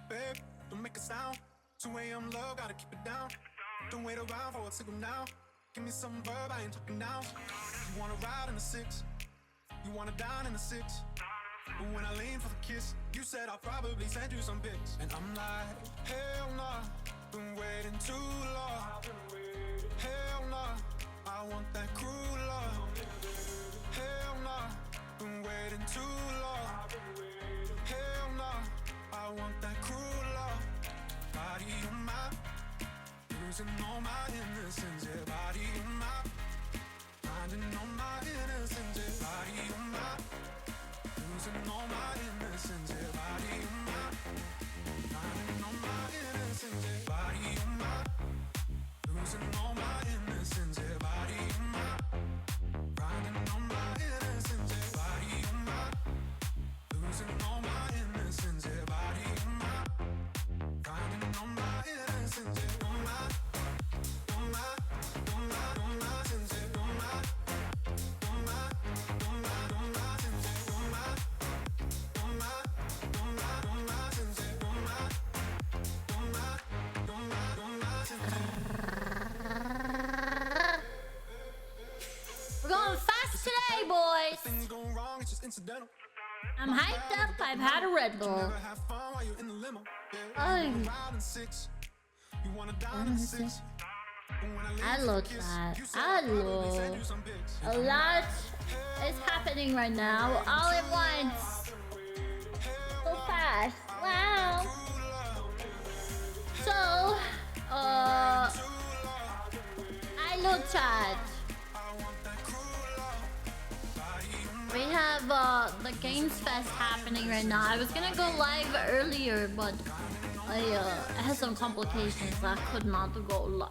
Babe, don't make a sound. 2 a.m. love, gotta keep it down. Don't wait around for a signal now. Give me some verb, I ain't talking now. You wanna ride in the six, you wanna dine in the six. But when I lean for the kiss, you said I'll probably send you some pics. And I'm like, hell nah, been waiting too long. Hell nah, I want that cruel love. Hell nah, been waiting too long. Hell nah, I want that cruel love. Body on my, losing all my innocence. Yeah, body on my, finding all my innocence. Yeah, body on my, losing all my innocence. Yeah, body on my, finding all my innocence. Yeah, body on my, losing all my innocence. Yeah, body on my, finding all my innocence. Yeah, body on my, losing all my innocence. Yeah, body on my, finding all my innocence. Yeah, on my, on my, on my, on my sins. Yeah, on my, on my, on my, on my sins. Yeah, on my, on my, on my, on my sins. Yeah, on my, on my, on my, on my sins. We're going fast today, boys. Things go wrong, it's just incidental. I'm hyped up. I've had a Red Bull. Never have fun while you're in the limo. Yeah, Oh. you wanna ride in six, you wanna dine in six. I love that. I love a lot is happening right now, all at once. So fast. Wow. So, I love chat. We have the Games Fest happening right now. I was gonna go live earlier, but I had some complications. I could not go live.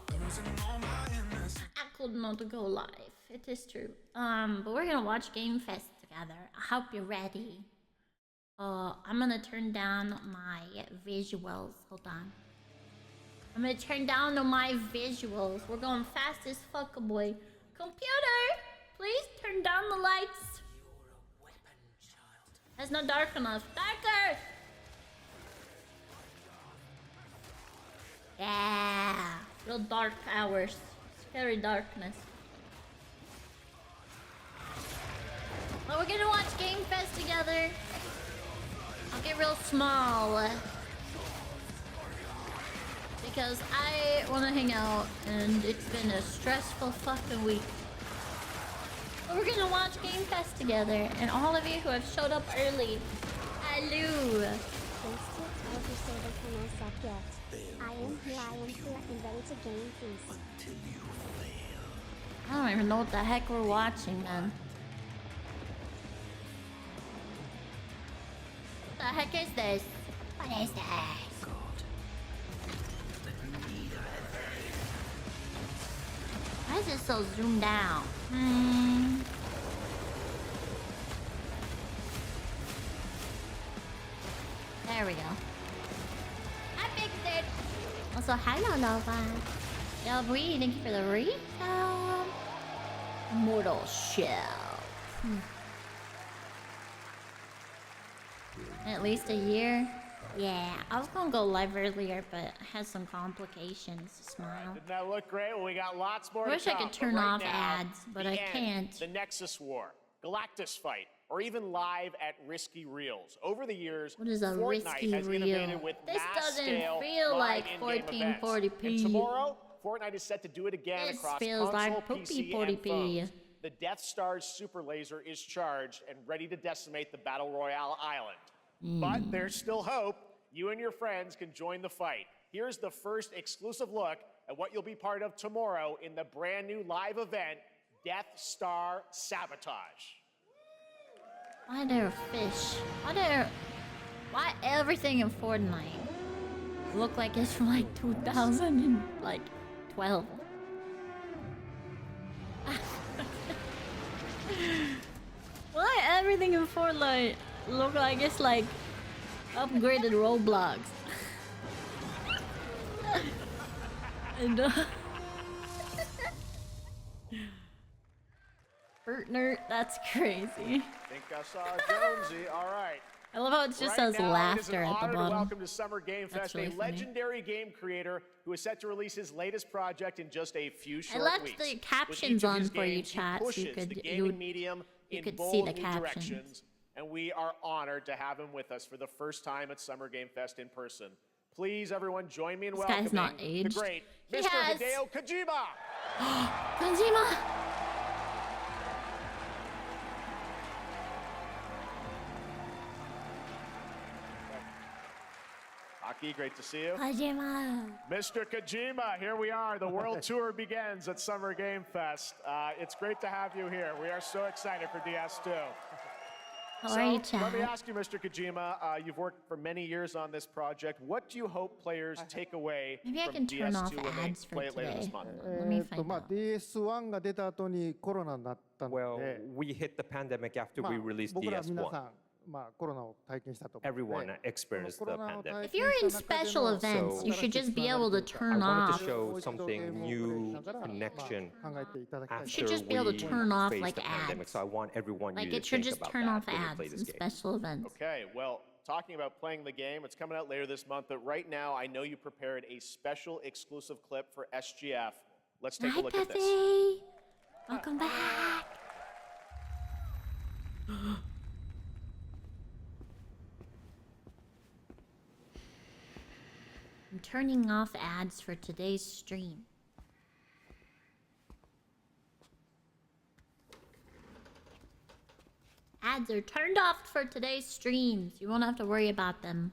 I could not go live. It is true. But we're gonna watch Game Fest together. I hope you're ready. I'm gonna turn down my visuals. Hold on. I'm gonna turn down on my visuals. We're going fast as fuck, boy. Computer, please turn down the lights. It's not dark enough. Darker! Yeah! Real dark hours. Scary darkness. Well, we're gonna watch Game Fest together. I'll get real small. Because I wanna hang out and it's been a stressful fucking week. But we're gonna watch Game Fest together, and all of you who have showed up early, hello. I am who I am here and ready to gain peace. I don't even know what the heck we're watching, man. What the heck is this? What is this? Why is it so zoomed out? There we go. I fixed it. Also, hello, Nova. Yo, Bree, thank you for the resub. Mortal Shell. At least a year. Yeah, I was gonna go live earlier, but I had some complications. Smile. Didn't that look great? Well, we got lots more. I wish to I come, could turn but right off now, ads, but the I end, can't. The Nexus War, Galactus Fight, or even live at Risky Reels. Over the years, What is a Fortnite risky has reel? innovated with This doesn't mass-scale feel live like in-game events. 1440p. And tomorrow, Fortnite is set to do it again This across feels console, like PC, 40p. and phones. The Death Star's super laser is charged and ready to decimate the Battle Royale island. But there's still hope. You and your friends can join the fight. Here's the first exclusive look at what you'll be part of tomorrow in the brand new live event, Death Star Sabotage. Why are there fish? Why everything in Fortnite look like it's from like 2012? Why everything in Fortnite look like it's like upgraded Roblox? And Bert Nerd, that's crazy. Think I saw Jonesy. All right. I love how it just Right says now, laughter it is an at the honor to bottom. welcome to Summer Game That's Fest really a funny. legendary game creator who is set to release his latest project in just a few short left weeks. the With captions each of on his for you, games, he chat, so you pushes could- the you gaming would- medium you in could bold see the new captions. directions, and we are honored to have him with us for the first time at Summer Game Fest in person. Please, everyone, join me in This welcoming guy's not the aged. great He Mr. has- Hideo Kojima. Kojima! Aki, great to see you. Kojima! Mr. Kojima, here we are. The world tour begins at Summer Game Fest. It's great to have you here. We are so excited for DS2. How are you, Let me chat? ask you, Mr. Kojima, you've worked for many years on this project. What do you hope players take away Maybe I from can turn off DS2 when they ads for play it later this today. month? Let me find out. DS1 が出た後にコロナになったの Well, で、 we hit the pandemic after まあ we released 僕ら皆さ DS1. ん、コロナを体験したと思うの Everyone で、 experienced コロ the ナを pandemic. 体 If 験 you're in した中で special の events, you should just be able to I turn wanted off. to show something new connection connection should after just be able to we turn off, faced like, the pandemic. ads. So I want everyone Like, to it should think just about turn that off when they play ads this in game. special events. Okay, well, talking about playing the game, it's coming out later this month, but right now I know you prepared a special exclusive clip for SGF. Let's take Hi, a look at this. Pepe! Welcome back! I'm turning off ads for today's stream. Ads are turned off for today's streams. You won't have to worry about them.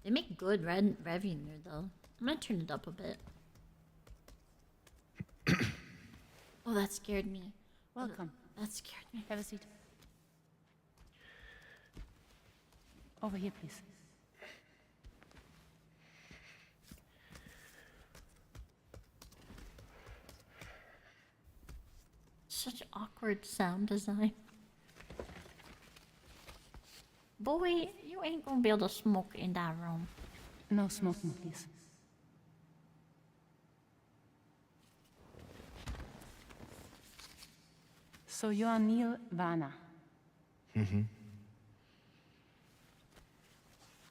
They make good revenue, though. I'm gonna turn it up a bit. Oh, that scared me. Welcome. That scared me. Have a seat. Over here, please. Such awkward sound design. Boy, you ain't gonna be able to smoke in that room. No smoking, please. So you are Neil Varna. Mm-hmm.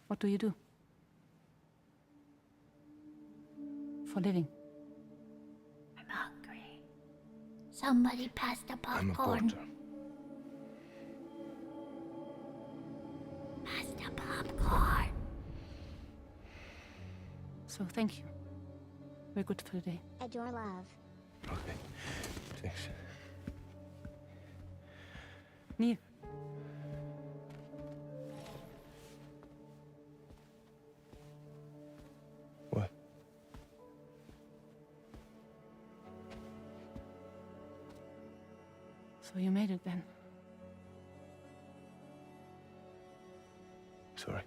What do you do? For living? I'm hungry. Somebody pass the popcorn. Pass the popcorn. So thank you. We're good for today. At your love. Okay. Thanks. Neil. What? So you made it then. Sorry.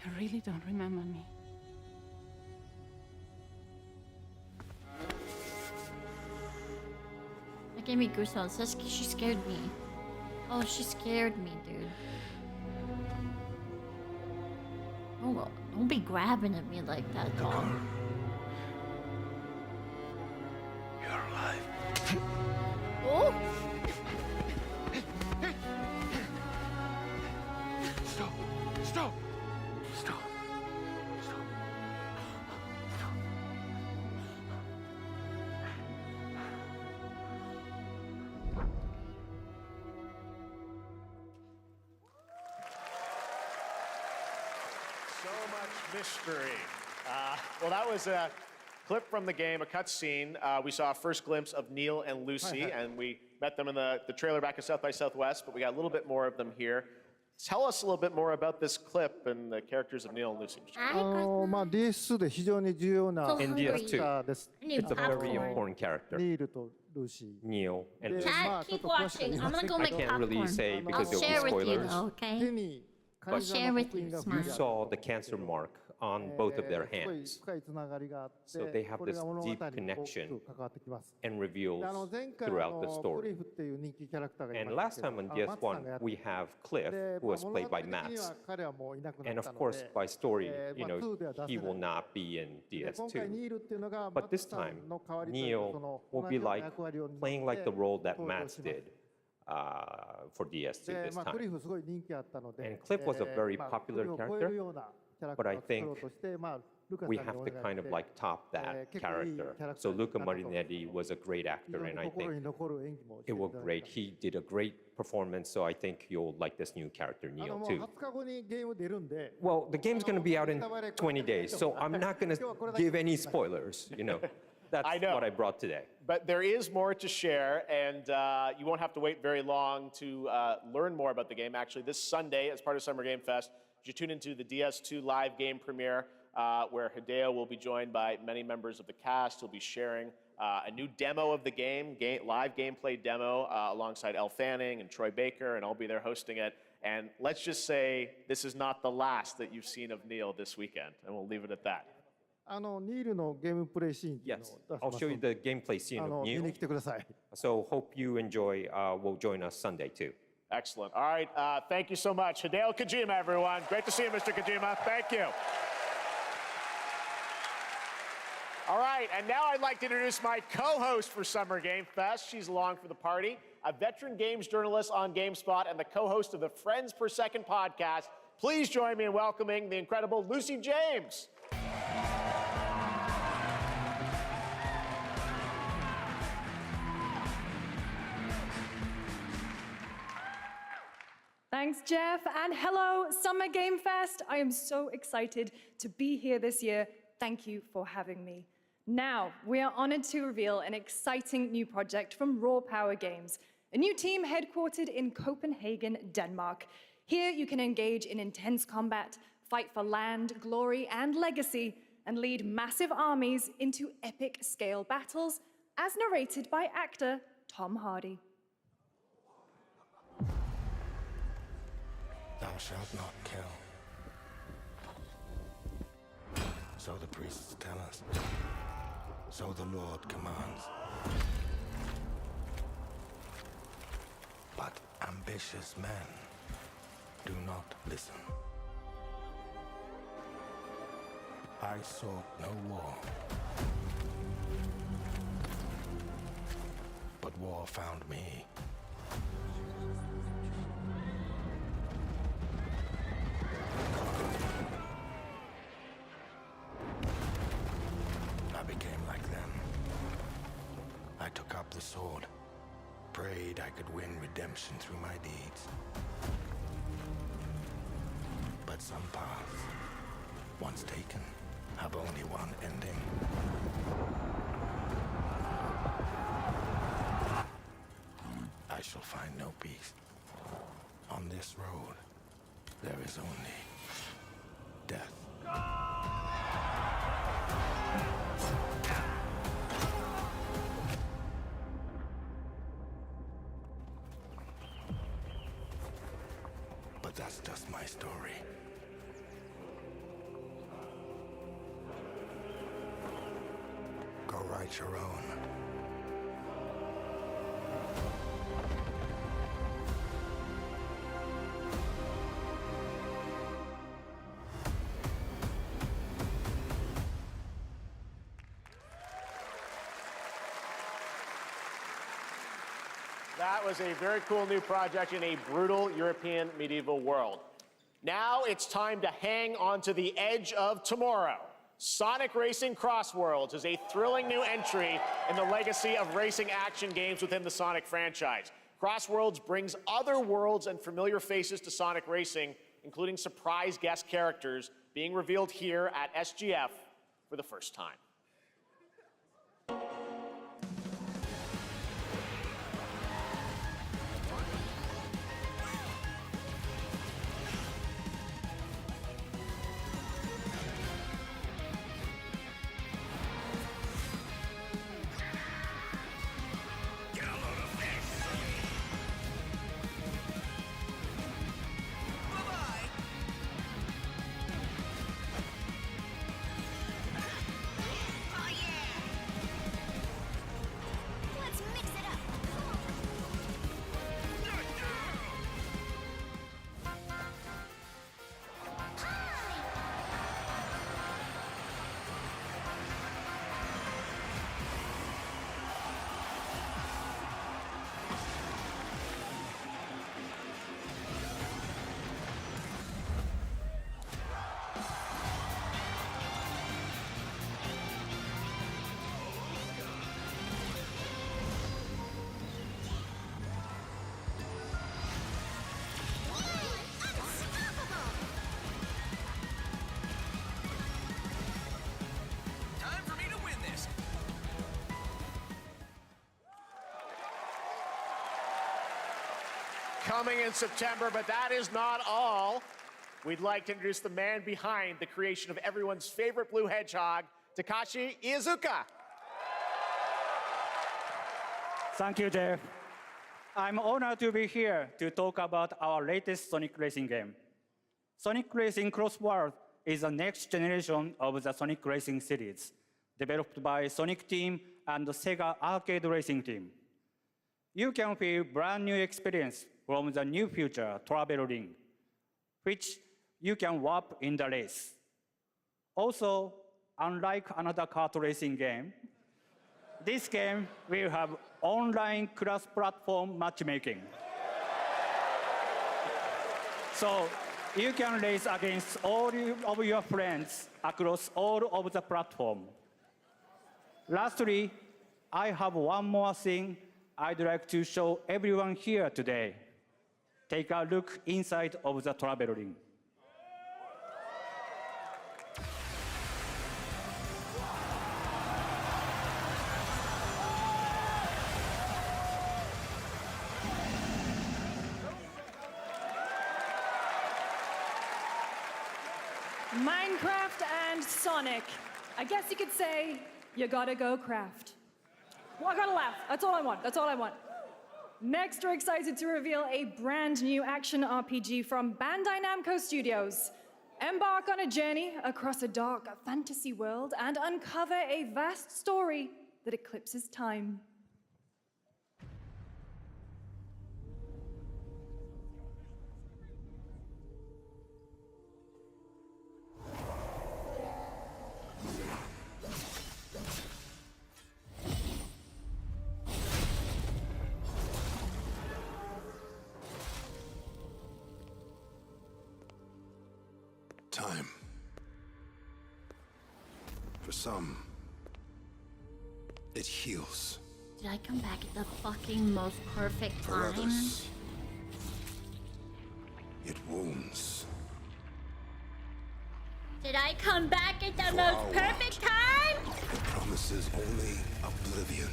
You really don't remember me. That gave me goosebumps. She scared me. Oh, she scared me, dude. Oh, don't be grabbing at me like that, dog. You're alive. Oh! Stop! Stop! Stop! Stop! So much mystery. Well, that was a clip from the game, a cutscene. We saw a first glimpse of Neil and Lucy, and we met them in the trailer back at South by Southwest, but we got a little bit more of them here. Tell us a little bit more about this clip and the characters of Neil and Lucy. DS2 で非常に重要な So in hungry. DS2, キャラです I need it's a very popcorn. important character, ニールとルーシー Neil and Yeah. Lucy. Chat, keep watching. I'm gonna go I make can't really popcorn. say I'll because there'll be share with you spoilers. though, 手 okay? に I'll share with you, You smile. saw the cancer mark on both of their hands 深いつながりがあって So they have これ this が物語に deep 大き connection く関わってきます and reveals で前回 throughout the クリ story. フっていう人気キャラクターがい And ま last すけど time on マッツさんがや DS1, って we have Cliff, で who was 物 played 語 by 的には Max. 彼はもういなくな And った of の course, で by story, まあ 2では出せ he ない will not be in で今回 DS2. ニールっていうのがマ But ッ this ツさ time, んの代わりというか Neil その will 同 be じような like 役割を担って playing like the role that 登場 Max します did. for DS2 で、 this ク time. リフすごい人気あったので、 And Cliff was a very ク popular リフを超え character, るようなキャラク but タ I ーを作ろう think として、ルカさん we にお have 願い to kind し of て、 like top that 結構いいキャ character. ラクター So になった Luca と Marinetti was a great 非 actor, 常に and I 心 think に残る演技もして it いた was だい great. た。 He did a great performance, so I think you'll like this new character, も Neo, う too. 20日後にゲーム出るんで、 Well, the game's going to be out in 20 days, so I'm not going to give any spoilers, you know. That's I know. what I brought today. But there is more to share, and you won't have to wait very long to learn more about the game. Actually, this Sunday, as part of Summer Game Fest, you tune into the DS2 live game premiere, where Hideo will be joined by many members of the cast. He'll be sharing a new demo of the game, live gameplay demo, alongside Elle Fanning and Troy Baker, and I'll be there hosting it. And let's just say this is not the last that you've seen of Neil this weekend, and we'll leave it at that. ニールのゲームプレイシーンっていうの Yes, を出し I'll ます show you ので the gameplay scene of 見 Neo. に来てください。 So hope you enjoy, will join us Sunday, too. Excellent. All right, thank you so much. Hideo Kojima, everyone. Great to see you, Mr. Kojima. Thank you. All right, and now I'd like to introduce my co-host for Summer Game Fest. She's along for the party, a veteran games journalist on GameSpot and the co-host of the Friends Per Second podcast. Please join me in welcoming the incredible Lucy James. Thanks, Jeff, and hello, Summer Game Fest. I am so excited to be here this year. Thank you for having me. Now, we are honored to reveal an exciting new project from Raw Power Games, a new team headquartered in Copenhagen, Denmark. Here, you can engage in intense combat, fight for land, glory, and legacy, and lead massive armies into epic scale battles, as narrated by actor Tom Hardy. Thou shalt not kill. So the priests tell us. So the Lord commands. But ambitious men do not listen. I sought no war. But war found me. I became like them. I took up the sword, prayed I could win redemption through my deeds. But some paths, once taken, have only one ending. I shall find no peace. On this road, there is only death. But that's just my story. Go write your own. That was a very cool new project in a brutal European medieval world. Now it's time to hang on to the edge of tomorrow. Sonic Racing Crossworlds is a thrilling new entry in the legacy of racing action games within the Sonic franchise. Crossworlds brings other worlds and familiar faces to Sonic Racing, including surprise guest characters being revealed here at SGF for the first time. coming in September, but that is not all. We'd like to introduce the man behind the creation of everyone's favorite blue hedgehog, Takashi Iizuka. Thank you, Jeff. I'm honored to be here to talk about our latest Sonic Racing game. Sonic Racing Cross World is the next generation of the Sonic Racing series, developed by Sonic Team and the Sega Arcade Racing Team. You can feel brand new experience from the new feature, Travel Ring, which you can warp in the race. Also, unlike another kart racing game, this game will have online cross-platform matchmaking. So you can race against all of your friends across all of the platforms. Lastly, I have one more thing I'd like to show everyone here today. Take a look inside of the travel ring. Minecraft and Sonic. I guess you could say, you gotta go craft. Well, I gotta laugh. That's all I want. That's all I want. Next, we're excited to reveal a brand new action RPG from Bandai Namco Studios. Embark on a journey across a dark fantasy world and uncover a vast story that eclipses time. Time. For some, it heals. Did I come back at the fucking most perfect For time? others, it wounds. Did I come back at the For most our perfect time? It promises only oblivion.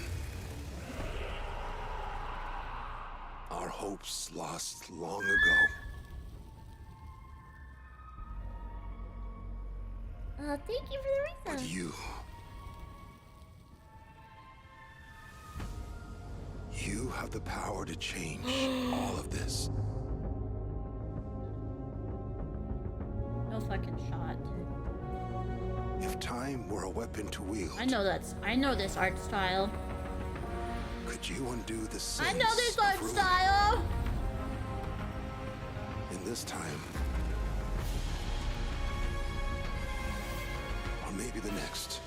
Our hopes lost long ago. Thank you for the But reason. you have the power to change all of this. No fucking shot. If time were a weapon to wield, I know this art style. could you undo the sins I know this of art ruin? style. In this time, or maybe the next,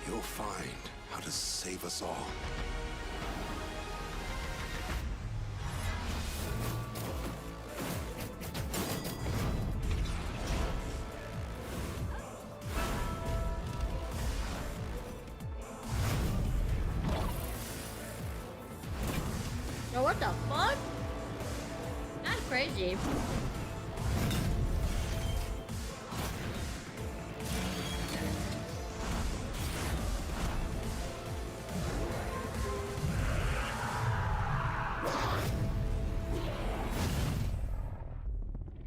you'll find how to save us all. Yo, what the fuck? That's crazy.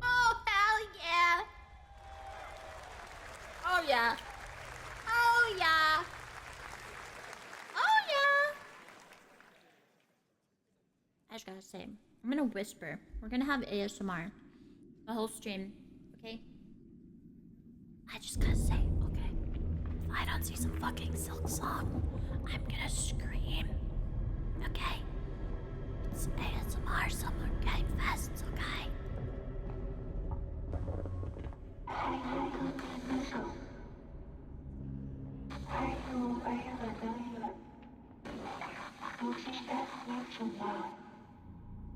Oh, hell yeah. Oh, yeah. Oh, yeah. Oh, yeah. I just gotta say, I'm gonna whisper. We're gonna have ASMR the whole stream, okay? I just gotta say, okay? If I don't see some fucking Silk Song, I'm gonna scream, okay? It's ASMR Summer Game Fest, okay?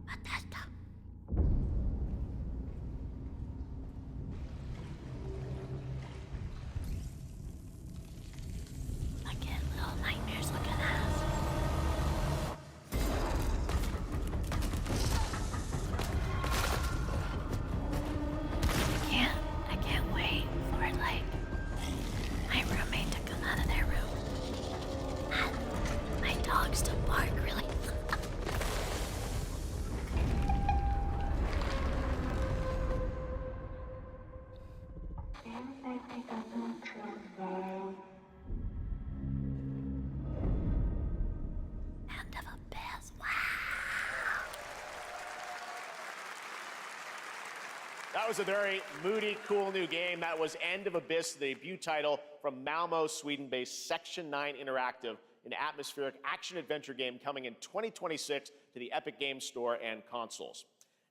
Bethesda. I get little nightmares looking at us. I can't wait for like my roommate to come out of their room and my dogs to bark really loud. That was a very moody, cool new game. That was End of Abyss, the debut title from Malmo, Sweden-based Section 9 Interactive, an atmospheric action-adventure game coming in 2026 to the Epic Games Store and consoles.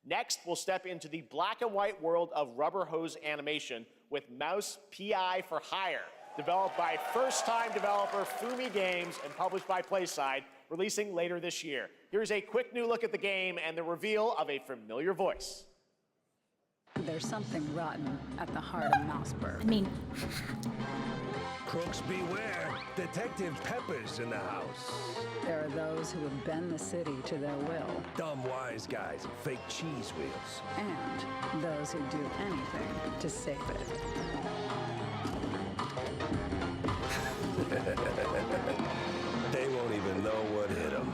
Next, we'll step into the black and white world of rubber hose animation with Mouse PI for Hire, developed by first-time developer Fumi Games and published by PlaySide, releasing later this year. Here's a quick new look at the game and the reveal of a familiar voice. There's something rotten at the heart of Mouseburg. I mean, Crooks beware. Detective Pepper's in the house. There are those who would bend the city to their will. Dumb wise guys and fake cheese wheels. And those who do anything to save it. They won't even know what hit them.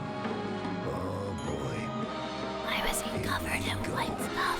Oh boy. why was he covered in white stuff?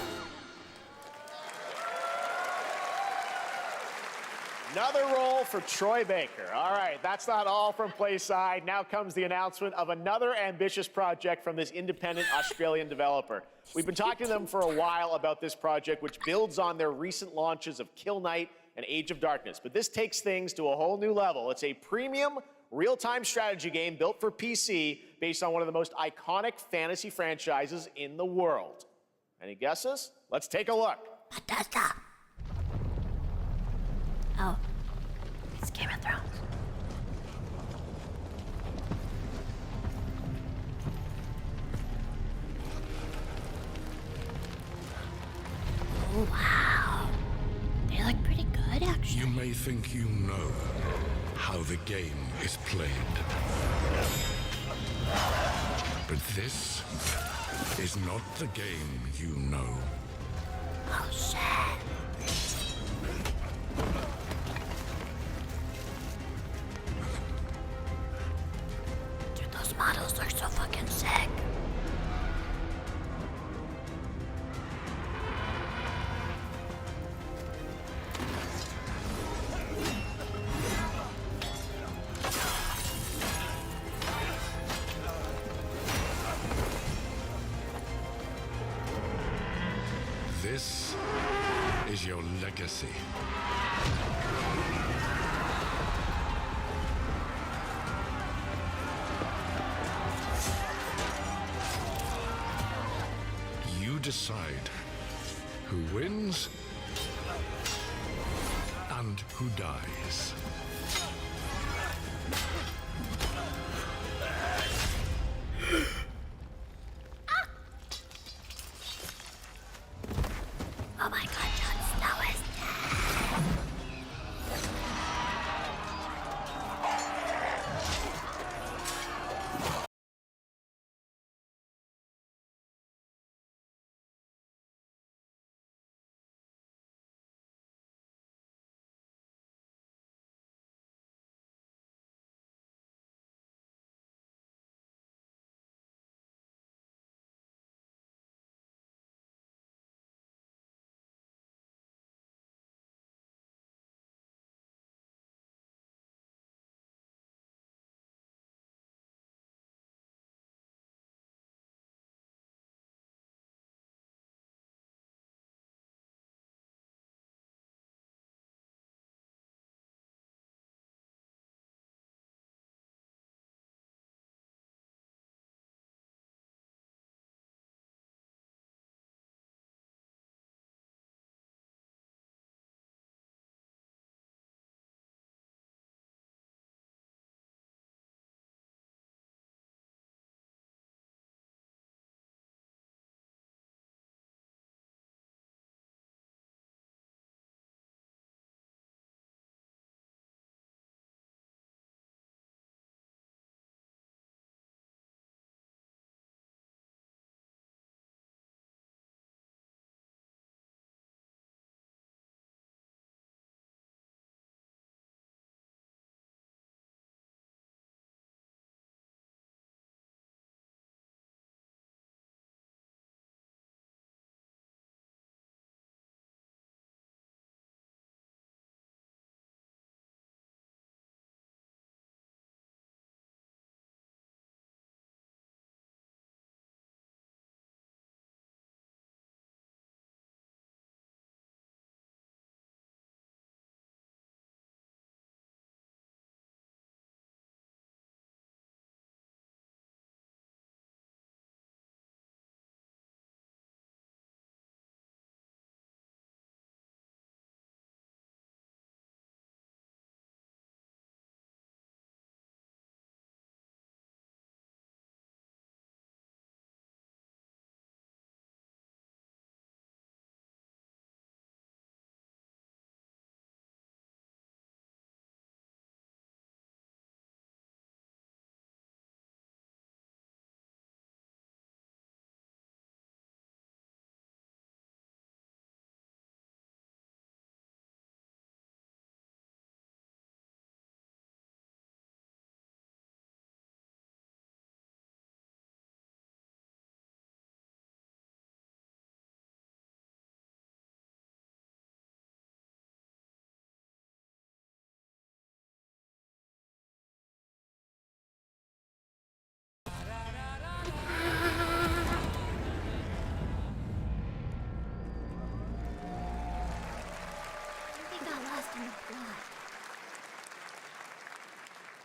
Another role for Troy Baker. All right, that's not all from PlaySide. Now comes the announcement of another ambitious project from this independent Australian developer. We've been talking to them for a while about this project, which builds on their recent launches of Kill Knight and Age of Darkness. But this takes things to a whole new level. It's a premium, real-time strategy game built for PC based on one of the most iconic fantasy franchises in the world. Any guesses? Let's take a look. Bethesda. Oh, it's Game of Thrones. Oh, wow. They look pretty good, actually. You may think you know how the game is played. But this is not the game you know. Oh, shit. Dude, those models are so fucking sick. This is your legacy. You decide who wins and who dies. Oh my god.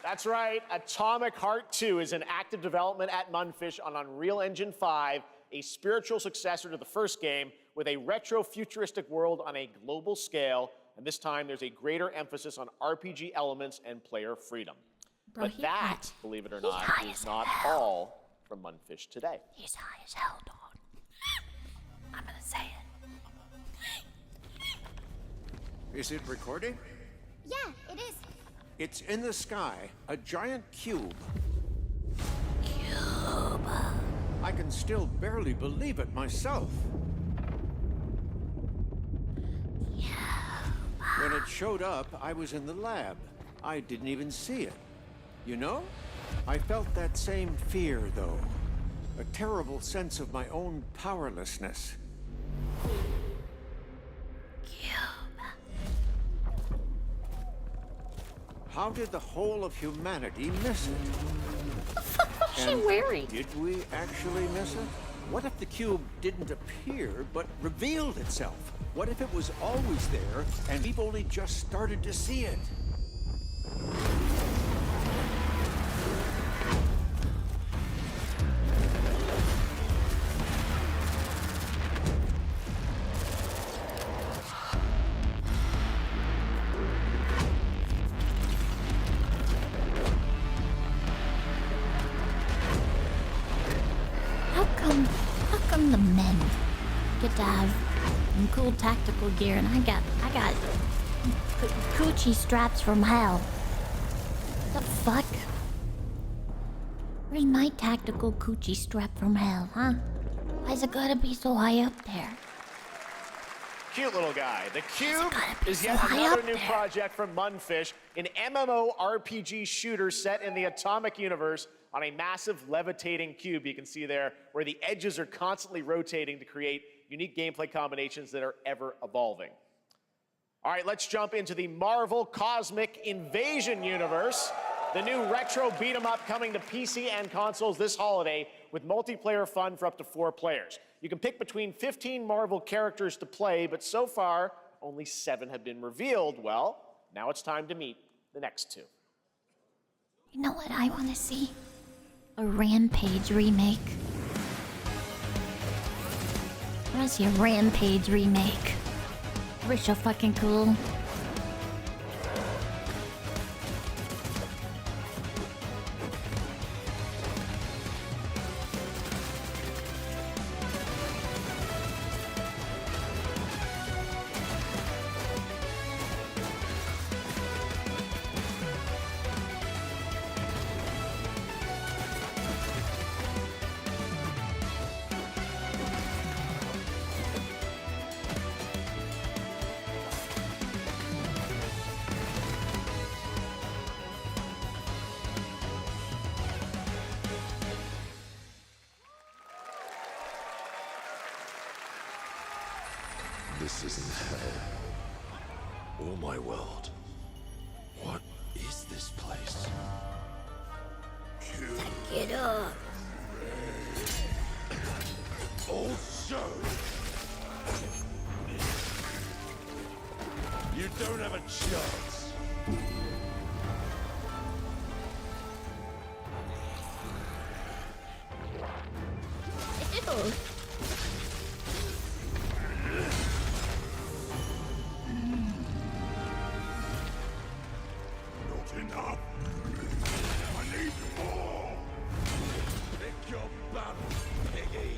That's right. Atomic Heart 2 is in active development at Munfish on Unreal Engine 5, a spiritual successor to the first game with a retro-futuristic world on a global scale. And this time, there's a greater emphasis on RPG elements and player freedom. Bro, But that, believe it or not, is not all from Munfish today. He's high as hell, dog. I'm gonna say it. Is it recording? Yeah, it is. It's in the sky, a giant cube. Cube. I can still barely believe it myself. When it showed up, I was in the lab. I didn't even see it. You know? I felt that same fear, though. A terrible sense of my own powerlessness. How did the whole of humanity miss it? What the fuck was she wearing? Did we actually miss it? What if the cube didn't appear, but revealed itself? What if it was always there, and we've only just started to see it? How come the men get to have some cool tactical gear and I got coochie straps from hell? The fuck? Where's my tactical coochie strap from hell, huh? Why's it gotta be so high up there? Cute little guy. The Cube is yet another new project from Munfish, an MMORPG shooter set in the Atomic universe on a massive levitating cube you can see there, where the edges are constantly rotating to create unique gameplay combinations that are ever evolving. All right, let's jump into the Marvel Cosmic Invasion universe. The new retro beat-em-up coming to PC and consoles this holiday with multiplayer fun for up to 4 players. You can pick between 15 Marvel characters to play, but so far, only 7 have been revealed. Well, now it's time to meet the next 2. You know what I want to see? A Rampage remake. I want to see a Rampage remake. We're so fucking cool. This isn't hell. Or my world. What is this place? Get up. Also, you don't have a chance. Ew. Not enough. I need more. Pick your battle, piggy.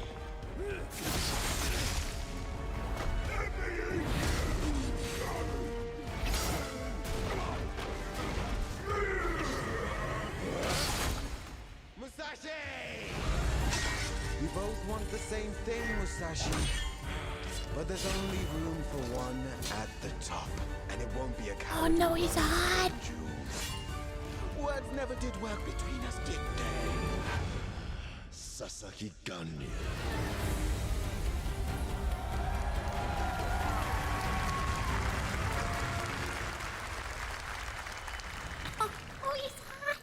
Musashi! We both want the same thing, Musashi. But there's only room for one at the top, and it won't be a Oh no, he's hot. Words never did work between us, did they? Sasaki Ganyu. Oh, he's hot.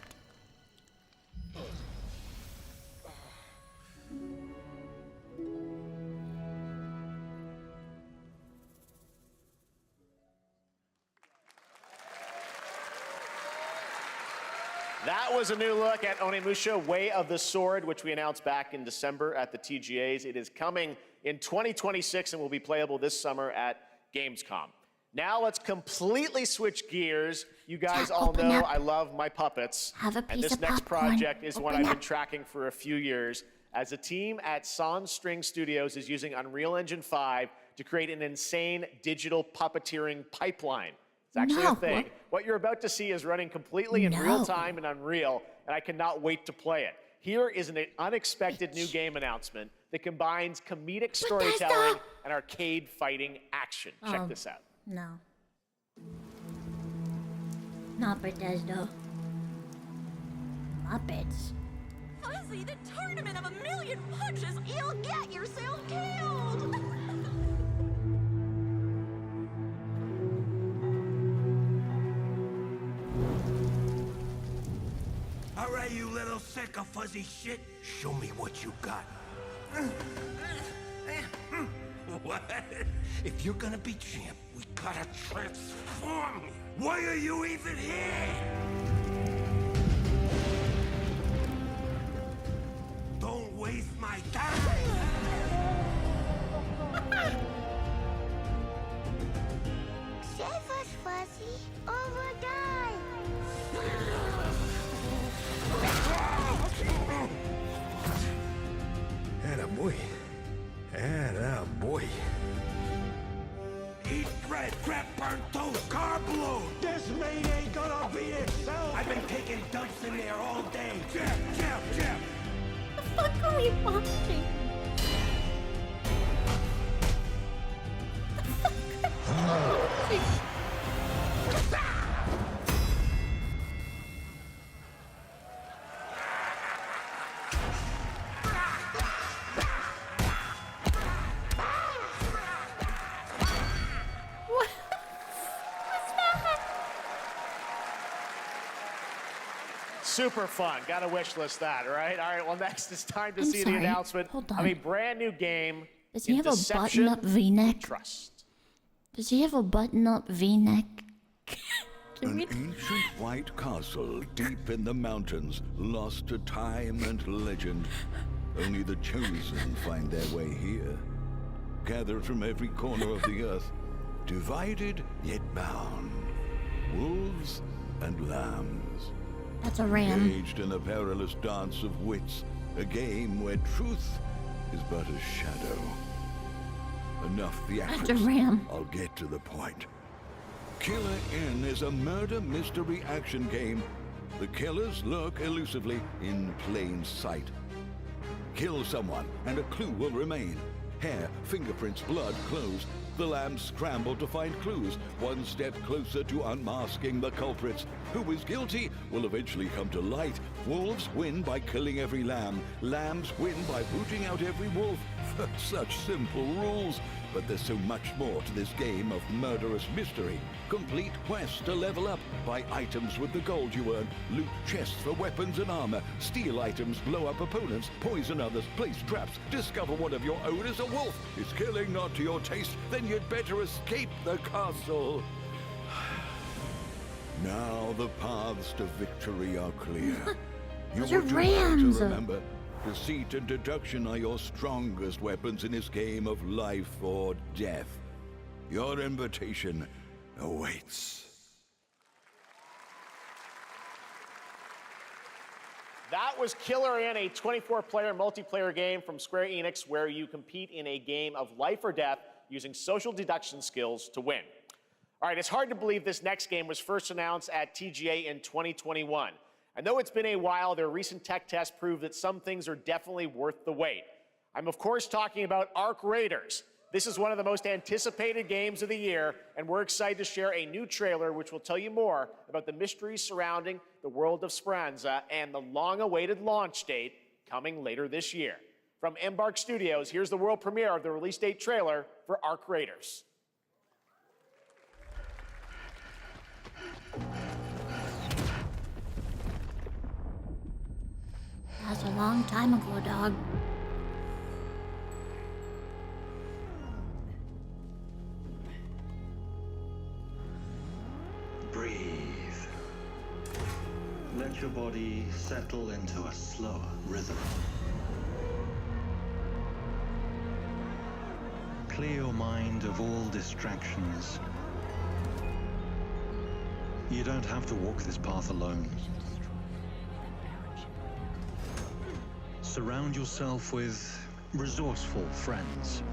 That was a new look at Onimusha Way of the Sword, which we announced back in December at the TGAs. It is coming in 2026 and will be playable this summer at Gamescom. Now let's completely switch gears. You guys all know I love my puppets. Have a piece and this of next popcorn. project is one Open I've up. been tracking for a few years, as a team at Sans String Studios is using Unreal Engine 5 to create an insane digital puppeteering pipeline. It's actually a thing. What you're about to see is running completely in real time in Unreal, and I cannot wait to play it. Here is an unexpected new game announcement that combines comedic storytelling and arcade fighting action. Check this out. No. Not Bethesda. Muppets. Fuzzy, the tournament of a million punches, you'll get yourself killed! All right, you little sick of fuzzy shit. Show me what you got. What? If you're gonna be champ, we gotta transform you. Why are you even here? Don't waste my time. Save us, Fuzzy, or we'll die. Attaboy. Attaboy. Eat bread, grab burnt toast, carb load. This mate ain't gonna beat itself. I've been taking dumps in there all day. Jab, jab, jab. The fuck are we watching? Super fun. Got to wish list that, right? All right, well, next it's time to I'm see sorry. the announcement Hold of on. a brand new game. Does he in have a Deception button-up V-neck? Trust. Does he have a button-up V-neck? An ancient white castle deep in the mountains, lost to time and legend. Only the chosen find their way here. Gathered from every corner of the earth, divided yet bound. Wolves and lambs. That's a ram. Engaged in a perilous dance of wits, a game where truth is but a shadow. Enough That's a theatrics. ram. I'll get to the point. Killer Inn is a murder mystery action game. The killers lurk elusively in plain sight. Kill someone and a clue will remain. Hair, fingerprints, blood, clothes. The lambs scramble to find clues, one step closer to unmasking the culprits. Who is guilty will eventually come to light. Wolves win by killing every lamb. Lambs win by booting out every wolf. Such simple rules. But there's so much more to this game of murderous mystery. Complete quests to level up. Buy items with the gold you earn. Loot chests for weapons and armor. Steal items, blow up opponents, poison others, place traps. Discover one of your own is a wolf. Is killing not to your taste? Then you'd better escape the castle. Now the paths to victory are clear. You Those are would do well rams. to remember. Deceit and deduction are your strongest weapons in this game of life or death. Your invitation awaits. That was Killer Inn, a 24-player multiplayer game from Square Enix where you compete in a game of life or death using social deduction skills to win. All right, it's hard to believe this next game was first announced at TGA in 2021. And though it's been a while, their recent tech tests prove that some things are definitely worth the wait. I'm of course talking about Arc Raiders. This is one of the most anticipated games of the year, and we're excited to share a new trailer which will tell you more about the mysteries surrounding the world of Speranza and the long-awaited launch date coming later this year. From Embark Studios, here's the world premiere of the release date trailer for Arc Raiders. That's a long time ago, dog. Breathe. Let your body settle into a slower rhythm. Clear your mind of all distractions. You don't have to walk this path alone. Surround yourself with resourceful friends.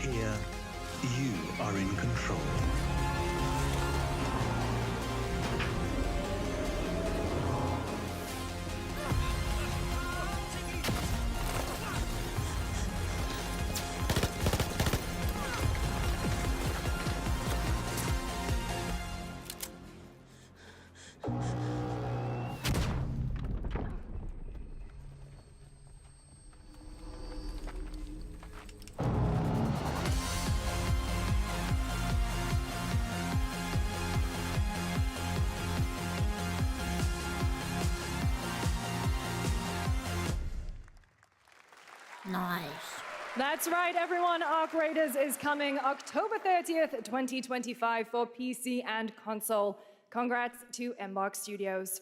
Here, you are in control. Nice. That's right, everyone. Arc Raiders is coming October 30th, 2025 for PC and console. Congrats to Embark Studios.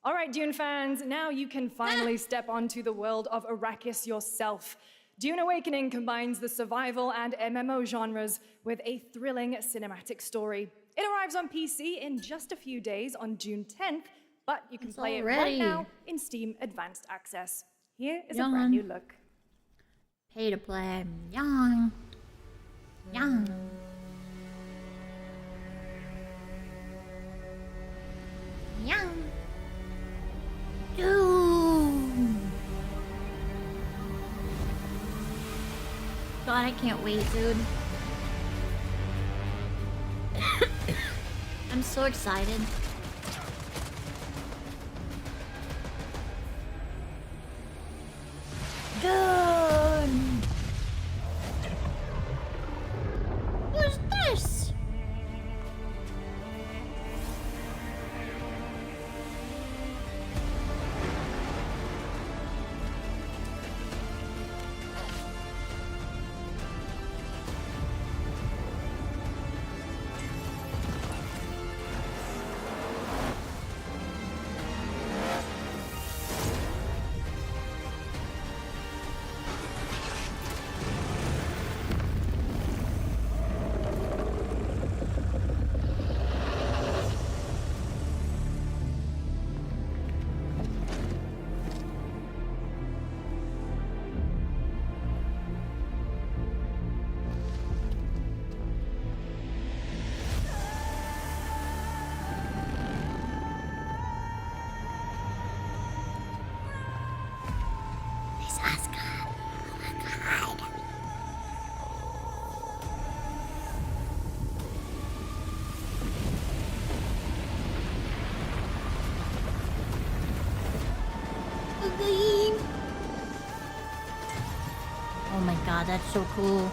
All right, Dune fans, now you can finally step onto the world of Arrakis yourself. Dune Awakening combines the survival and MMO genres with a thrilling cinematic story. It arrives on PC in just a few days on June 10th, but you can play it right now in Steam Advanced Access. Here is a brand new look. Pay to play. Young. Young. Young. Dude. God, I can't wait, dude. I'm so excited. Dude. Who's this? Oh my god, that's so cool.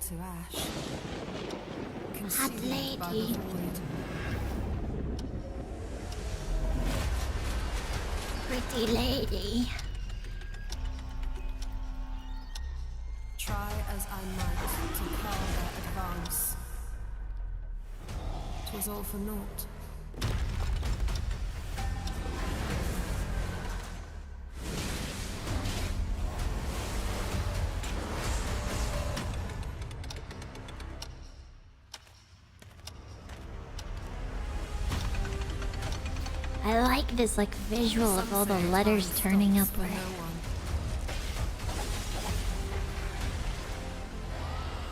To ash. Hot lady. Pretty lady. Try as I might to quell their advance. 'Twas all for naught. I like this like visual of all the letters turning upward.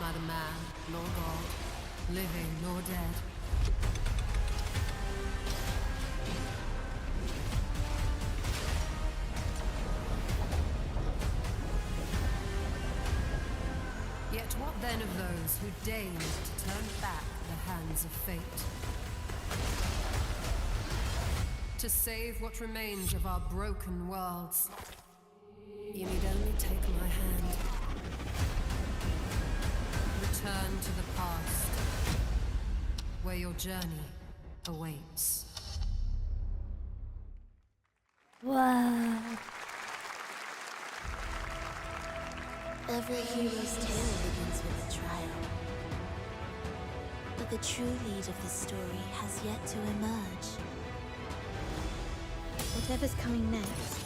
Neither man nor God, living nor dead. Yet what then of those who deigned to turn back the hands of fate? To save what remains of our broken worlds, you need only take my hand. Return to the past, where your journey awaits. Wow. Every hero's tale begins with a trial. But the true lead of the story has yet to emerge. Whatever's coming next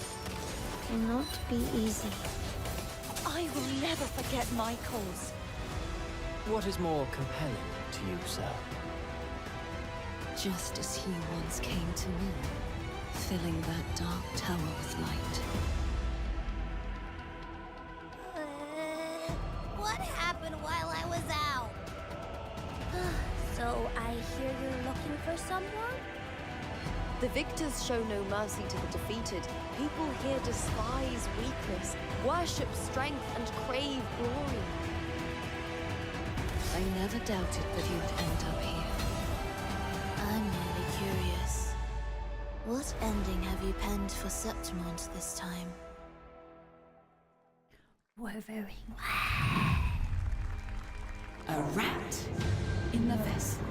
will not be easy. I will never forget my cause. What is more compelling to you, sir? Just as he once came to me, filling that dark tower with light. What happened while I was out? So I hear you're looking for someone? The victors show no mercy to the defeated. People here despise weakness, worship strength, and crave glory. I never doubted that you'd end up here. I'm merely curious. What ending have you penned for Septimont this time? We're very A rat in the vessel.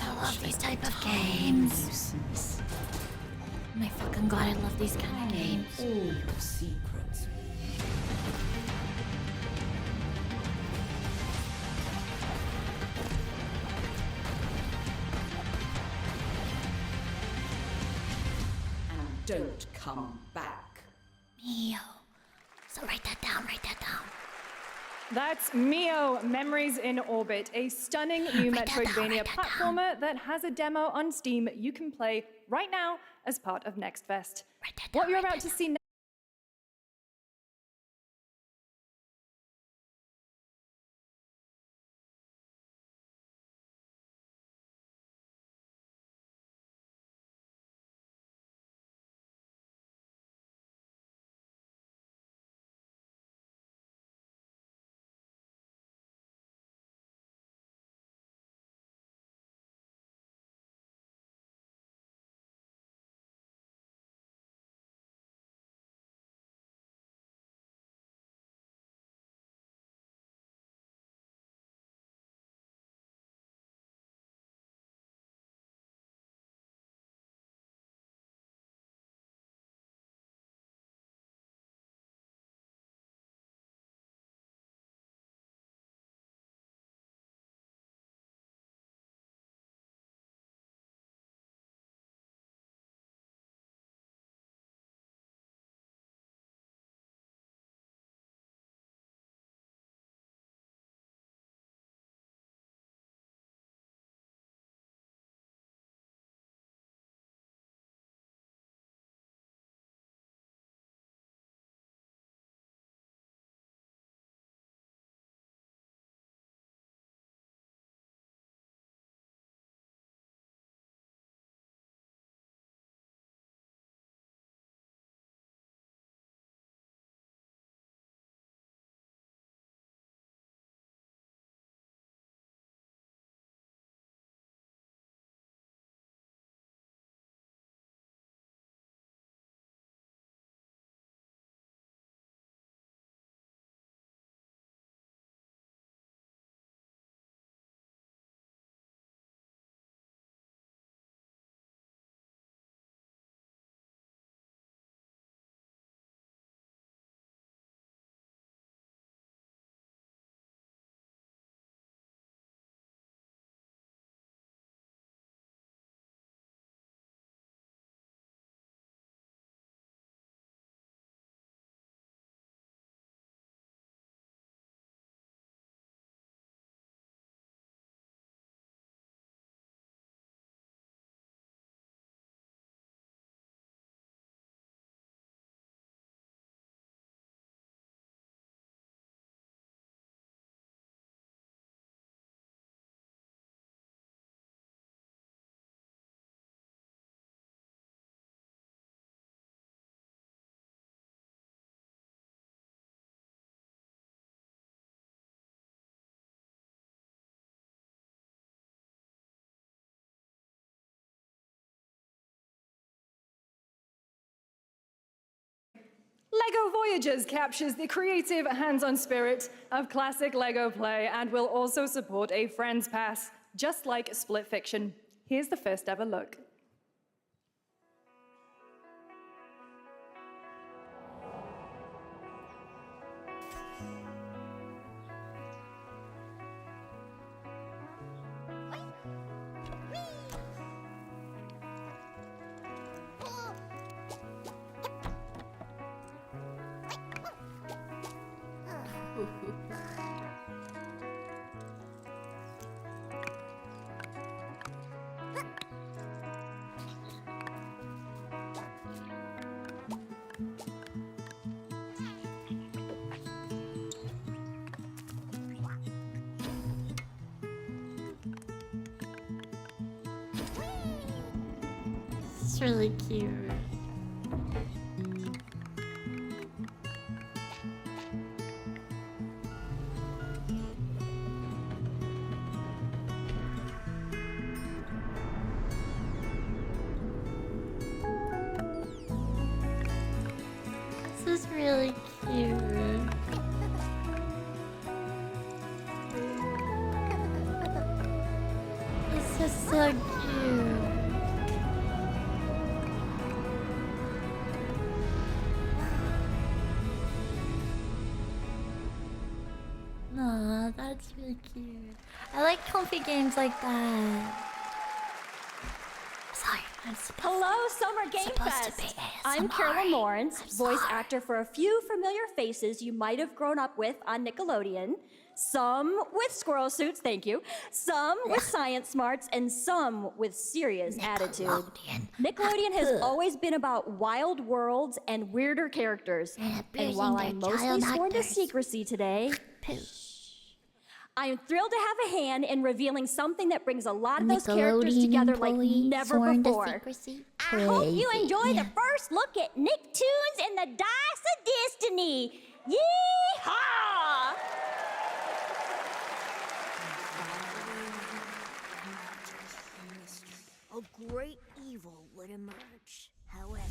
I love these type of games. My fucking god, I love these kind of games. All the secrets. And don't come back. Mio. So write that down, write that down. That's Mio, Memories in Orbit, a stunning new Metroidvania platformer that has a demo on Steam you can play right now as part of Next Fest. What you're about to see next LEGO Voyagers captures the creative, hands-on spirit of classic LEGO play and will also support a Friends Pass, just like Split Fiction. Here's the first ever look. It's really cute. This is really cute. This is so cute. Aw, that's really cute. I like comfy games like that. Sorry, I'm Hello, Summer Game Fest! I'm Carolyn Lawrence, voice actor for a few familiar faces you might have grown up with on Nickelodeon. Some with squirrel suits, thank you. Some with science smarts, and some with serious attitude. Nickelodeon has always been about wild worlds and weirder characters. And while I'm mostly sworn to secrecy today, I am thrilled to have a hand in revealing something that brings a lot of those characters together like never before. I hope you enjoy the first look at Nicktoons and the Dice of Destiny. Yeehaw! A great evil would emerge. However,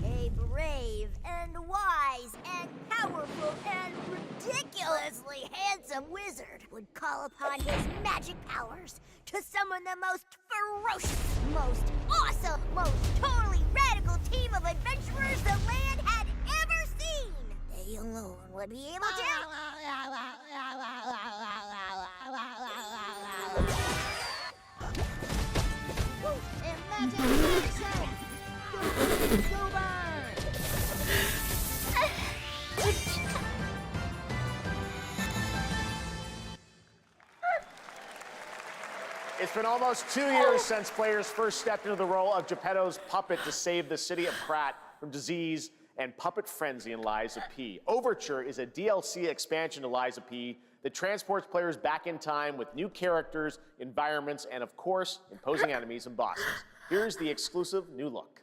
a brave and wise and powerful and ridiculously handsome wizard would call upon his magic powers to summon the most ferocious, most awesome, most totally radical team of adventurers the land had ever seen. They alone would be able to... It's been almost 2 years since players first stepped into the role of Geppetto's puppet to save the city of Pratt from disease and puppet frenzy in Lies of P. Overture is a DLC expansion to Lies of P that transports players back in time with new characters, environments, and of course, imposing enemies and bosses. Here's the exclusive new look.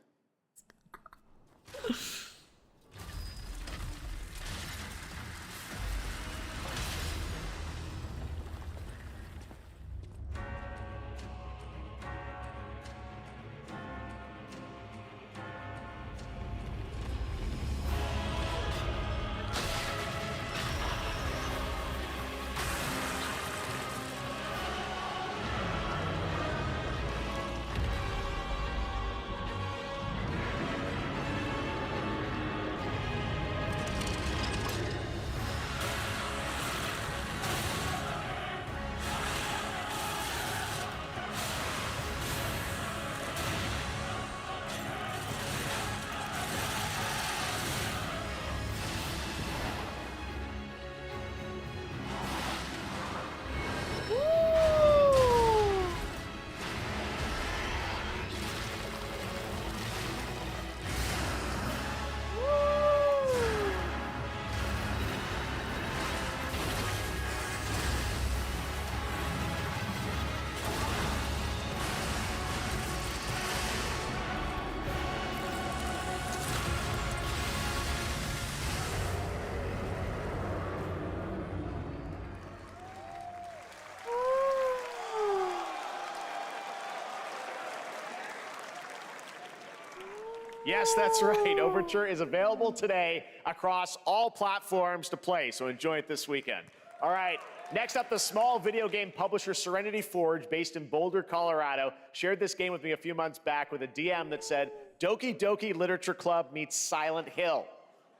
Yes, that's right. Overture is available today across all platforms to play, so enjoy it this weekend. All right, next up, the small video game publisher Serenity Forge, based in Boulder, Colorado, shared this game with me a few months back with a DM that said, Doki Doki Literature Club meets Silent Hill.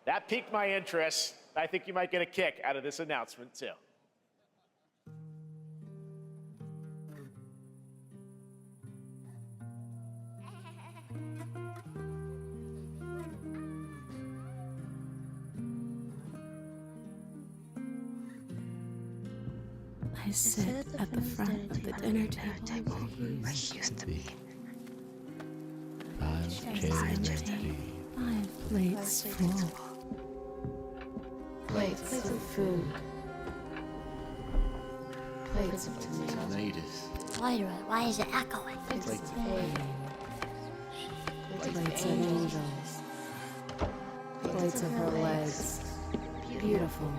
That piqued my interest. I think you might get a kick out of this announcement, too. I sit at the front of the dinner table where he used to be. 5 chairs deep. 5 plates full. Plates of food. Plates of tomatoes. Why is it echoing? Plates of pain. Plates of angels. Plates of her legs. Beautiful.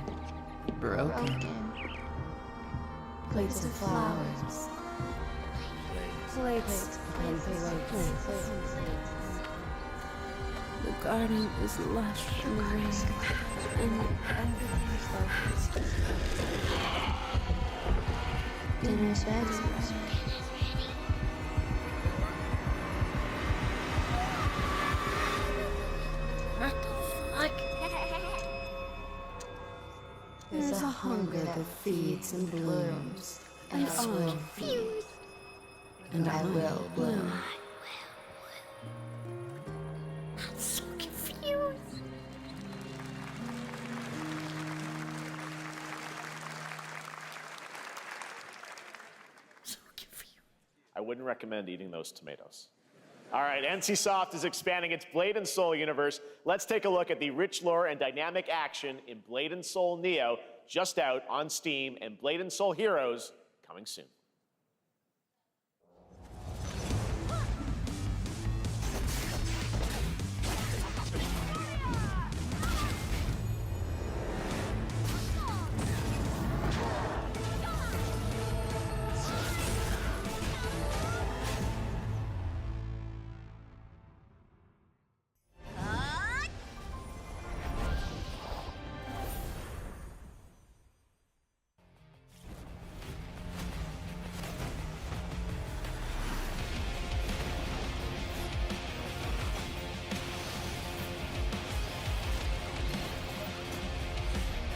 Broken. Plates of flowers. Plates and plates. The garden is lush in the rain, and everything's focused. Dinner's ready. What the fuck? There's a hunger that feeds and blooms, and I will confused. And I will bloom. I'm so confused. I wouldn't recommend eating those tomatoes. All right, NCSoft is expanding its Blade and Soul universe. Let's take a look at the rich lore and dynamic action in Blade and Soul Neo, just out on Steam, and Blade and Soul Heroes coming soon.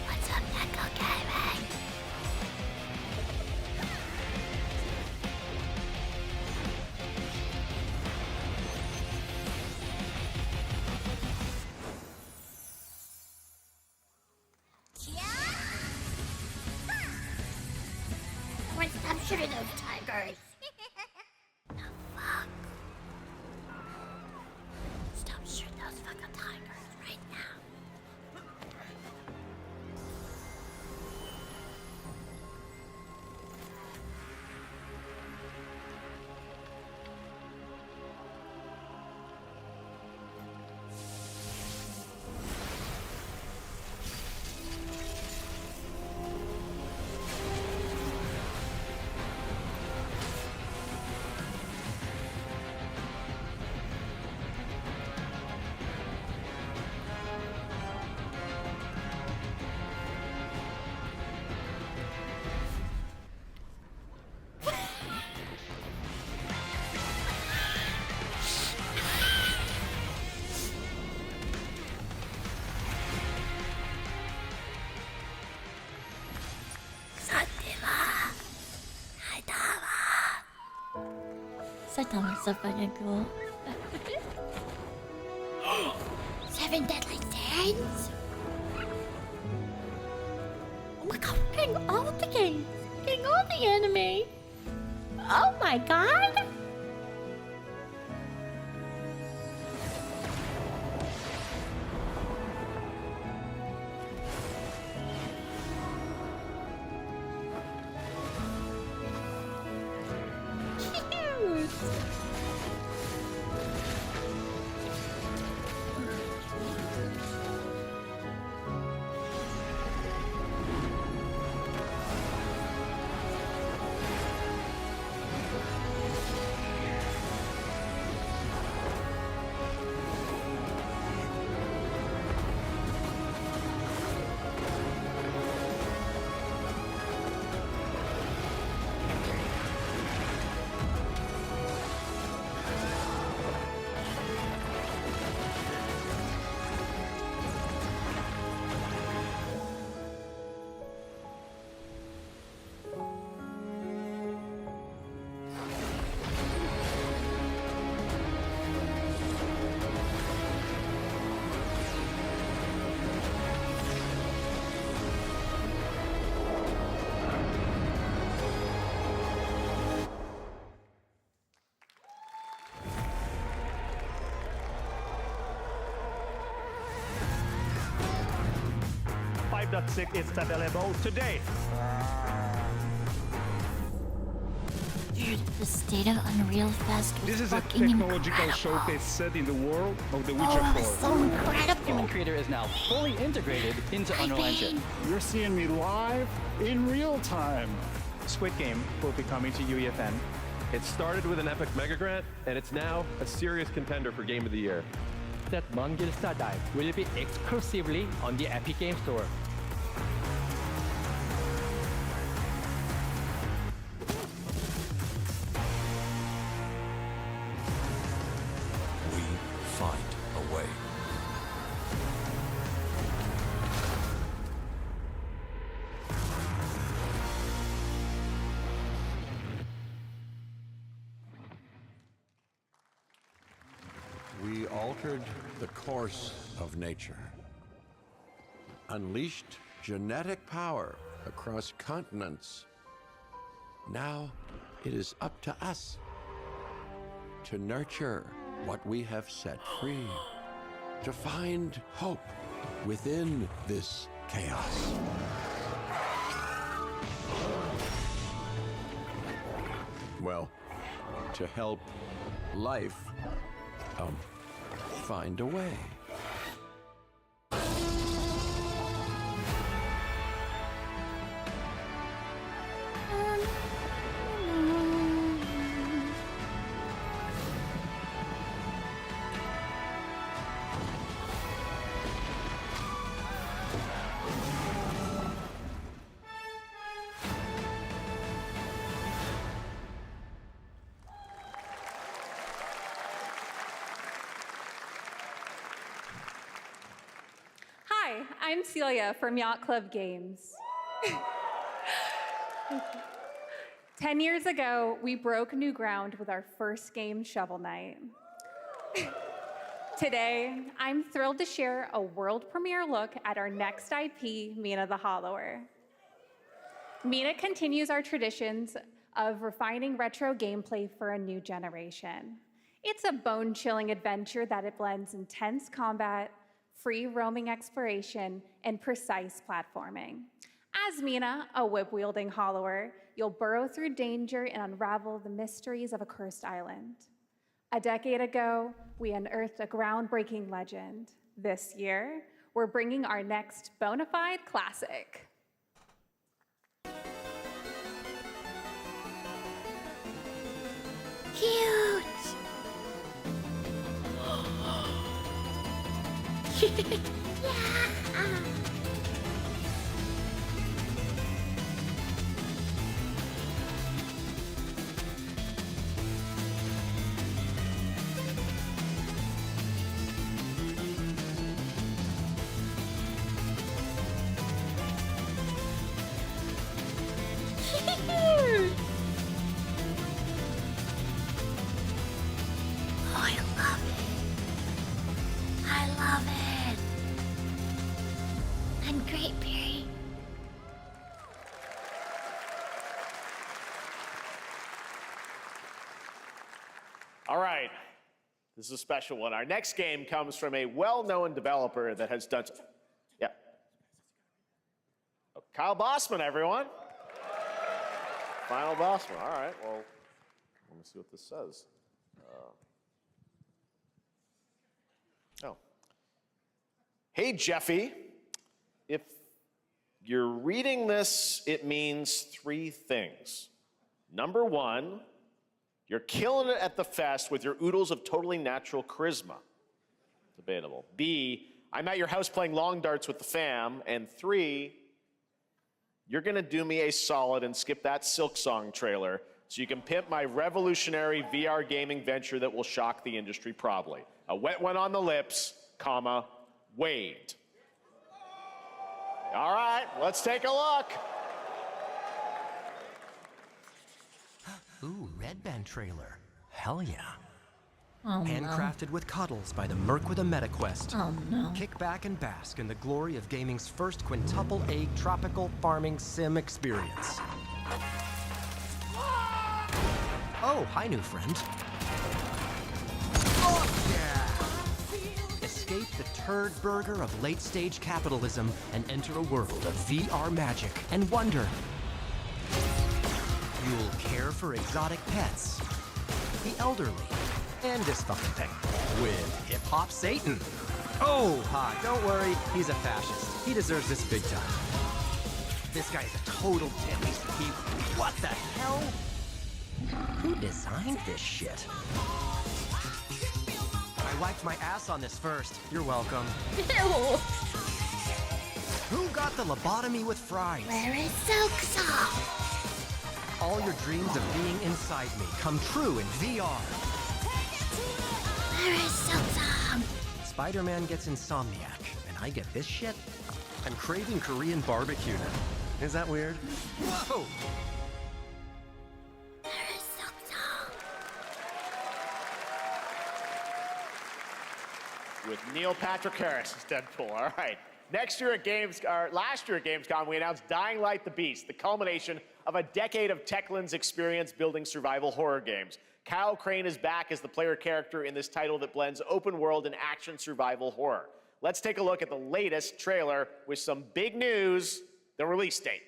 What's up, Neko Gaming? Wait, stop shooting those tigers. The fuck? Stop shooting those fucking tigers right now. Saitama's so fucking cool. 7 deadly sins? Oh my god, we're getting all the games. Getting all the anime. Oh my god. Cute. 5.6 is available today. Dude, the state of Unreal Fest was This is a fucking technological incredible. showcase set in the world of The Witcher Oh, 4. it was so incredible. Human Creator is now fully integrated into Unreal Engine. You're seeing me live in real time. Squid Game will be coming to UEFN. It started with an epic mega grant, and it's now a serious contender for Game of the Year. That Mongil Star Dive will be exclusively on the Epic Game Store. We find a way. We altered the course of nature, unleashed genetic power across continents. Now it is up to us to nurture what we have set free, to find hope within this chaos. Well, to help life find a way. Hi, I'm Celia from Yacht Club Games. 10 years ago, we broke new ground with our first game, Shovel Knight. Today, I'm thrilled to share a world premiere look at our next IP, Mina the Hollower. Mina continues our traditions of refining retro gameplay for a new generation. It's a bone-chilling adventure that it blends intense combat, free roaming exploration, and precise platforming. As Mina, a whip-wielding hollower, you'll burrow through danger and unravel the mysteries of a cursed island. A decade ago, we unearthed a groundbreaking legend. This year, we're bringing our next bona fide classic. Cute! Oh, I love it. I love it. And Great Berry. All right, this is a special one. Our next game comes from a well-known developer that has done. Yeah. Oh, Kyle Bossman, everyone. Final Bossman. All right. Well, let me see what this says. Hey, Jeffy. If you're reading this, it means three things. Number one, you're killing it at the fest with your oodles of totally natural charisma. Debatable. B, I'm at your house playing long darts with the fam. And three, you're gonna do me a solid and skip that Silk Song trailer so you can pimp my revolutionary VR gaming venture that will shock the industry probably. A wet one on the lips, comma, waved. All right, let's take a look. Ooh, Red Band trailer. Hell yeah. Oh, Handcrafted with cuddles by the Merc with a MetaQuest. Oh, no. Kick back and bask in the glory of gaming's first quintuple A tropical farming sim experience. Oh, hi, new friend. Oh, yeah! Escape escape the turd burger of late-stage capitalism and enter a world of VR magic and wonder. You'll care for exotic pets, the elderly, and this fucking thing with hip-hop Satan. Oh, don't worry, he's a fascist. He deserves this big time. This guy's a total dimmy. What the hell? Who designed this shit? I wiped my ass on this first. You're welcome. Ew. Who got the lobotomy with fries? Where is Silksong? All your dreams of being inside me come true in VR. Where is Silksong? Spider-Man gets Insomniac, and I get this shit? I'm craving Korean barbecue now. Is that weird? Whoa! Where is Silksong? With Neil Patrick Harris as Deadpool. All right. Last year at Gamescom, we announced Dying Light: The Beast, the culmination of a decade of Techland's experience building survival horror games. Kyle Crane is back as the player character in this title that blends open world and action survival horror. Let's take a look at the latest trailer with some big news, the release date.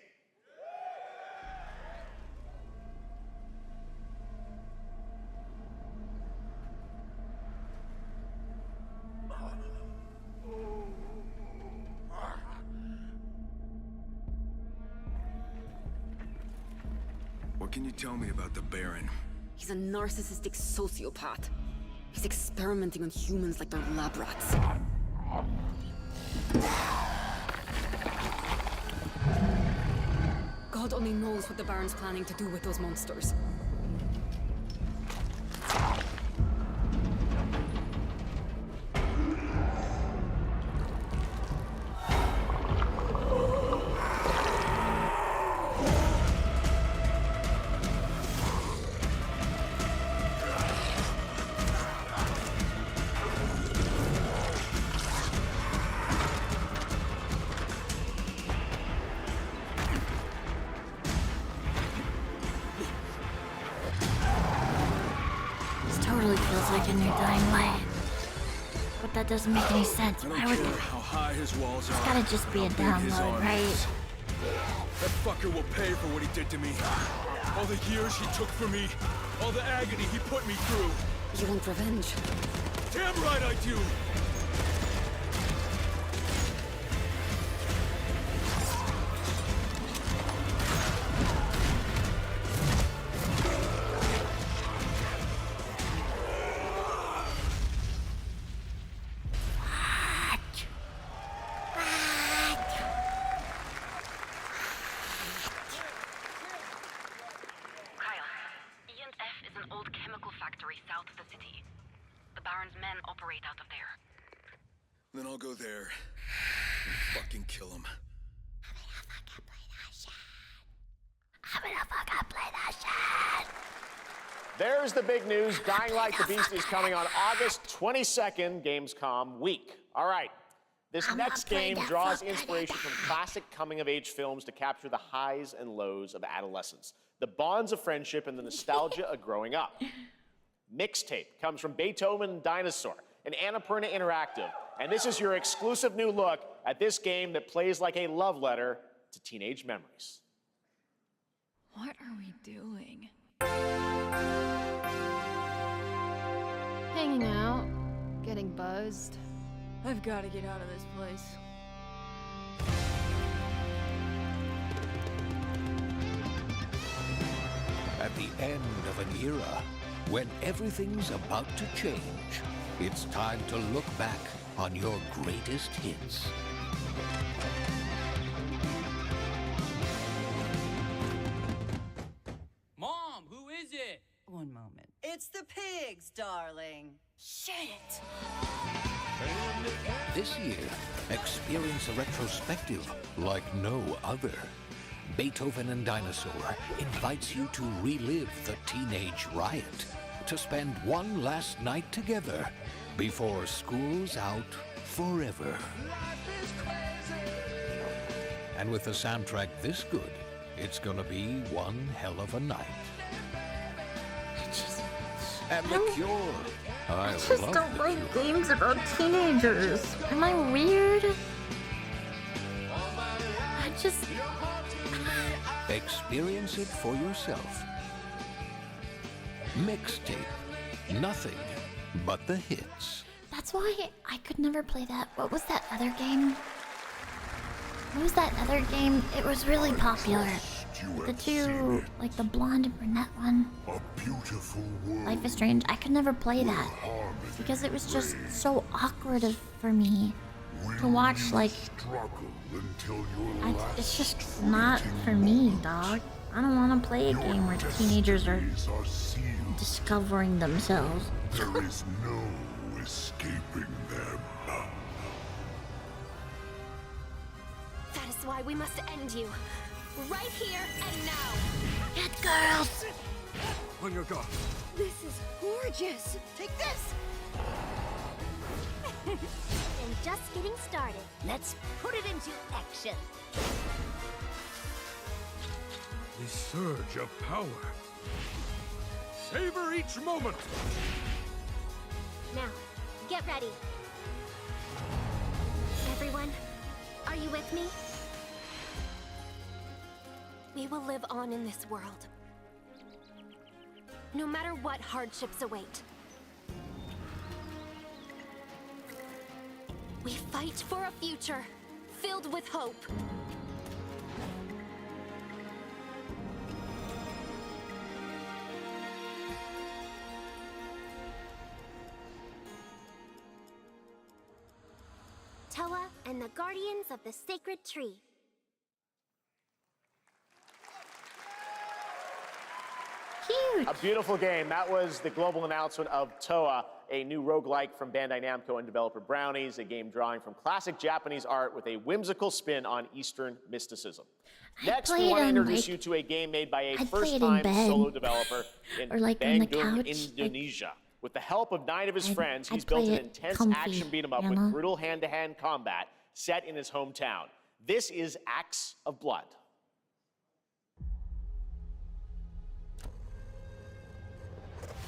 What can you tell me about the Baron? He's a narcissistic sociopath. He's experimenting on humans like they're lab rats. God only knows what the Baron's planning to do with those monsters. Totally feels like a new Dying Light. But that doesn't make any sense. Why would care how high his walls It's are. gotta just be a download, right? That fucker will pay for what he did to me. All the years he took from me. All the agony he put me through. You want revenge? Damn right I do! Then I'll go there and fucking kill him. There's the big news. Dying Light: The Beast is coming on August 22nd, Gamescom week. All right. This next game draws inspiration from classic coming-of-age films to capture the highs and lows of adolescence, the bonds of friendship, and the nostalgia of growing up. Mixtape comes from Beethoven and Dinosaur, and Annapurna Interactive. And this is your exclusive new look at this game that plays like a love letter to teenage memories. What are we doing? Hanging out, getting buzzed. I've got to get out of this place. At the end of an era, when everything's about to change, it's time to look back on your greatest hits. Mom, who is it? One moment. It's the pigs, darling. Shit! This year, experience a retrospective like no other. Beethoven and Dinosaur invites you to relive the teenage riot, to spend one last night together before school's out forever. And with a soundtrack this good, it's gonna be one hell of a night. And The Cure, I just love don't the like humor. games about teenagers. Am I weird? I just... Experience it for yourself. Mixtape. Nothing but the hits. That's why I could never play that. What was that other game? What was that other game? It was really popular. The two, like the blonde and brunette one. Life is Strange. I could never play that because it was just so awkward for me to watch. Like, it's just not for me, dog. I don't want to play a game where teenagers are discovering themselves. There is no escaping them. That is why we must end you. Right here and now. Get girls! On your guard. This is gorgeous. Take this! And just getting started. Let's put it into action. The surge of power. Savor each moment. Now, get ready. Everyone, are you with me? We will live on in this world. No matter what hardships await. We fight for a future filled with hope. Toa and the Guardians of the Sacred Tree. Cute. A beautiful game. That was the global announcement of Toa, a new roguelike from Bandai Namco and developer Brownies, a game drawing from classic Japanese art with a whimsical spin on Eastern mysticism. Next, we want to introduce you to a game made by a first-time solo developer in or like Bandung, Indonesia. With the help of 9 of his friends, he's built an intense action beat-em-up with brutal hand-to-hand combat set in his hometown. This is Acts of Blood.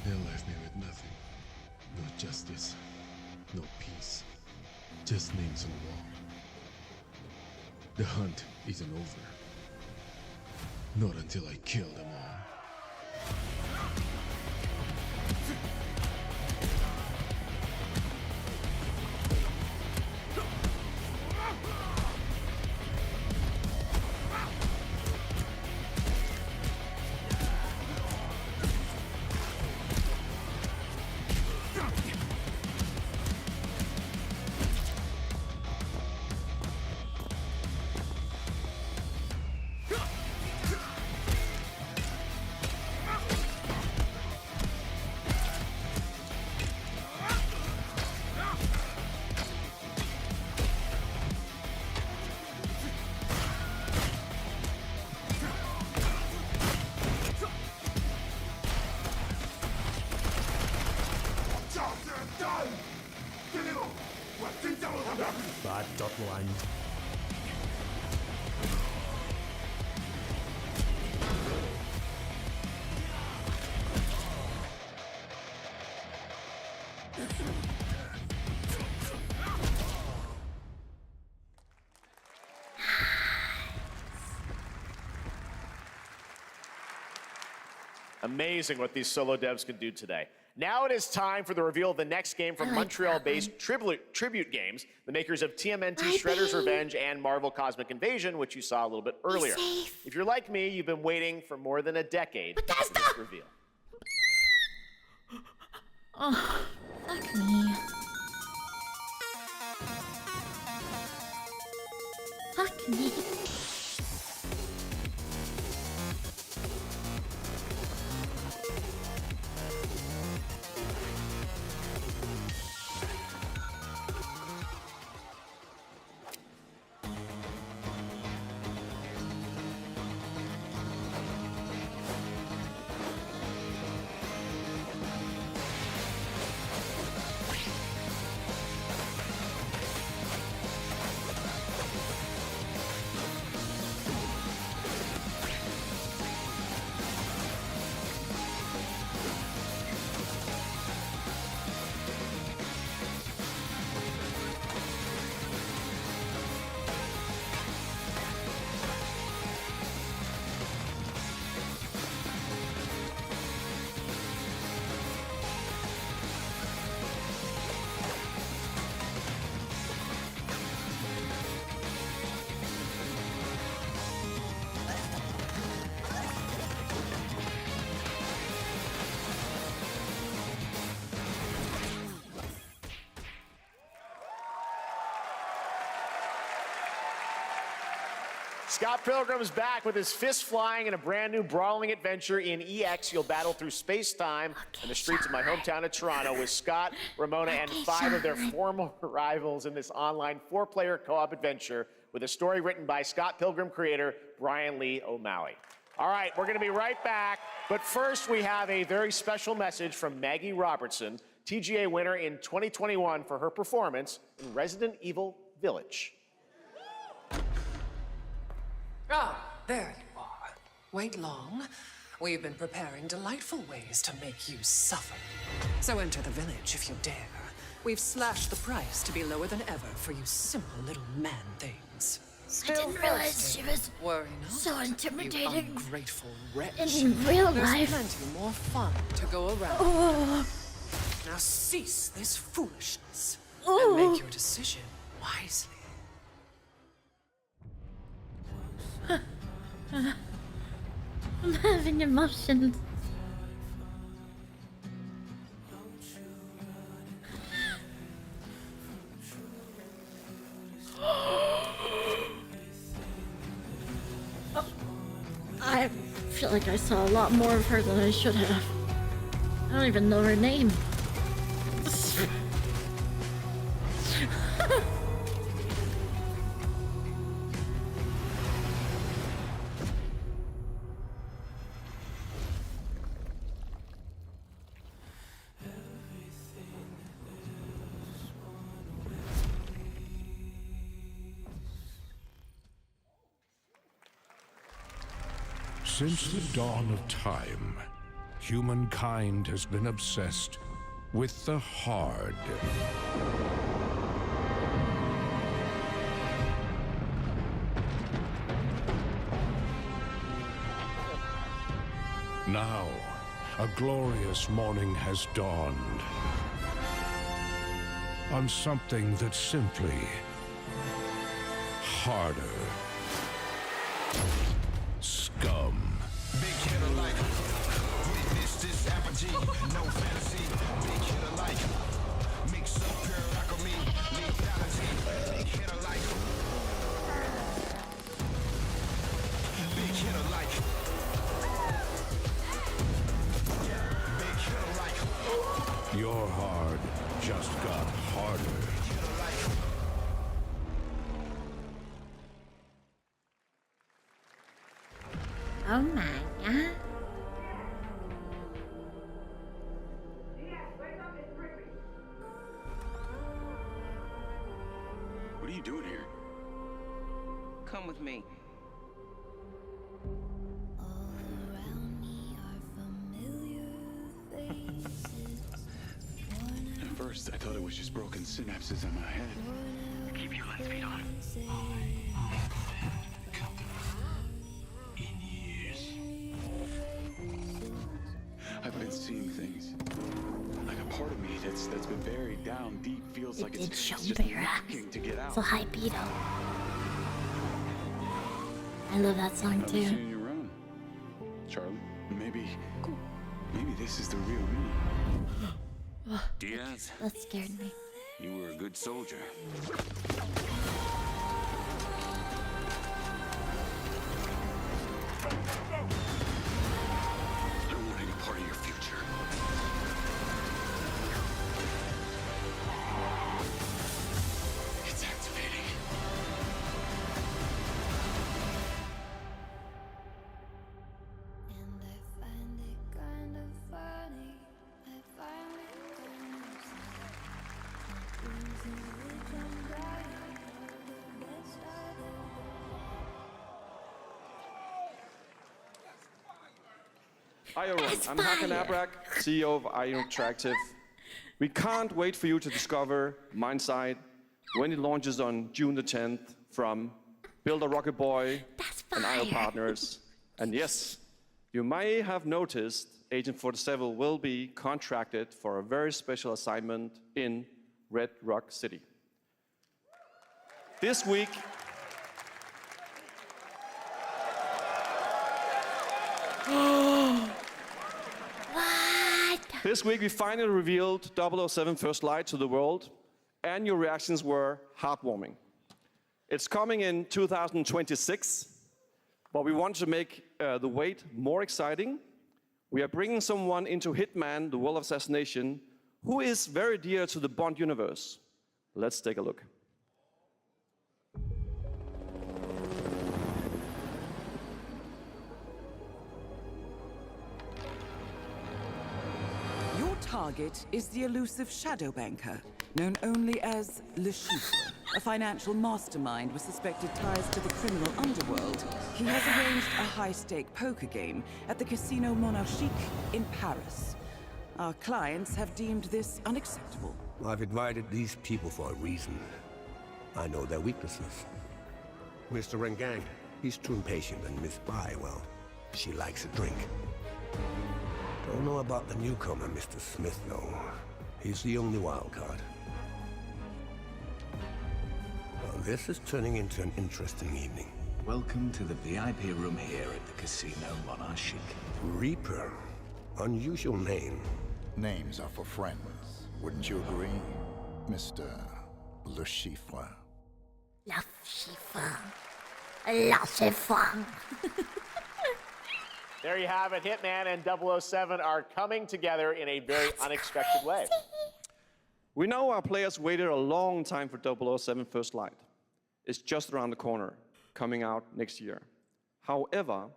They left me with nothing. No justice, no peace. Just names on the wall. The hunt isn't over. Not until I kill them all. Bad.1. Amazing what these solo devs can do today. Now it is time for the reveal of the next game from Montreal-based Tribute Games, the makers of TMNT, Shredder's Revenge, and Marvel Cosmic Invasion, which you saw a little bit earlier. If you're like me, you've been waiting for more than a decade for this reveal. Oh, fuck me. Fuck me. Scott Pilgrim's back with his fists flying in a brand new brawling adventure in EX. You'll battle through space-time and the streets of my hometown of Toronto with Scott, Ramona, and 5 of their former rivals in this online 4-player co-op adventure with a story written by Scott Pilgrim creator Brian Lee O'Malley. All right, we're going to be right back, but first we have a very special message from Maggie Robertson, TGA winner in 2021 for her performance in Resident Evil Village. Ah, there you are. Wait long. We've been preparing delightful ways to make you suffer. So enter the village if you dare. We've slashed the price to be lower than ever for you simple little man things. I didn't realize she was Worry not, so intimidating. You ungrateful wretch. In real There's life. plenty more fun to go around. Oh. Now cease this foolishness Oh. and make your decision wisely. I'm having emotions. I feel like I saw a lot more of her than I should have. I don't even know her name. Since the dawn of time, humankind has been obsessed with the hard. Now, a glorious morning has dawned on something that's simply harder. Scum. Big hit alike. Witness this apogee. No fantasy. Big hit alike. Mix up pure alchemy. Lethality. Big hit alike. Big hit alike. Big hit alike. Your hard just got harder. Oh my god. What are you doing here? Come with me. At first, I thought it was just broken synapses in my head. Keep your lens feed on. I've been seeing things. Like a part of me that's been buried down deep feels like it's just looking to get out. So high beat. I love that song I've been too. seeing you around, Charlie. Maybe this is the real me. Diaz, That scared me. you were a good soldier. I don't want any part of your future. It's activating. Hi everyone, I'm Hakan Abrak, CEO of IO Interactive. We can't wait for you to discover Mindside when it launches on June the 10th from Build a Rocket Boy and IO partners. And yes, you may have noticed Agent 47 will be contracted for a very special assignment in Red Rock City. This week, This week we finally revealed 007 First Light to the world, and your reactions were heartwarming. It's coming in 2026, But we want to make the wait more exciting. We are bringing someone into Hitman, the World of Assassination, who is very dear to the Bond universe. Let's take a look. Your target is the elusive shadow banker, known only as Le Chiffre, a financial mastermind with suspected ties to the criminal underworld. He has arranged a high-stake poker game at the Casino Monarchique in Paris. Our clients have deemed this unacceptable. I've invited these people for a reason. I know their weaknesses. Mr. Rengang, he's too impatient, and Miss Bai, well, she likes a drink. Don't know about the newcomer, Mr. Smith, though. He's the only wild card. Well, this is turning into an interesting evening. Welcome to the VIP room here at the Casino Monarchique. Reaper. Unusual name. Names are for friends, wouldn't you agree, Mr. Le Chiffre? La Chiffre. La Chiffre. There you have it. Hitman and 007 are coming together in a very unexpected way. We know our players waited a long time for 007 First Light. It's just around the corner, coming out next year. However,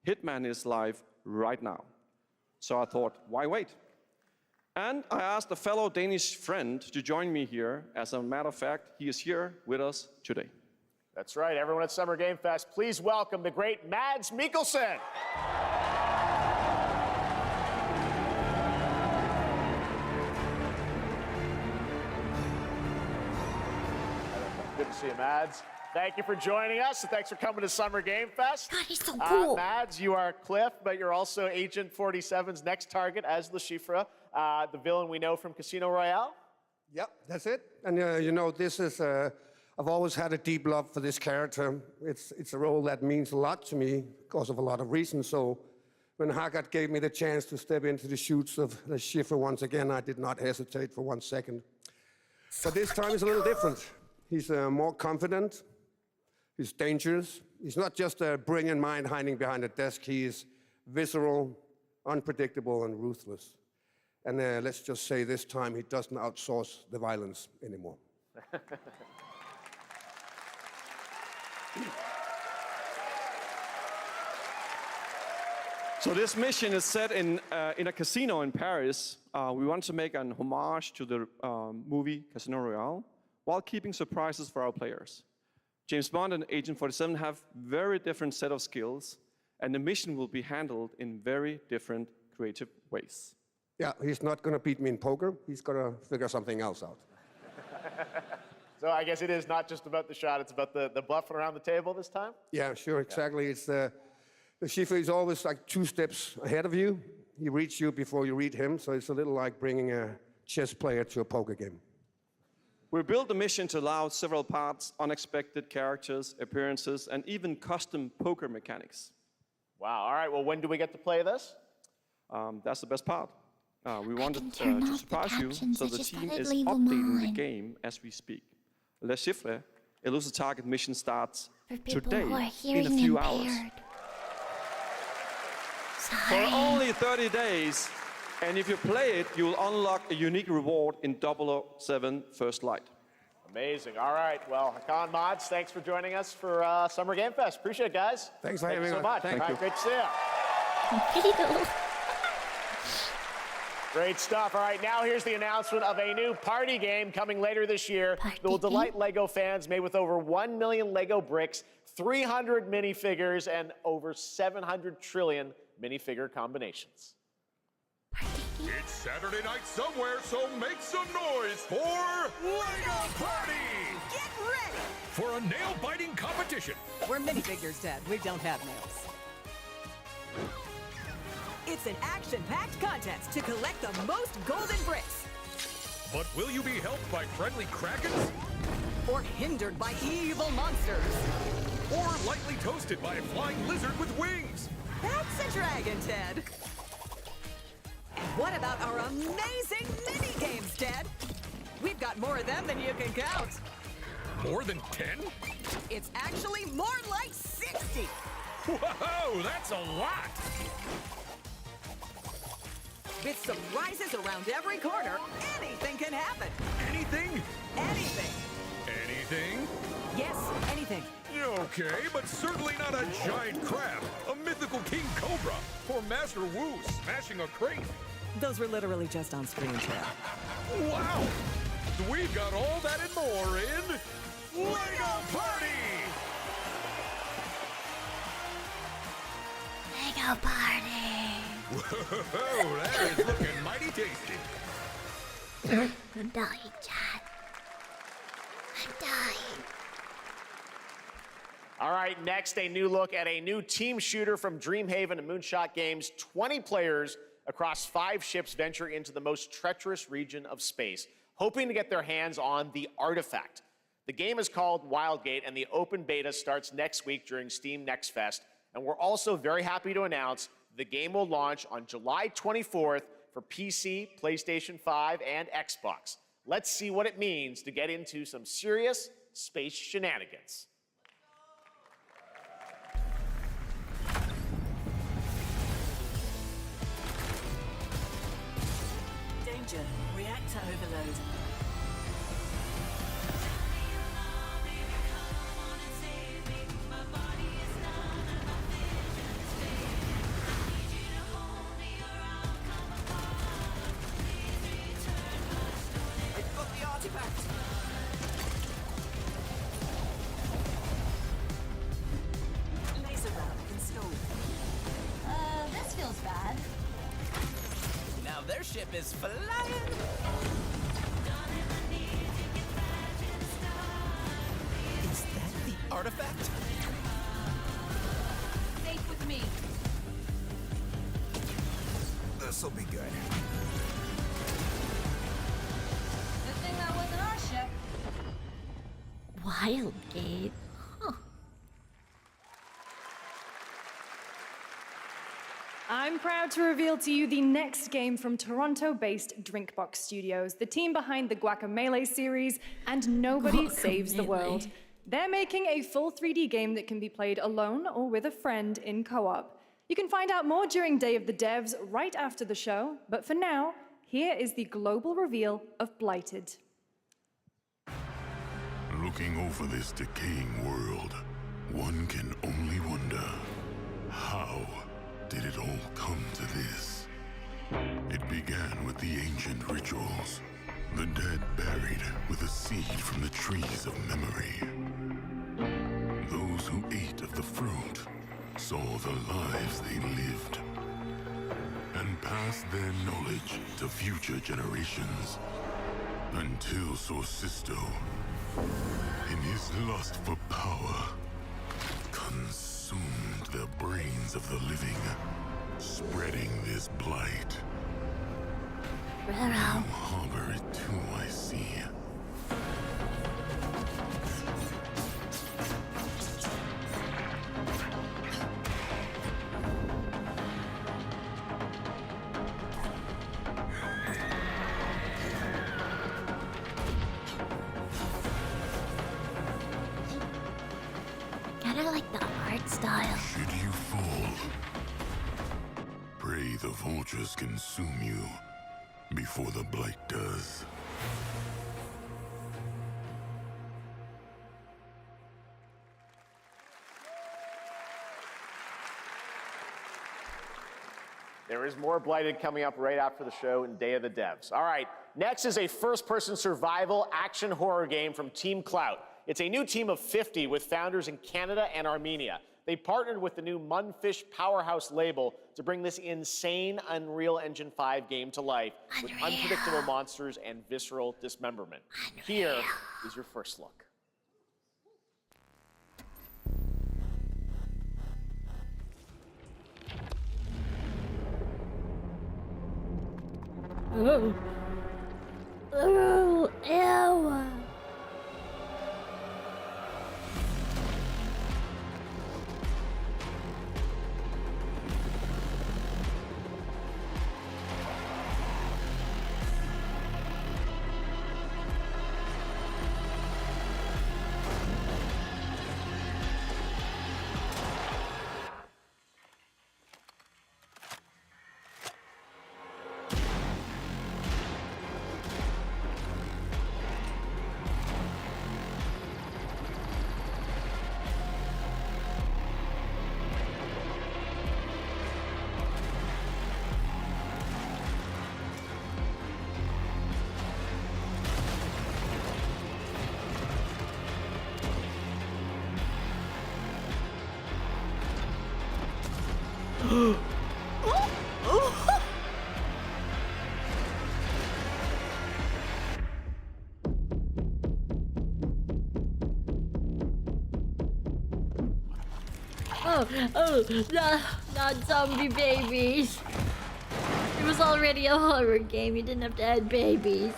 Hitman is live right now. So I thought, why wait? And I asked a fellow Danish friend to join me here. As a matter of fact, he is here with us today. That's right. Everyone at Summer Game Fest, please welcome the great Mads Mikkelsen. Good to see you, Mads. Thank you for joining us, and thanks for coming to Summer Game Fest. God, he's so cool. Mads, you are Cliff, but you're also Agent 47's next target as Le Chiffre, the villain we know from Casino Royale. Yep, that's it. And you know, this is, I've always had a deep love for this character. It's a role that means a lot to me because of a lot of reasons. So when Haggard gave me the chance to step into the shoots of Le Chiffre once again, I did not hesitate for 1 second. But this time it's a little different. He's more confident. He's dangerous. He's not just a brilliant mind hiding behind a desk. He is visceral, unpredictable, and ruthless. And let's just say this time he doesn't outsource the violence anymore. So this mission is set in a casino in Paris. We want to make an homage to the movie Casino Royale while keeping surprises for our players. James Bond and Agent 47 have very different set of skills, and the mission will be handled in very different creative ways. Yeah, he's not going to beat me in poker. He's going to figure something else out. So I guess it is not just about the shot, it's about the bluffing around the table this time? Yeah, sure, exactly. It's the Chiffre is always like 2 steps ahead of you. He reads you before you read him, so it's a little like bringing a chess player to a poker game. We built the mission to allow several parts, unexpected characters, appearances, and even custom poker mechanics. Wow, all right, well, when do we get to play this? That's the best part. We wanted to surprise you, so the team is updating the game as we speak. Le Chiffre, Elusive Target mission starts today in a few hours. For only 30 days, and if you play it, you will unlock a unique reward in 007 First Light. Amazing. All right. Well, Hakan, Mods, thanks for joining us for Summer Game Fest. Appreciate it, guys. Thanks for having me. Thank you so much. Thank All right, you. great to see you. Great stuff. All right, now here's the announcement of a new party game coming later this year that will delight LEGO fans, made with over 1 million LEGO bricks, 300 minifigures, and over 700 trillion minifigure combinations. It's Saturday night somewhere, so make some noise for LEGO Party! Get ready! For a nail-biting competition. We're minifigures, Dad. We don't have nails. It's an action-packed contest to collect the most golden bricks. But will you be helped by friendly krakens? Or hindered by evil monsters. Or lightly toasted by a flying lizard with wings? That's a dragon, Ted. And what about our amazing mini-games, Ted? We've got more of them than you can count. More than 10? It's actually more like 60. Whoa, that's a lot! With surprises around every corner, anything can happen. Anything? Anything. Anything? Yes, anything. Okay, but certainly not a giant crab, a mythical king cobra, or Master Wu smashing a crate. Those were literally just on screen, Chad. Wow! We've got all that and more in LEGO Party! Lego party. Whoa, that is looking mighty tasty. I'm dying, Chad. I'm dying. All right, next, a new look at a new team shooter from Dreamhaven and Moonshot Games. 20 players across 5 ships venture into the most treacherous region of space, hoping to get their hands on the artifact. The game is called Wildgate, and the open beta starts next week during Steam Next Fest. And we're also very happy to announce the game will launch on July 24th for PC, PlayStation 5, and Xbox. Let's see what it means to get into some serious space shenanigans. Danger. Reactor overload. I've got the artifact. Laser round installed. This feels bad. Now their ship is flying. Is that the artifact? Safe with me. This'll be good. Good thing that wasn't our ship. Wildgate. Huh. I'm proud to reveal to you the next game from Toronto-based Drinkbox Studios, the team behind the Guacamelee series and Nobody Saves the World. They're making a full 3D game that can be played alone or with a friend in co-op. You can find out more during Day of the Devs right after the show, but for now, here is the global reveal of Blighted. Looking over this decaying world, one can only wonder, how did it all come to this? It began with the ancient rituals, the dead buried with a seed from the trees of memory. Those who ate of the fruit saw the lives they lived and passed their knowledge to future generations until Sorcisto, in his lust for power, consumed the brains of the living, spreading this blight. You harbor it too, I see. Kinda like the art style. Should you fall, pray the vultures consume you before the blight does. There is more Blighted coming up right after the show in Day of the Devs. All right, next is a first-person survival action horror game from Team Clout. It's a new team of 50 with founders in Canada and Armenia. They partnered with the new Munfish Powerhouse label to bring this insane Unreal Engine 5 game to life with unpredictable monsters and visceral dismemberment. Here is your first look. Ooh. Ooh, ew. Not zombie babies. It was already a horror game. You didn't have to add babies.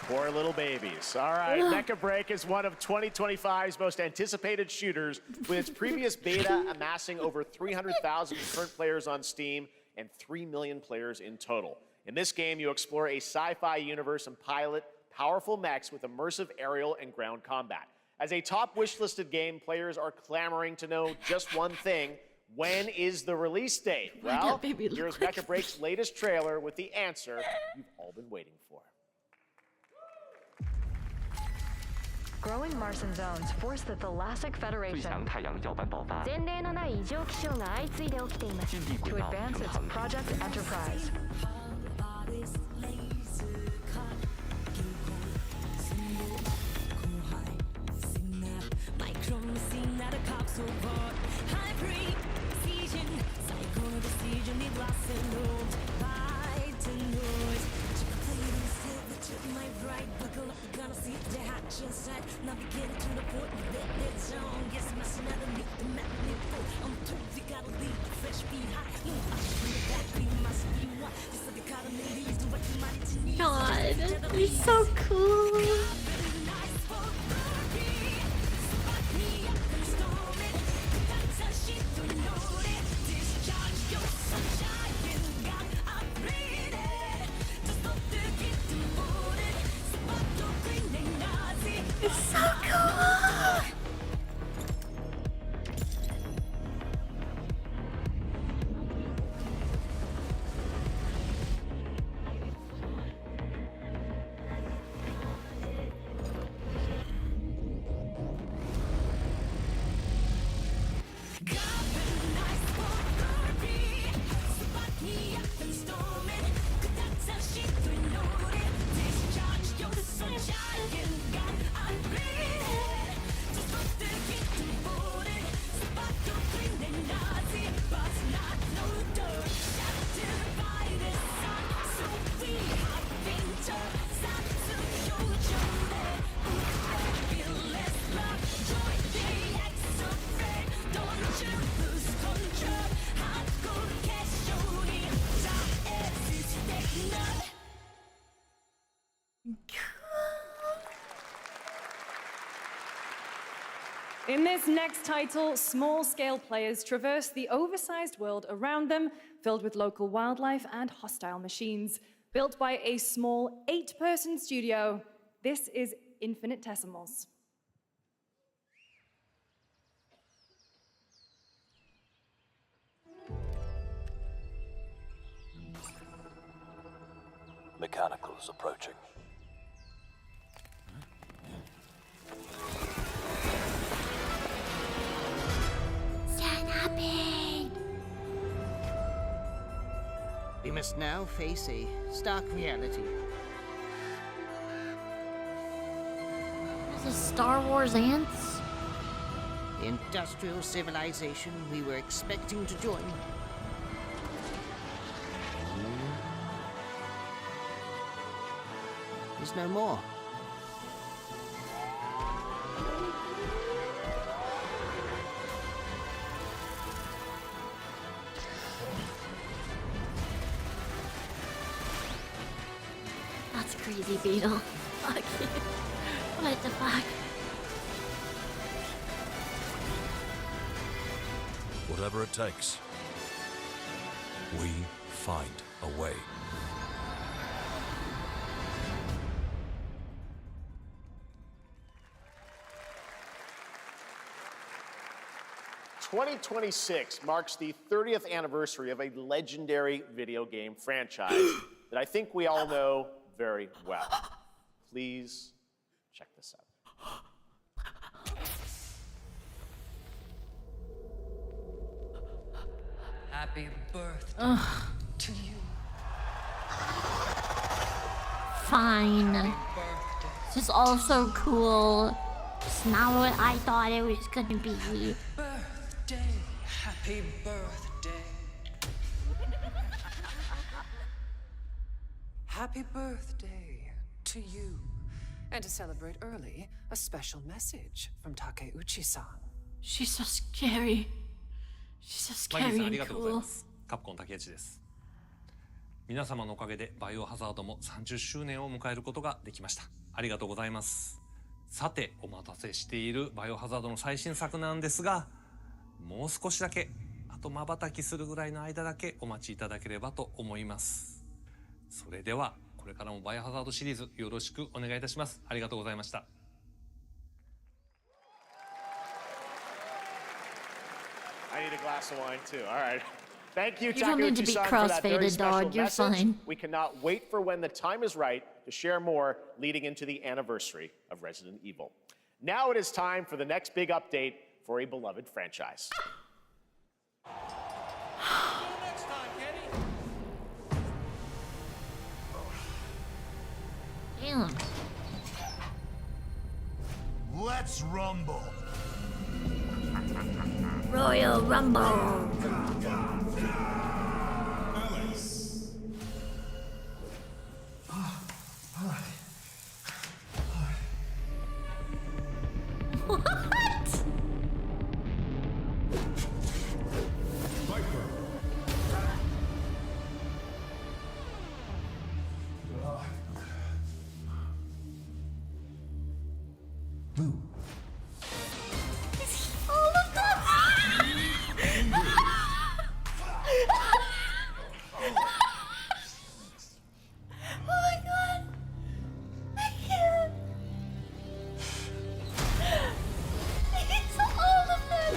Poor little babies. All right, Mecha Break is one of 2025's most anticipated shooters, with its previous beta amassing over 300,000 current players on Steam and 3 million players in total. In this game, you explore a sci-fi universe and pilot powerful mechs with immersive aerial and ground combat. As a top wish-listed game, players are clamoring to know just one thing: when is the release date? Well, here's Mecha Break's latest trailer with the answer you've all been waiting for. Growing Martian zones force the Thalassic Federation to advance its Project Enterprise. God, they're so cool. It's so cool. In this next title, small-scale players traverse the oversized world around them, filled with local wildlife and hostile machines. Built by a small 8-person studio, this is Infinitesimals. Mechanicals approaching. We must now face a stark reality. This is Star Wars ants? The industrial civilization we were expecting to join is no more. That's crazy, Beetle. Fuck you. What the fuck? Whatever it takes, we find a way. "2026 marks the 30th anniversary of a legendary video game franchise that I think we all know very well. Please check this out. Happy birthday to you. Fine. This is also cool. It's not what I thought it was gonna be. Birthday, happy Happy birthday. Happy birthday to you. And to celebrate early, a special message from Takeuchi-san. She's so scary. She's so マギー scary さんあ and りがとうござい cool. ますカプコン竹内です。皆様のおかげでバイオハザードも30周年を迎えることができました。ありがとうございます。さてお待たせしているバイオハザードの最新作なんですが、もう少しだけ、あと瞬きするぐらいの間だけお待ちいただければと思います。それではこれからもバイオハザードシリーズよろしくお願いいたします。ありがとうございました。I need a glass of wine too. All right. Thank you, You don't need to be Takeuchi-san, for that very crossfaded, special dog. You're message. fine. We cannot wait for when the time is right to share more leading into the anniversary of Resident Evil. Now it is time for the next big update for a beloved franchise. Damn. Let's rumble. Royal Rumble. What? Blue. Oh, look at Oh my god. I can't. It's all of them.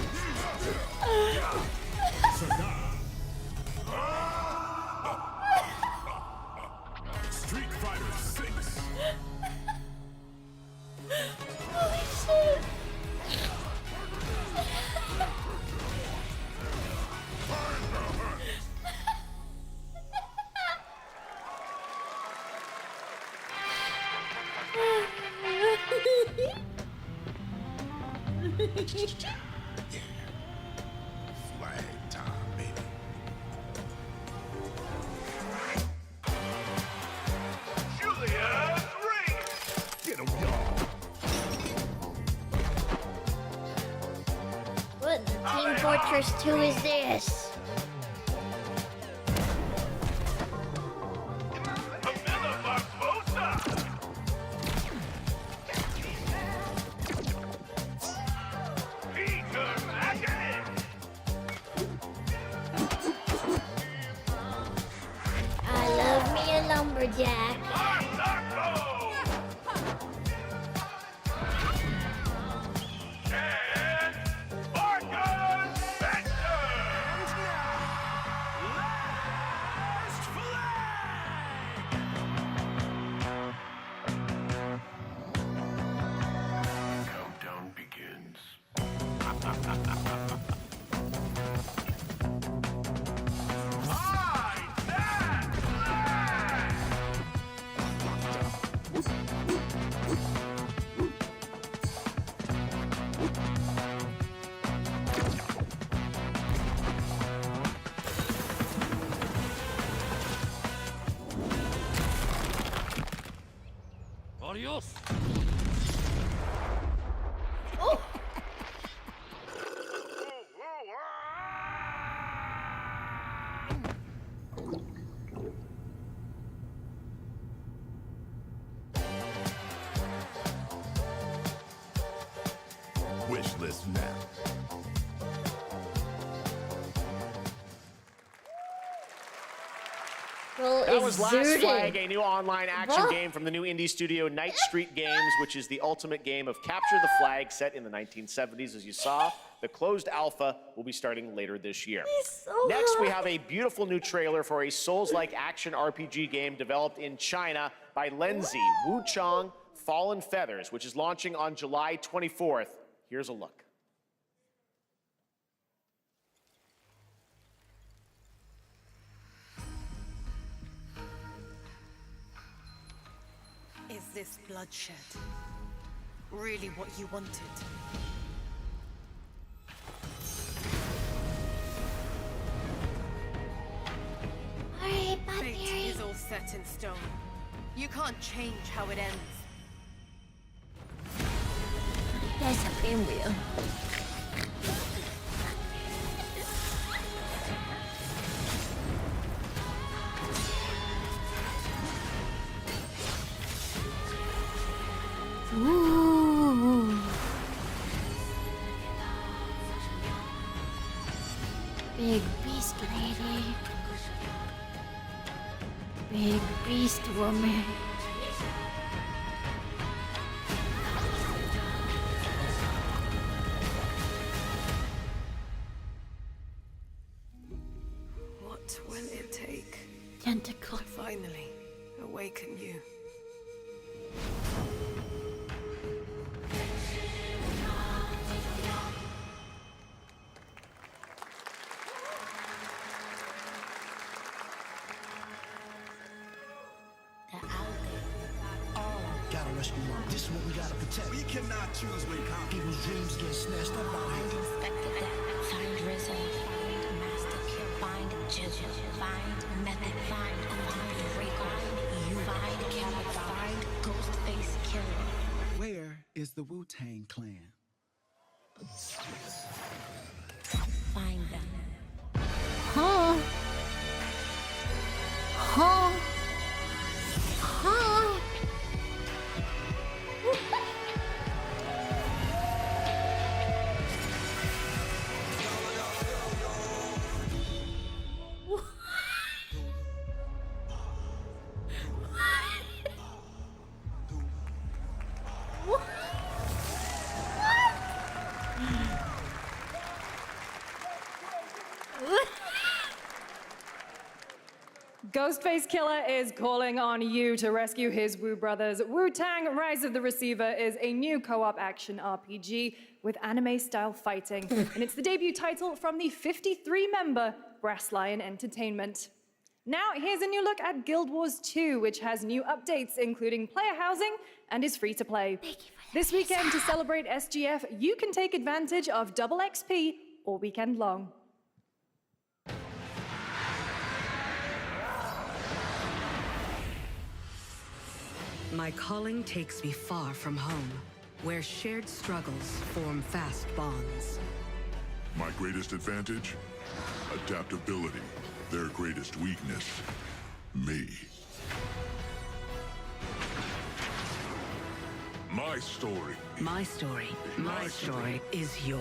Street Fighter 6. Holy shit. Flag time, baby. Julia's ring. Get 'em, y'all. What Team Fortress 2 is this? I love me a lumberjack. Countdown begins. Adios. Oh. Wish list now. Well, That was Last exuded. Flag, a new online action What? game from the new indie studio Night Street Games, which is the ultimate game of capture the flag set in the 1970s. As you saw, the closed alpha will be starting later this year. So Next, we hot. have a beautiful new trailer for a Souls-like action RPG game developed in China by Lenzi, Wuchang Fallen Feathers, which is launching on July 24th. Here's a look. Is this bloodshed really what you wanted? set in stone. You can't change how it ends. That's a pinwheel. Ooh. Big beast lady. Big beast woman. What will it take? Tentacle. To finally awaken you. Gotta rescue them. This is what we gotta protect. We cannot choose when people's dreams get snatched up by Find Inspector Deck, find Rizzo, find Master Kill, find Jizzle, find Method, find Rico, you find Cabot, find Ghostface Killer. Where is the Wu-Tang Clan? Find them. Huh? Huh? Huh? Ghostface Killer is calling on you to rescue his Wu brothers. Wu-Tang Rise of the Receiver is a new co-op action RPG with anime-style fighting, and it's the debut title from the 53-member Brass Lion Entertainment. Now, here's a new look at Guild Wars 2, which has new updates, including player housing, and is free to play. This weekend, to celebrate SGF, you can take advantage of double XP all weekend long. My calling takes me far from home, where shared struggles form fast bonds. My greatest advantage? Adaptability. Their greatest weakness? Me. My story. My story, my story is yours.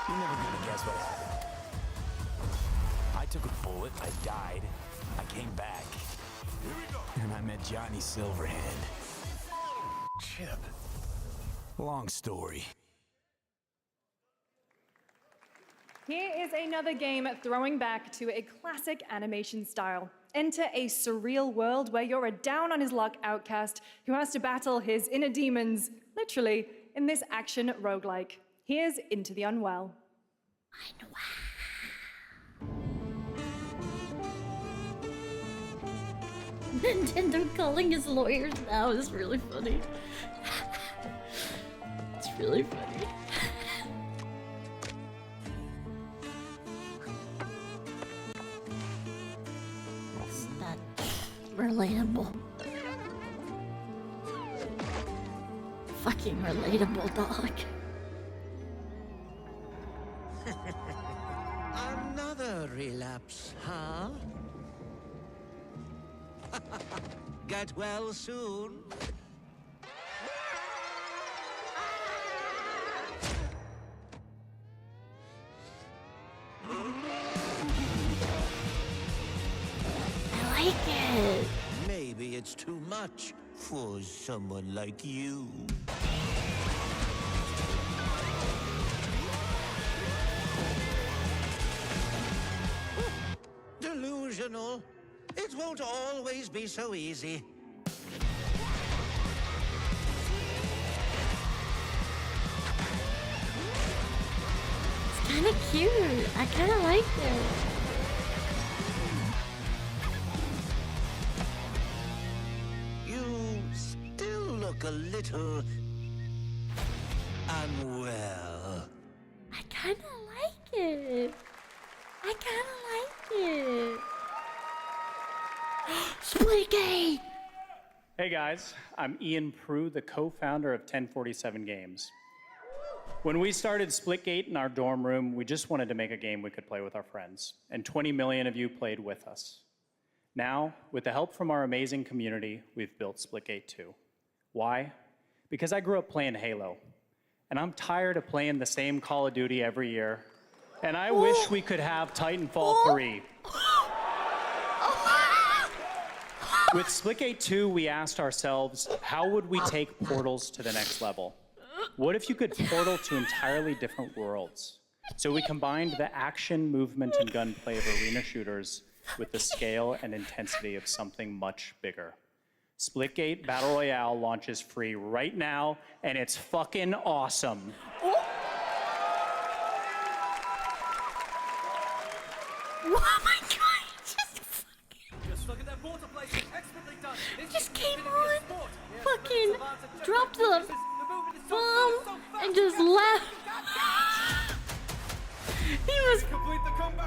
You're never gonna guess what happened. I took a bullet, I died, I came back. Here we go. And I met Johnny Silverhand. Chip. Long story. Here is another game throwing back to a classic animation style. Enter a surreal world where you're a down-on-his-luck outcast who has to battle his inner demons, literally, in this action roguelike. Here's Into the Unwell. Nintendo calling his lawyers now is really funny. It's really funny. It's not relatable. Fucking relatable, dog. Another relapse, huh? Get well soon. I like it. Maybe it's too much for someone like you. Delusional. It won't always be so easy. It's kind of cute. I kind of like it. You still look a little unwell. I kind of like it. I kind of like it. Splitgate! Hey guys, I'm Ian Prue, the co-founder of 1047 Games. When we started Splitgate in our dorm room, we just wanted to make a game we could play with our friends, and 20 million of you played with us. Now, with the help from our amazing community, we've built Splitgate 2. Why? Because I grew up playing Halo, and I'm tired of playing the same Call of Duty every year, and I wish we could have Titanfall 3. With Splitgate 2, we asked ourselves, how would we take portals to the next level? What if you could portal to entirely different worlds? So we combined the action, movement, and gunplay of arena shooters with the scale and intensity of something much bigger. Splitgate Battle Royale launches free right now, and it's fucking awesome. Oh my god, just look at that water place. Expertly done. just came on, fucking dropped the bomb and just left. He was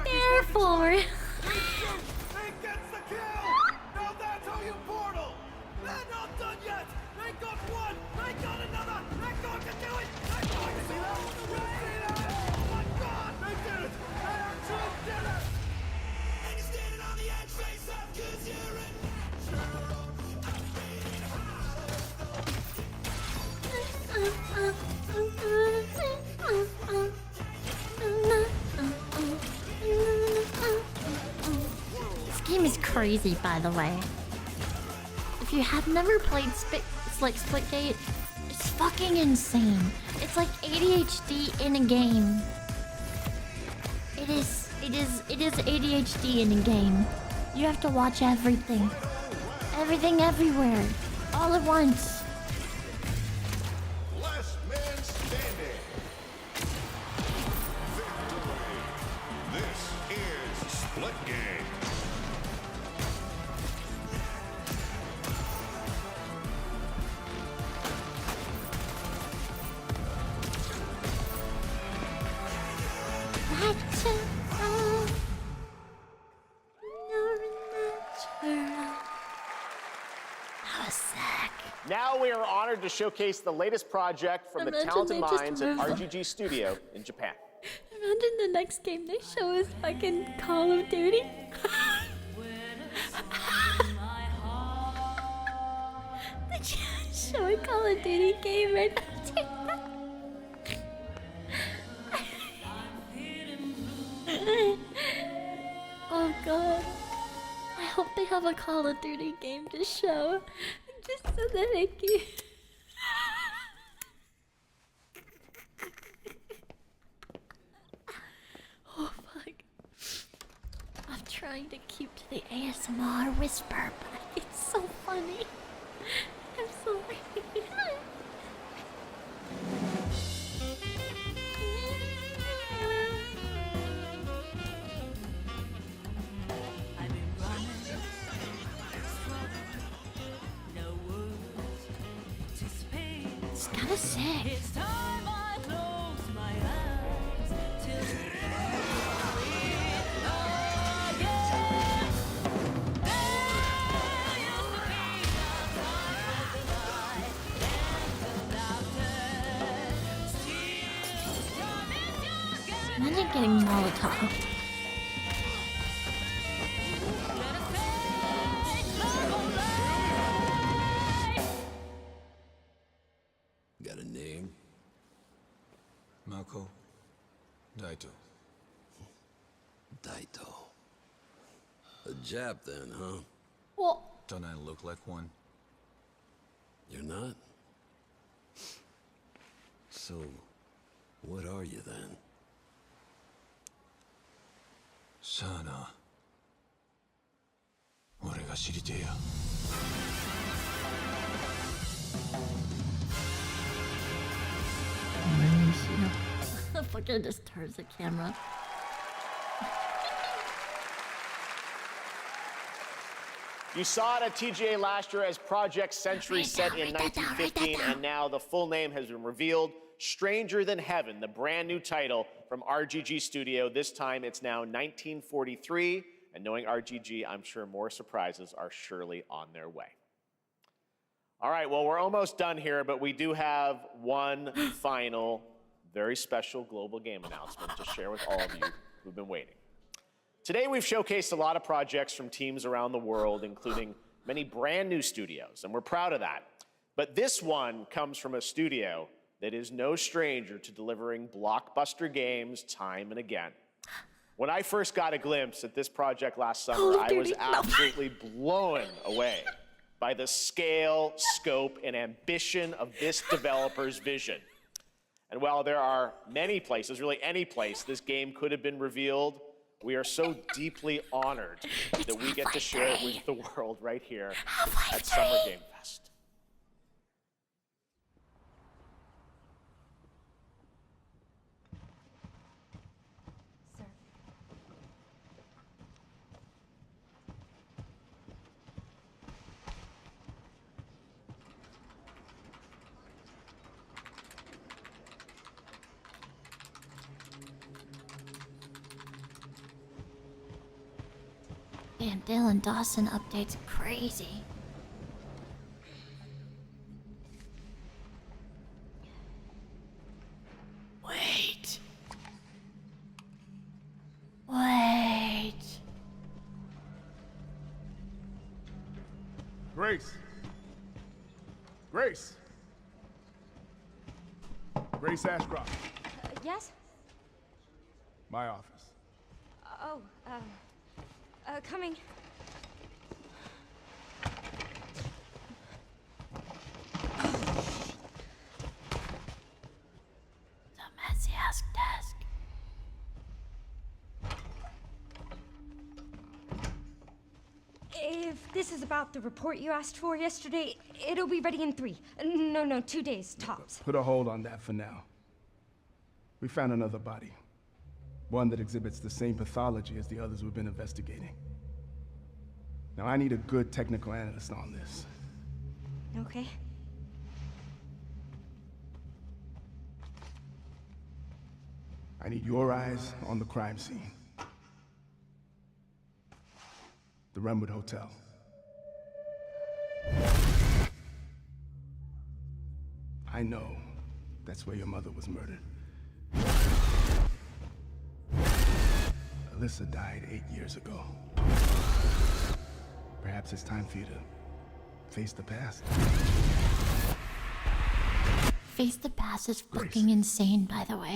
there for it. They gets the kill! Now that's how you portal! They're not done yet! They got one! They got another! They're going to do it! They're going to do it! Oh my god! They did it! They actually did it! And you're standing on the edge, face up, 'cause you're a This game is crazy, by the way. If you have never played Splitgate, it's fucking insane. It's like ADHD in a game. It is ADHD in a game. You have to watch everything. Everything everywhere. All at once. last man standing. Victory. This is Splitgate. Now we are honored to showcase the latest project from the Imagine talented they just minds at moved on. RGG Studio in Japan. Imagine the next game they show is fucking Call of Duty. They show a Call of Duty game right now. Oh god. I hope they have a Call of Duty game to show. Just so that I can... Oh fuck. I'm trying to keep to the ASMR whisper, but it's so funny. I'm sorry. It's kind of sick. It's time I close my eyes till Imagine getting Molotov. Got a name? Mako. Daito. Daito. A Jap then, huh? What? Don't I look like one? You're not? So, what are you then? Sana. 俺が知りてえや。The fucker just turns the camera. You saw it at TGA last year as Project Century set in 1915, and now the full name has been revealed. Stranger Than Heaven, the brand new title from RGG Studio. This time it's now 1943, and knowing RGG, I'm sure more surprises are surely on their way. All right, well, we're almost done here, but we do have one final, very special global game announcement to share with all of you who've been waiting. Today, we've showcased a lot of projects from teams around the world, including many brand new studios, and we're proud of that. But this one comes from a studio that is no stranger to delivering blockbuster games time and again. When I first got a glimpse at this project last summer, I was absolutely blown away by the scale, scope, and ambition of this developer's vision. And while there are many places, really any place, this game could have been revealed, we are so deeply honored that we get to share it with the world right here at Summer Game Fest. Man, Dylan Dawson updates crazy. Wait. Wait. Grace. Grace. Grace Ashcroft. Yes? My office. Oh, coming. The messy ass desk. If this is about the report you asked for yesterday, it'll be ready in 3. No, 2 days, tops. Put a hold on that for now. We found another body. One that exhibits the same pathology as the others we've been investigating. Now, I need a good technical analyst on this. Okay. I need your eyes on the crime scene. The Renwood Hotel. I know that's where your mother was murdered. Alyssa died 8 years ago. Perhaps it's time for you to face the past. Face the past is fucking insane, by the way.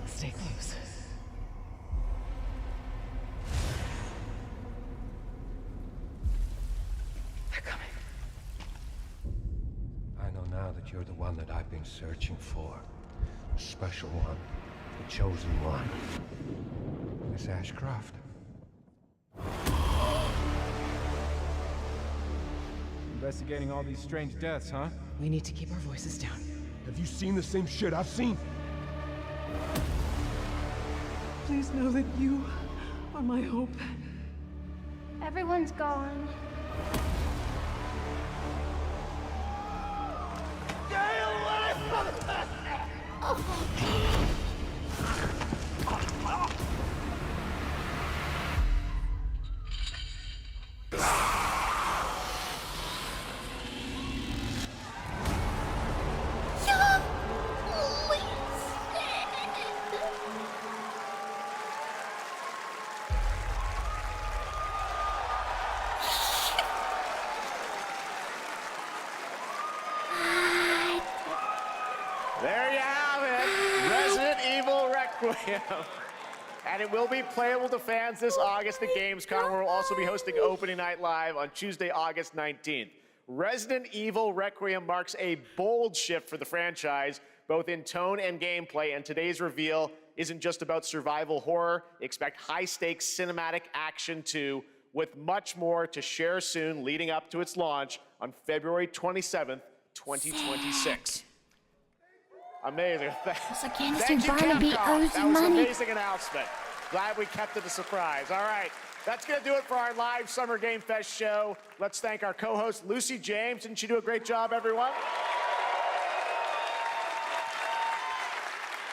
Stay close. They're coming. I know now that you're the one that I've been searching for. The special one. The chosen one. Miss Ashcroft. Investigating all these strange deaths, huh? We need to keep our voices down. Have you seen the same shit I've seen? Please know that you are my hope. Everyone's gone. There you have it, Resident Evil Requiem. And it will be playable to fans this August at Gamescom, where we'll also be hosting Opening Night Live on Tuesday, August 19th. Resident Evil Requiem marks a bold shift for the franchise, both in tone and gameplay, and today's reveal isn't just about survival horror. Expect high-stakes cinematic action too, with much more to share soon leading up to its launch on February 27th, 2026. Amazing. Thank you, Barnaby Capcom. owes That you was an money. amazing announcement. Glad we kept it a surprise. All right, that's going to do it for our live Summer Game Fest show. Let's thank our co-host, Lucy James. Didn't she do a great job, everyone?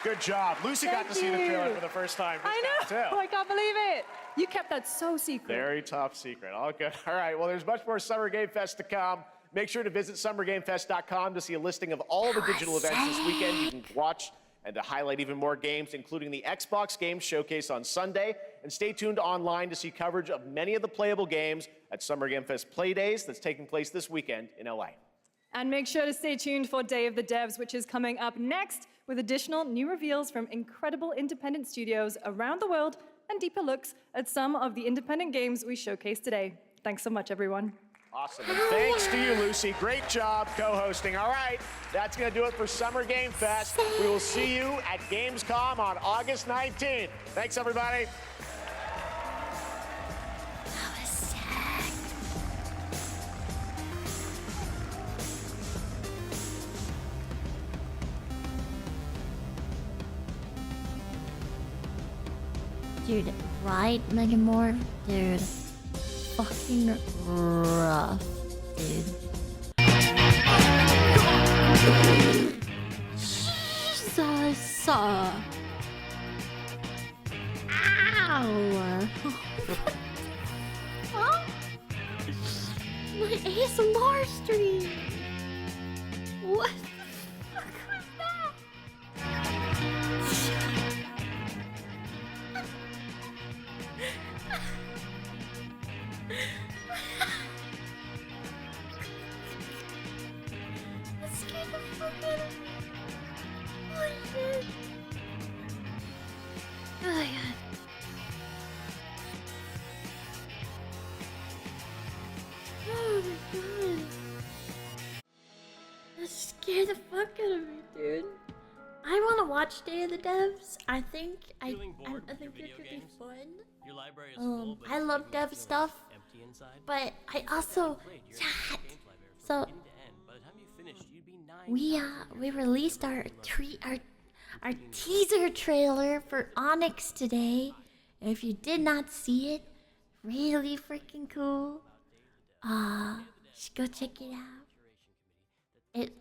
Good job. Lucy got to see the trailer for the first time. I know. Too. I can't believe it. You kept that so secret. Very top secret. All good. All right. Well, there's much more Summer Game Fest to come. Make sure to visit summergamefest.com to see a listing of all the digital events this weekend you can watch, and to highlight even more games, including the Xbox Games Showcase on Sunday. And stay tuned online to see coverage of many of the playable games at Summer Game Fest Play Days that's taking place this weekend in LA. And make sure to stay tuned for Day of the Devs, which is coming up next, with additional new reveals from incredible independent studios around the world and deeper looks at some of the independent games we showcased today. Thanks so much, everyone. Awesome. And thanks to you, Lucy. Great job co-hosting. All right, that's going to do it for Summer Game Fest. We will see you at Gamescom on August 19th. Thanks, everybody. Dude, right, Megamorph? Dude. Fucking rough, dude. Jesus. Ow. Huh? My ASMR stream. What the fuck was that? That scared the fuck out of me. Holy shit. Oh my god. Oh my god. That scared the fuck out of me, dude. I want to watch Day of the Devs. I think I think it could be fun. Your library is full, but I love dev stuff, empty inside. but I also chat. So we released our teaser trailer for Onyx today. And if you did not see it, really freaking cool. Just go check it out.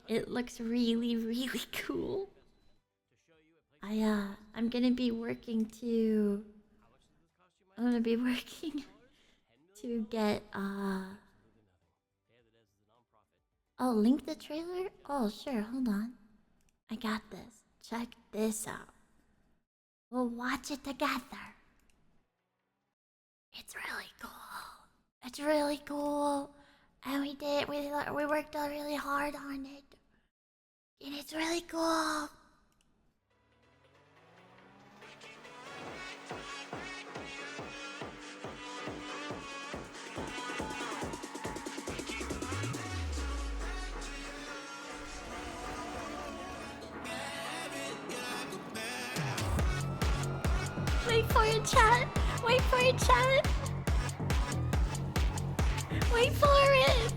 It looks really, really cool. I'm gonna be working to get oh, link the trailer? Oh sure, hold on. I got this. Check this out. We'll watch it together. It's really cool. It's really cool. And we worked really hard on it. And it's really cool. Wait for it, chat. Wait for it, chat. Wait for it.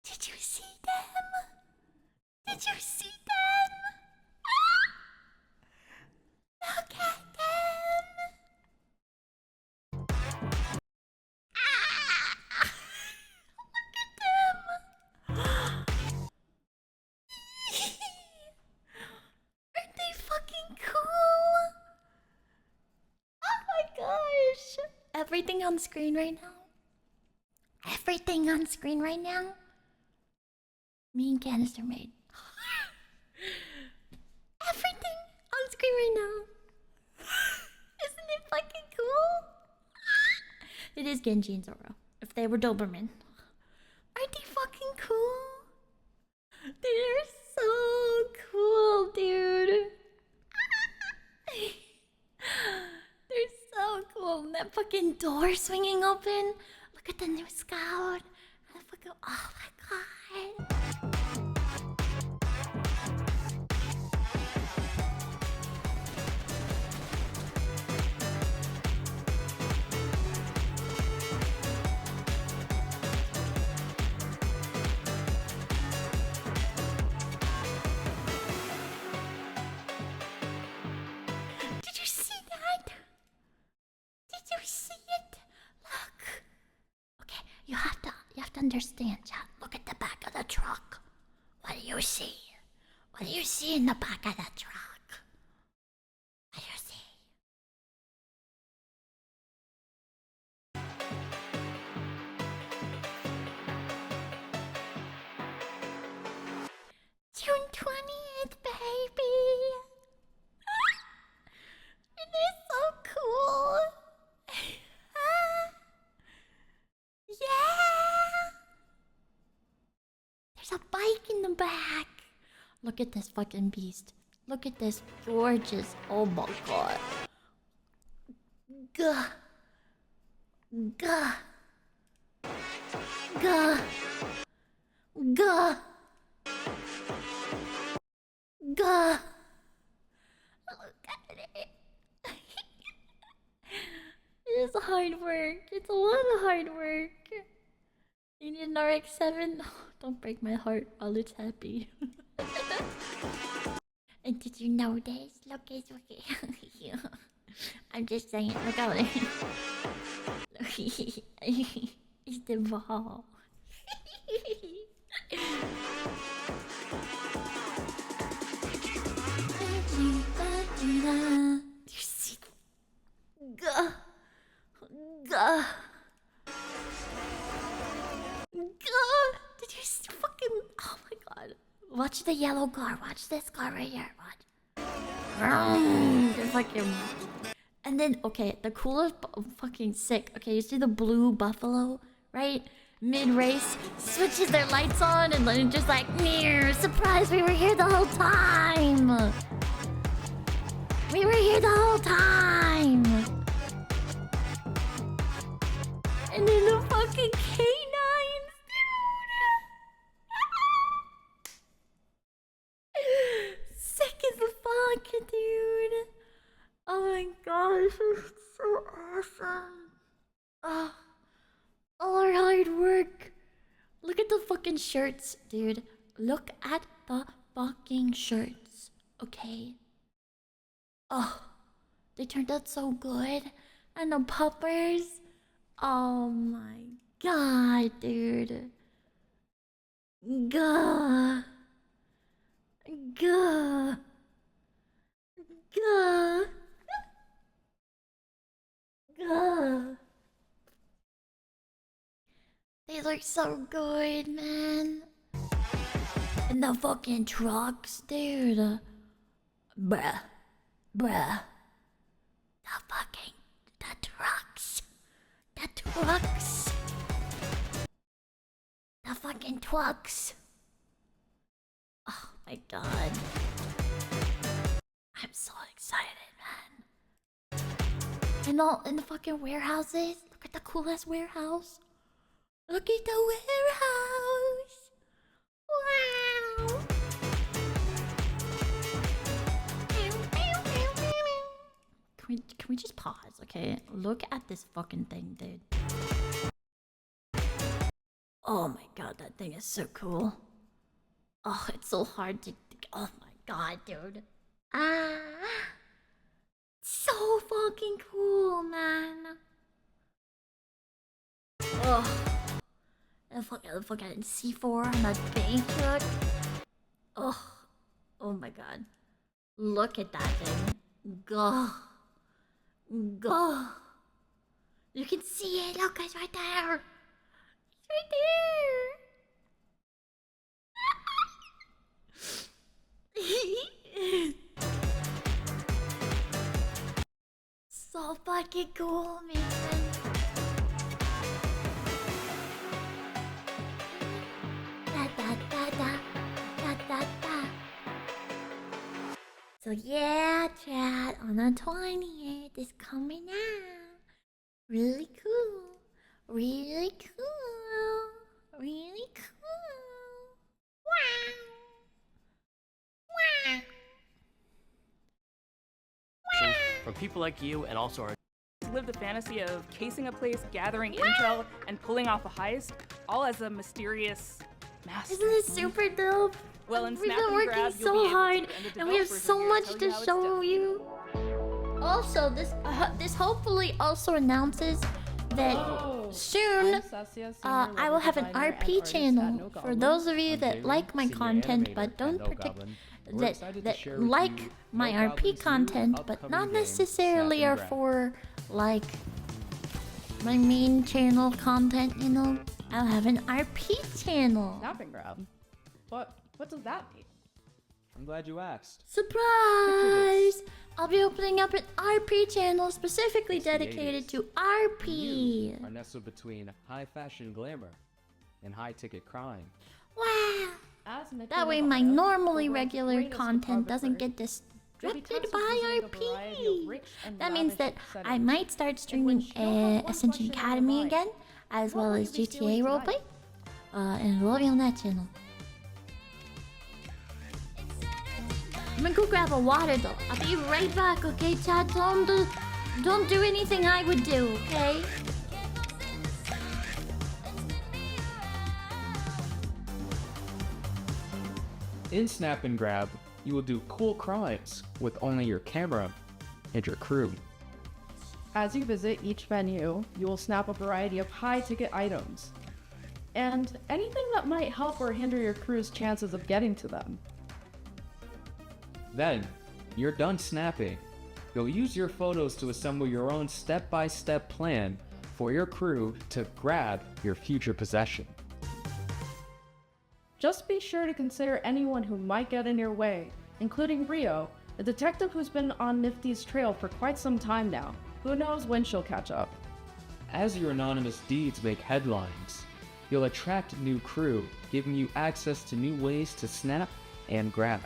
Did you see them? Did you see them? Look at them! Look at them! Aren't they fucking cool? Oh my gosh! Everything on screen right now. Everything on screen right now. Me and Canister made. Everything on screen right now. Isn't it fucking cool? It is Genji and Zoro. If they were Doberman. Aren't they fucking cool? They're so cool, dude. They're so cool. And that fucking door swinging open. Look at the new scout. And fucking, oh my god. Did you see that? Did you see it? Look. Okay, you have to understand, chat. Look at the back of the truck. What do you see? What do you see in the back of the truck? What do you see? June 20th, baby. It is so cool. Yeah. There's a bike in the back. Look at this fucking beast. Look at this gorgeous. Oh my god. Gah. Gah. Gah. Gah. Gah. Look at it. It is hard work. It's a lot of hard work. You need an RX-7? Don't break my heart while it's happy. And did you know this? Look, it's okay. I'm just saying, look how it it's the ball. You see? Gah. Gah. Gah. Did you see fucking... Oh my god. Watch the yellow car. Watch this car right here. Watch. It's fucking... And then, okay, the coolest... Fucking sick. Okay, you see the blue buffalo? Right? Mid-race. Switches their lights on and then just like... Surprise, we were here the whole time! We were here the whole time! And then the fucking canines, dude! Sick as fuck, dude! Oh my gosh, it's so awesome! Oh, all our hard work! Look at the fucking shirts, dude. Look at the fucking shirts, okay? Oh, they turned out so good. And the puppers. Oh my god, dude. Gah. Gah. Gah. Gah. They look so good, man. And the fucking trucks, dude. Bruh. Bruh. The trucks. The trucks. The fucking trucks. Oh my god. I'm so excited, man. And all in the fucking warehouses. Look at the coolest warehouse. Look at the warehouse. Wow. we just pause, okay? Look at this fucking thing, dude. Oh my god, that thing is so cool. Oh, it's so hard to... Oh my god, dude. Ah, so fucking cool, man. Oh, look at it. C4 on that bank hook. Oh my god. Look at that thing. Go. You can see it. Look, it's right there. It's right there. So fucking cool, man. So yeah, chat, on the 20th is coming out. Really cool. Really cool. Really cool. Wow. Wow. From people like you and also our live the fantasy of casing a place, gathering intel, and pulling off a heist, all as a mysterious master. Isn't it super dope? Well, in We've Snap been and working Grab, you'll so be able hard, to, and we have developers so will much tell to you how it's show done. you. Also, this hopefully also announces that soon I will have an RP channel for those of you that like my content but don't that like my RP content but not necessarily are for like my main channel content, you know. I'll have an RP channel. Snap and Grab. What does that mean? I'm glad you asked. Surprise! I'll be opening up an RP channel specifically dedicated to RP. You are nestled between high fashion glamour and high ticket crime. Wow! That way my normally regular content doesn't get disrupted by RP. That means that I might start streaming Ascension Academy again, as well as GTA Roleplay, and it'll be on that channel. I'm gonna go grab a water though. I'll be right back, okay, chat? Don't do anything I would do, okay? In Snap and Grab, you will do cool crimes with only your camera and your crew. As you visit each venue, you will snap a variety of high-ticket items, and anything that might help or hinder your crew's chances of getting to them. Then, you're done snapping. You'll use your photos to assemble your own step-by-step plan for your crew to grab your future possession. Just be sure to consider anyone who might get in your way, including Rio, a detective who's been on Nifty's trail for quite some time now. Who knows when she'll catch up. As your anonymous deeds make headlines, you'll attract new crew, giving you access to new ways to snap and grab.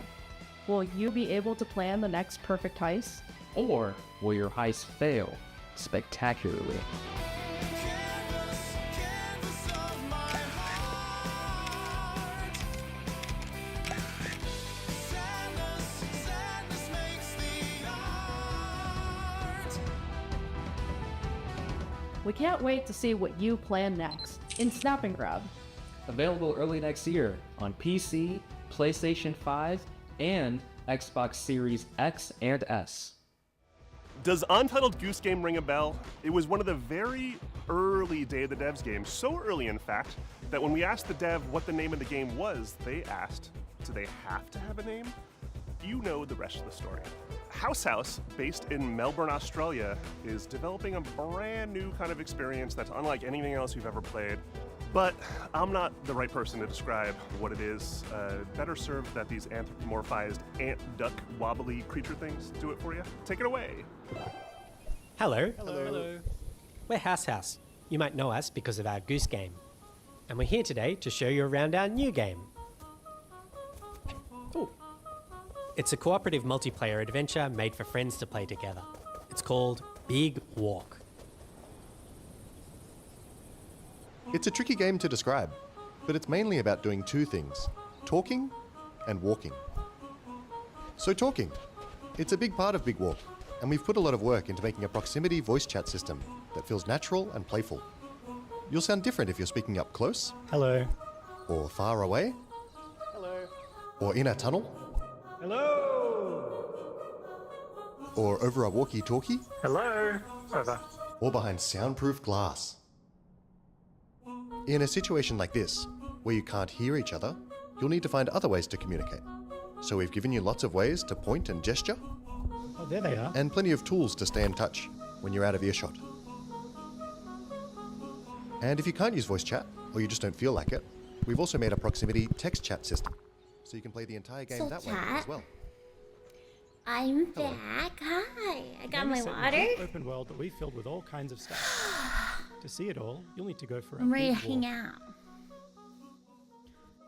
Will you be able to plan the next perfect heist? Or will your heist fail spectacularly? We can't wait to see what you plan next in Snap and Grab. Available early next year on PC, PlayStation 5, and Xbox Series X and S. Does Untitled Goose Game ring a bell? It was one of the very early Day of the Devs games, so early in fact, that when we asked the dev what the name of the game was, they asked, do they have to have a name? You know the rest of the story. House, based in Melbourne, Australia, is developing a brand new kind of experience that's unlike anything else you've ever played. But I'm not the right person to describe what it is. Better served that these anthropomorphized ant, duck, wobbly creature things do it for you. Take it away. Hello. Hello. We're House. You might know us because of our Goose Game. And we're here today to show you around our new game. Ooh. It's a cooperative multiplayer adventure made for friends to play together. It's called Big Walk. It's a tricky game to describe, but it's mainly about doing two things, talking and walking. So talking, it's a big part of Big Walk, And we've put a lot of work into making a proximity voice chat system that feels natural and playful. You'll sound different if you're speaking up close. Hello. Or far away. Hello. Or in a tunnel. Hello. Or over a walkie-talkie. Hello. Over. Or behind soundproof glass. In a situation like this, where you can't hear each other, you'll need to find other ways to communicate. So we've given you lots of ways to point and gesture. Oh, there they are. And plenty of tools to stay in touch when you're out of earshot. And if you can't use voice chat, or you just don't feel like it, we've also made a proximity text chat system, so you can play the entire game that way as well. I'm back. Hi. I got my water. Open world that we filled with all kinds of stuff. To see it all, you'll need to go for a I'm ready to big hang walk. out.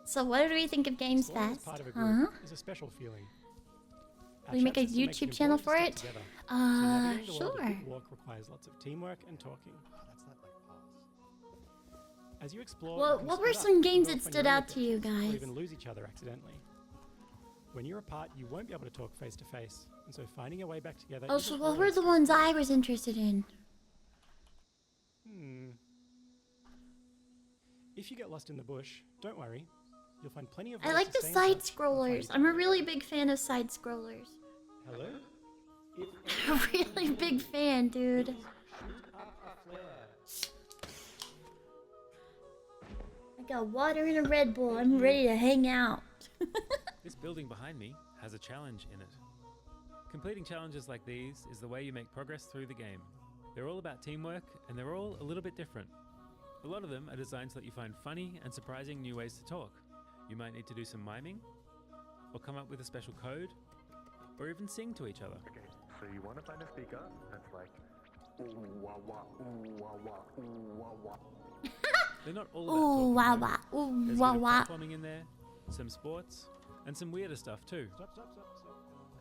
So what do we think of Games Exploring as Fest? part of a Huh? group is a special feeling. We make a YouTube channel for it? Sure. Sure. Walk requires lots of teamwork and talking. As you explore, Well, you can what were split up some and games go that off on stood your own out to you adventures, or guys? even lose each other accidentally. When you're apart, you won't be able to talk face to face, and so finding a way back together. Oh, so what were the ones I was interested in? If you get lost in the bush, don't worry. You'll find plenty of. I ways like to the stay in side touch and scrollers. find I'm a really big fan of side scrollers. Hello? I'm a really big fan, dude. I got water and a Red Bull. I'm ready to hang out. This building behind me has a challenge in it. Completing challenges like these is the way you make progress through the game. They're all about teamwork, and they're all a little bit different. A lot of them are designed so that you find funny and surprising new ways to talk. You might need to do some miming, or come up with a special code, or even sing to each other. Okay, so you want to find a speaker that's like ooh wah wah ooh wah wah ooh wah wah. They're not all Ooh, about wah, talking, wah, though. ooh, There's wah, a bit of wah. platforming in there, some sports, and some weirder stuff too. Stop.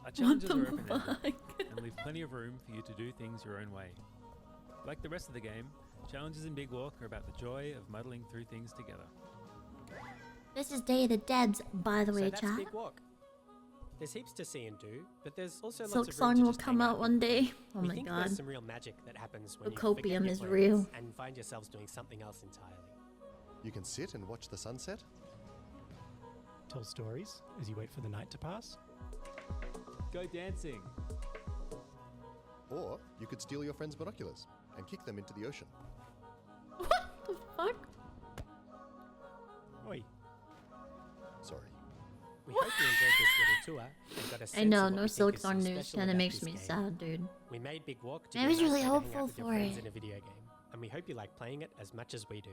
Our challenges the are open-ended and leave plenty of room for you to do things your own way. Like the rest of the game, challenges in Big Walk are about the joy of muddling through things together. This is Day of the Deads, by the way, that's chat. Big Walk. There's heaps to see and do, but there's also Silk lots of room Song to will just come hang out one day. Oh we my think god. there's some real magic that happens when Ocopium you forget is your real. plans and find yourselves doing something else entirely. You can sit and watch the sunset. Tell stories as you wait for the night to pass. Go dancing. Or you could steal your friend's binoculars and kick them into the ocean. The fuck? Oi. Sorry. We hope you enjoyed this little tour and got a sense I know, of what no we think Silk is so Song news special kinda about makes this me game. sad, dude. We made Big Walk to I be a was nice really way to hang out hopeful with your for friends it. in a video game, and we hope you like playing it as much as we do.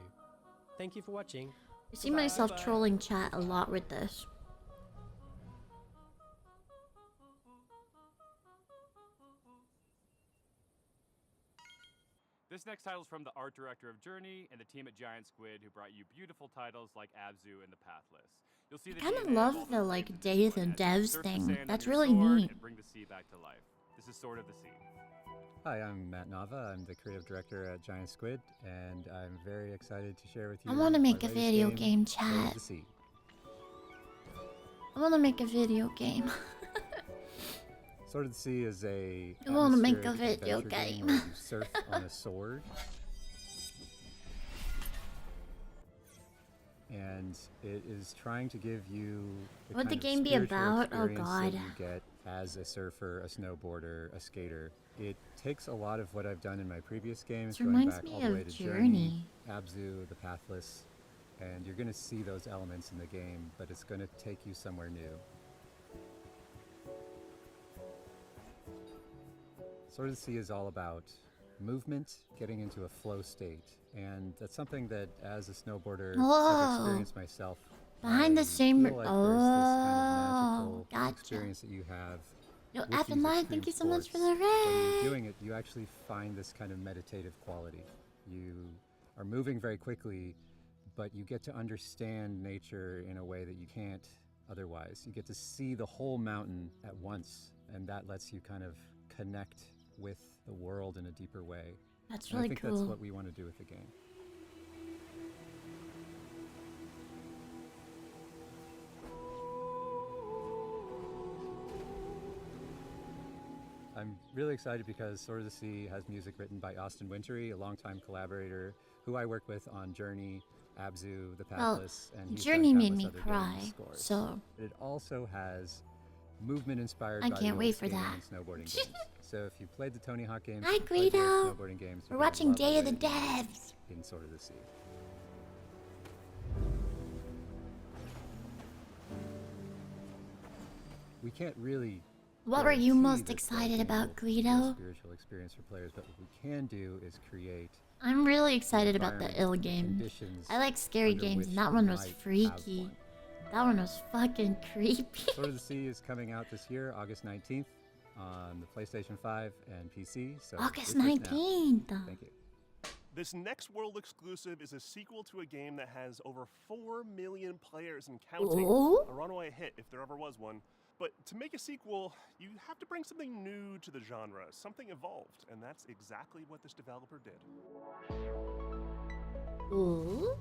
Thank you for watching. I see myself trolling chat a lot with this. This next title is from the art director of Journey and the team at Giant Squid, who brought you beautiful titles like Abzu and The Pathless. You'll see the I kind of DNA love all the those like things Day of display the as you Devs surf the thing. sand on That's your really sword neat. and bring the sea back to life. This is Sword of the Sea. Hi, I'm Matt Nava. I'm the creative director at Giant Squid, and I'm very excited to share with you. I want to our make a latest video game, Sword of chat. the Sea. I want to make a video game. Sword of the Sea is a I wanna make a atmospheric video adventure game. where you surf on a sword. And it is trying to give you the What'd kind the of game be spiritual about? Oh, experience God. that you get as a surfer, a snowboarder, a skater. It takes a lot of what I've done in my previous games, This going reminds back me all the of way to Journey. Abzu, the Pathless, and you're going to see those elements in the game, but it's going to take you somewhere new. Sword of the Sea is all about movement, getting into a flow state, and that's something that as a snowboarder Whoa. I've experienced myself. Behind the same. Feel like there's this kind of Oh, magical gotcha. experience that you have. Yo, with F these and I, extreme thank you so much for the sports. When raid. you're doing it, you actually find this kind of meditative quality. You are moving very quickly, but you get to understand nature in a way that you can't otherwise. You get to see the whole mountain at once, and that lets you kind of connect with the world in a deeper way. That's And really I think cool. that's what we want to do with the game. I'm really excited because Sword of the Sea has music written by Austin Wintory, a longtime collaborator who I work with on Journey, Abzu, The Pathless, and he's Journey done made countless me other cry, game scores. so But it also has movement inspired I by can't the wait old for skating that. and snowboarding games. So if you played the Tony Hawk games, Hi, if you played the old Greedo. snowboarding games, We're you're gonna watching love Day of the way it Devs. moves in Sword of the Sea. We can't really. What were you guarantee most this excited game about, will be a Greedo? spiritual experience for players, but what we can do is create. I'm really excited about the environment, ill the game. conditions I like scary under games, which and that you one was might have freaky. one. That one was fucking creepy. Sword of the Sea is coming out this year, August 19th, on the PlayStation 5 and PC. So August get this now. 19th. Thank you. This next world exclusive is a sequel to a game that has over 4 million players and counting. Oh? A runaway hit if there ever was one. But to make a sequel, you have to bring something new to the genre, something evolved, and that's exactly what this developer did. Ooh.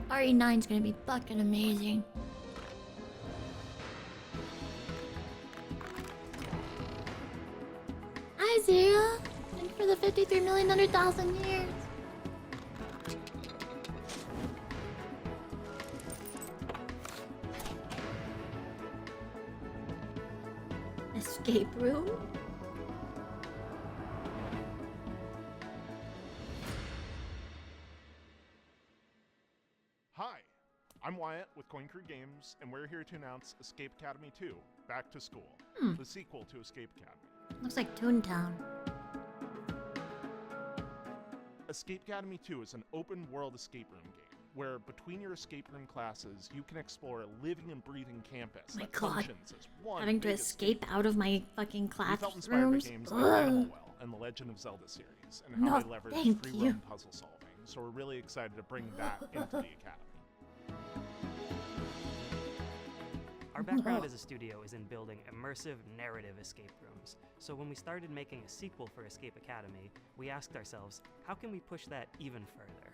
RE9's gonna be fucking amazing. Hi, Zero. Thank you for the 53,100,000 years. Escape room? Hi, I'm Wyatt with Coin Crew Games, and we're here to announce Escape Academy 2, Back to School, the sequel to Escape Academy. Looks like Toontown. Escape Academy 2 is an open-world escape room game, where between your escape room classes, you can explore a living and breathing campus Oh my that god. functions as one Having to big escape out of my fucking We felt inspired by classrooms. games like Ugh. Animal Well and the Legend of Zelda series, and how No, they leverage thank free you. roam puzzle solving. So we're really excited to bring that into the academy. Our background as a studio is in building immersive narrative escape rooms. So when we started making a sequel for Escape Academy, we asked ourselves, how can we push that even further?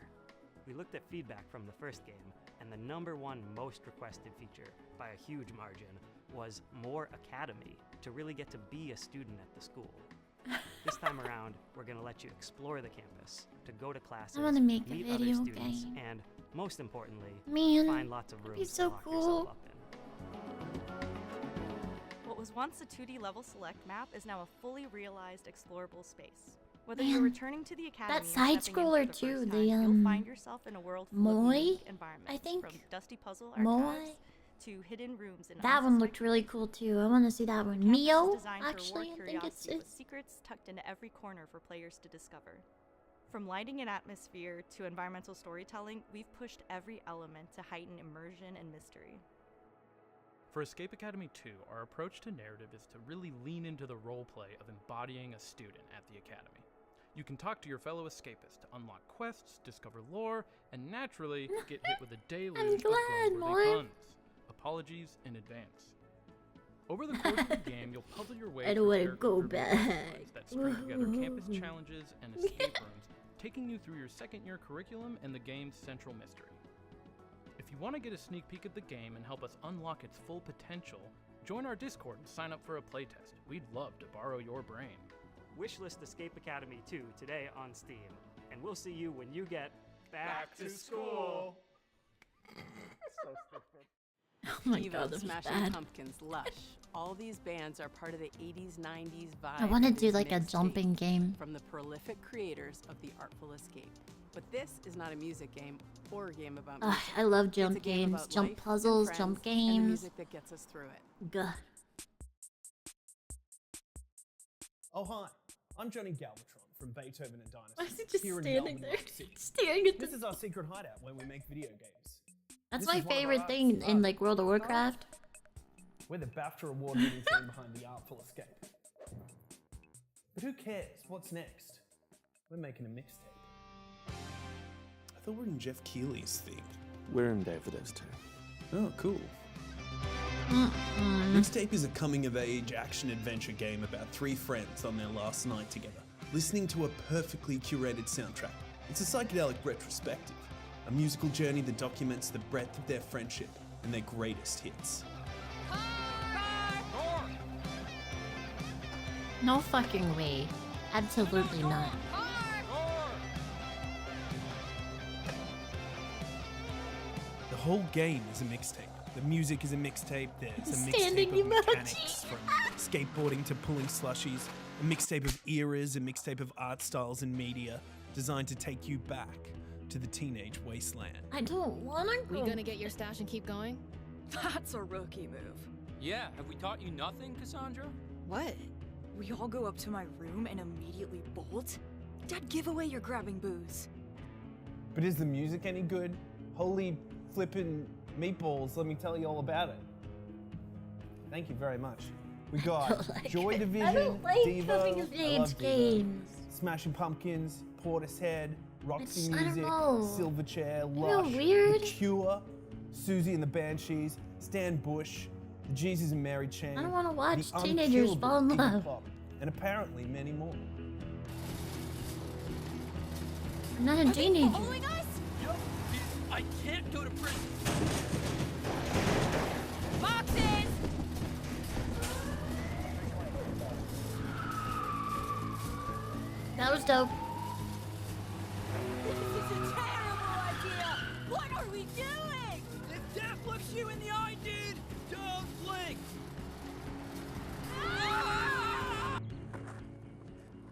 We looked at feedback from the first game, and the #1 most requested feature, by a huge margin, was more academy, to really get to be a student at the school. This time around, we're going to let you explore the campus, to go to classes, wanna make a meet other video students, game. and most importantly, Man, find lots of that'd be rooms so to lock cool. yourself up in. What was once a 2D level select map is now a fully realized explorable space. Whether Man, you're returning to the academy that or side stepping in scroller for the too, first the time, you'll find yourself in a world full of Moi, unique environments, I think. from dusty puzzle Moi. archives to hidden rooms in That one looked really cool too. I want to see that one. Campus is Mio, designed to actually, reward I think it's curiosity with secrets tucked into every corner for players to discover. From lighting and atmosphere to environmental storytelling, we've pushed every element to heighten immersion and mystery. For Escape Academy 2, our approach to narrative is to really lean into the roleplay of embodying a student at the academy. You can talk to your fellow escapists to unlock quests, discover lore, and naturally get hit with a deluge of glad, buzzworthy Moi. puns. Apologies in advance. Over the course of the game, you'll puzzle your way I don't through wanna character-driven go storylines back. that string together campus challenges and escape rooms, taking you through your second-year curriculum and the game's central mystery. If you want to get a sneak peek at the game and help us unlock its full potential, join our Discord and sign up for a playtest. We'd love to borrow your brain. Wishlist Escape Academy 2 today on Steam, and we'll see you when you get back to school. So stupid. Oh my Eva, god, this is Smashing bad. Pumpkins, Lush. All these bands are part of the 80s, 90s vibe. I want to of do this like a mixtape jumping game. from the prolific creators of The Artful Escape. But this is not a music game or a game about Ugh, music. I love It's a jump game games, about jump life and puzzles, friends jump and the games. music that gets us through it. Gah. Oh hi, I'm Johnny Galvatron from Beethoven and Dynasty. Why is he just here in standing Melbourne, there, Rock City. staring at This the- is our secret hideout where we make video games. That's This my is one of our favorite arts thing and in like World of Warcraft. We're the BAFTA award-winning team behind The Artful Escape. But who cares? What's next? We're making a mixtape. I thought we were in Jeff Keighley's theme. We're in Day of the Devs too. Oh, cool. Mixtape is a coming-of-age action-adventure game about 3 friends on their last night together. listening to a perfectly curated soundtrack. It's a psychedelic retrospective, a musical journey that documents the breadth of their friendship and their greatest hits. No fucking way. Absolutely not. The whole game is a mixtape. The music is a mixtape. There's a Standing mixtape of emoji. mechanics from skateboarding to pulling slushies. A mixtape of eras, a mixtape of art styles and media designed to take you back to the teenage wasteland. I don't wanna go. We gonna get your stash and keep going? That's a rookie move. Yeah, have we taught you nothing, Cassandra? What? We all go up to my room and immediately bolt? Dead giveaway you're grabbing booze. But is the music any good? Holy flippin' meatballs, let me tell you all about it. Thank you very much. We got Joy Division, I don't like Devo, coming of I age love Devo, games. Smashing Pumpkins, Portishead, Roxy I don't Music, know. Silverchair, They're Lush, weird. The Cure, Susie and the Banshees, Stan Bush, the Jesus and Mary Chain. I don't wanna watch the teenagers Unkillable fall in Iggy love. Pop, and apparently many more. I'm not a teenager. Following us? Yup. I can't go to prison. Boxes! That was dope. This is a terrible idea! What are we doing? If death looks you in the eye, dude, don't blink.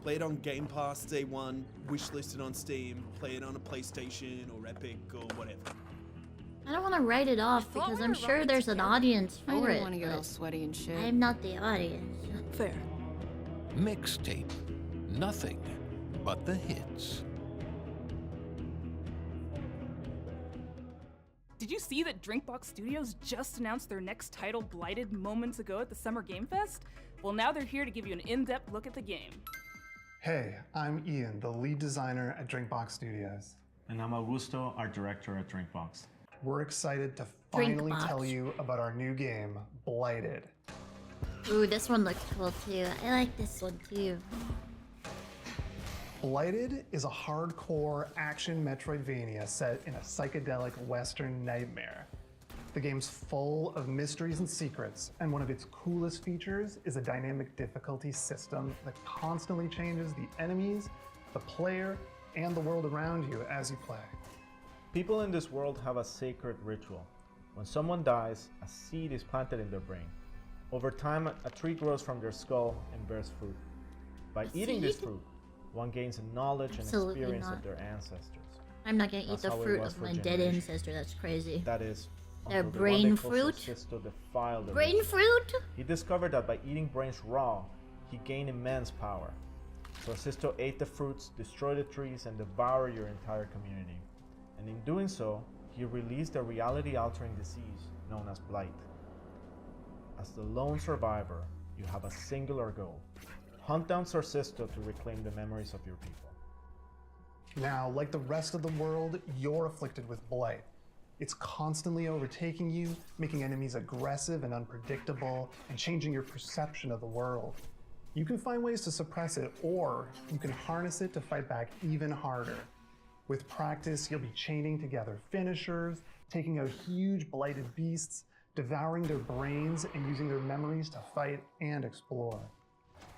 Play it on Game Pass day one, wishlisted on Steam, play it on a PlayStation or Epic or whatever. I don't want to write it off because I'm sure there's an audience I for don't it. want to get but all sweaty and shit. I'm not the audience. Fair. Mixtape. Nothing but the hits. Did you see that Drinkbox Studios just announced their next title, Blighted, moments ago at the Summer Game Fest? Well, now they're here to give you an in-depth look at the game. Hey, I'm Ian, the lead designer at Drinkbox Studios. And I'm Augusto, art director at Drinkbox. We're excited to finally Drinkbox. tell you about our new game, Blighted. Ooh, this one looks cool too. I like this one too. Blighted is a hardcore action Metroidvania set in a psychedelic Western nightmare. The game's full of mysteries and secrets, and one of its coolest features is a dynamic difficulty system that constantly changes the enemies, the player, and the world around you as you play. People in this world have a sacred ritual. When someone dies, a seed is planted in their brain. Over time, a tree grows from their skull and bears fruit. By eating this fruit, one gains knowledge Absolutely and experience not. of their ancestors. I'm not gonna eat That's the how it fruit was of for my dead generations. ancestor. That's crazy. That is, Their until the brain one day called fruit? Sisto defiled the Brain ritual. fruit? He discovered that by eating brains raw, he gained immense power. So Sisto ate the fruits, destroyed the trees, and devoured your entire community. And in doing so, he released a reality-altering disease known as blight. As the lone survivor, you have a singular goal. Hunt down Sir Sisto to reclaim the memories of your people. Now, like the rest of the world, you're afflicted with blight. It's constantly overtaking you, making enemies aggressive and unpredictable, and changing your perception of the world. You can find ways to suppress it, or you can harness it to fight back even harder. With practice, you'll be chaining together finishers, taking out huge blighted beasts, devouring their brains, and using their memories to fight and explore.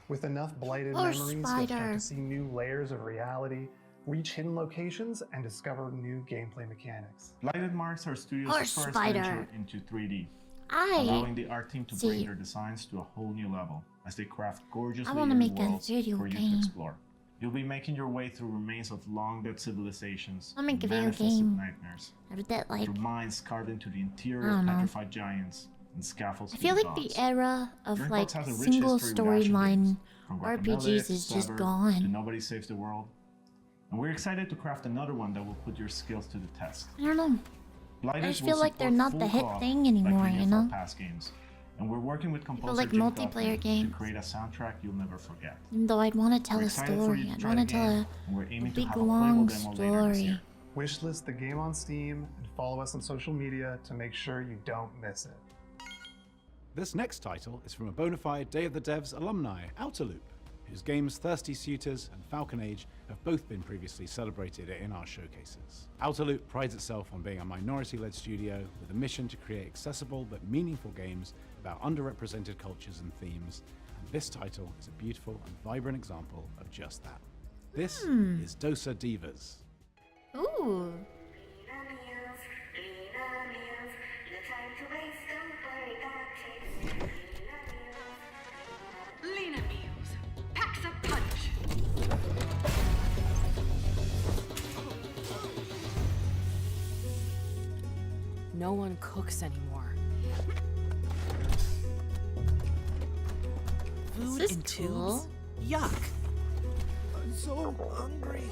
With enough blighted Poor memories, you'll start spider. to see new layers of reality, reach hidden locations, and discover new gameplay mechanics. Blighted marks our studio's Poor first spider. venture into 3D, I allowing the art team to bring see. their designs to a whole new level as they craft gorgeous I wanna layered make a worlds video for you game. to explore. You'll be making your way through remains of long-dead civilizations, I'll make a and video manifested game. nightmares, I would that like. through mines carved into the interior I of don't know. petrified giants and scaffolds I for feel the like gods. the era of Drinkbox like has a rich single history with action storyline games, from RPGs Guacamelee, is just Severed, gone. to Nobody Saves the World. And we're excited to craft another one that will put your skills to the test. I don't know. Blighted I just will feel like they're support not the full hit co-op thing anymore, like many you of our know? past games. And we're working with feel composer like Jim multiplayer Dutton games. to create a soundtrack you'll never forget. Even though I'd want to tell We're a excited for story, you to I'd try want to the tell game, a and we're aiming to big have a playable long demo later this story. year. Wishlist the game on Steam and follow us on social media to make sure you don't miss it. This next title is from a bona fide Day of the Devs alumni, Outerloop, who whose games Thirsty Suitors and Falcon Age have both been previously celebrated in our showcases. Outer Loop prides itself on being a minority-led studio with a mission to create accessible but meaningful games about underrepresented cultures and themes, and this title is a beautiful and vibrant example of just that. This is Dosa Divas. Ooh. Lena Meals. Packs a punch. No one cooks anymore. Food This is in cool. tubes? Yuck. I'm so hungry.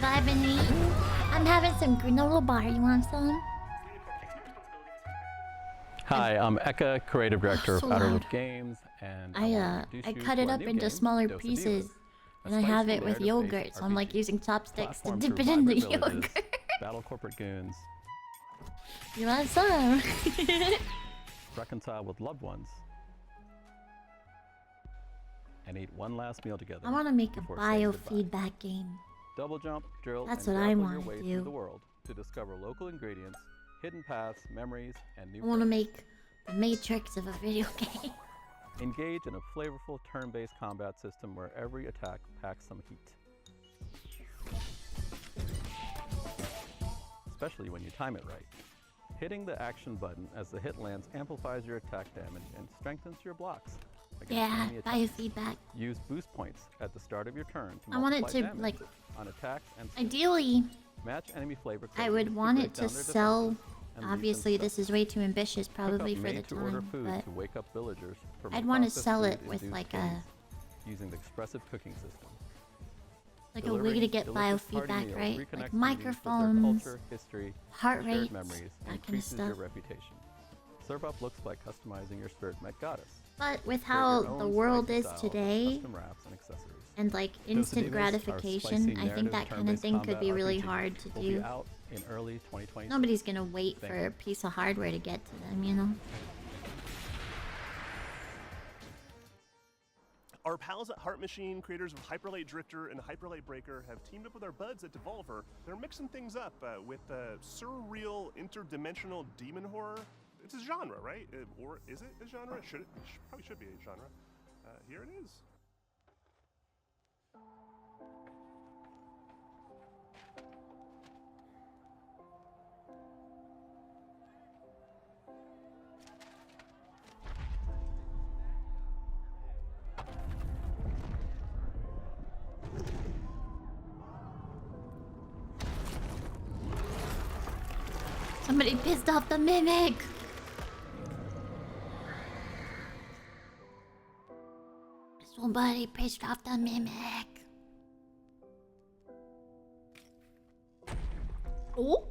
I've been eating. I'm having some granola bar. You want some? Hi, I'm Eka, creative director so of Outer loud. Loop Games, and I cut it up into smaller pieces, and I have it with yogurt. So I'm like using chopsticks to dip it in the yogurt. battle corporate goons, You want some? reconcile with loved ones, and eat one last meal together. I want to make a before saying goodbye. biofeedback game. Double jump, drill, That's and what I grapple your wanna way do. through the world to discover local ingredients, hidden paths, memories, and new I want to friends. make the Matrix of a video game. Engage in a flavorful turn-based combat system where every attack packs some heat. Especially when you time it right. Hitting the action button as the hit lands amplifies your attack damage and strengthens your blocks against Yeah, enemy attacks. biofeedback. Use boost points at the start of your turn to I want it multiply to, damage like, on attacks and skills. Ideally, Match enemy flavor I closely would want break it to down their sell. defenses and leave them Obviously, this stuck. is way too ambitious, Cook probably up for the made-to-order time, food but to wake up villagers from I'd a want to processed sell it food with induced like haze a using the expressive cooking system. like a way Delivering to get delicious party biofeedback, meals right? reconnects Like communities with their microphones, culture, history, heart shared rates, memories, and that kind of increases your stuff. reputation. Serve up looks by customizing your spirit met goddess. But with Create how your the own world spicy is styles of today, custom wraps and accessories. and like Dosa instant Divas, our gratification, spicy I think narrative that kind of turn-based thing could combat be really RPG hard to will be do. out in early 2026. Nobody's gonna wait Thank for you. a piece of hardware to get to them, you know? Our pals at Heart Machine, creators of Hyperlight Drifter and Hyperlight Breaker, have teamed up with our buds at Devolver. They're mixing things up with surreal, interdimensional demon horror. It's a genre, right? Or is it a genre? Probably should be a genre. Here it is. Somebody pissed off the mimic! Somebody pissed off the mimic! Oh?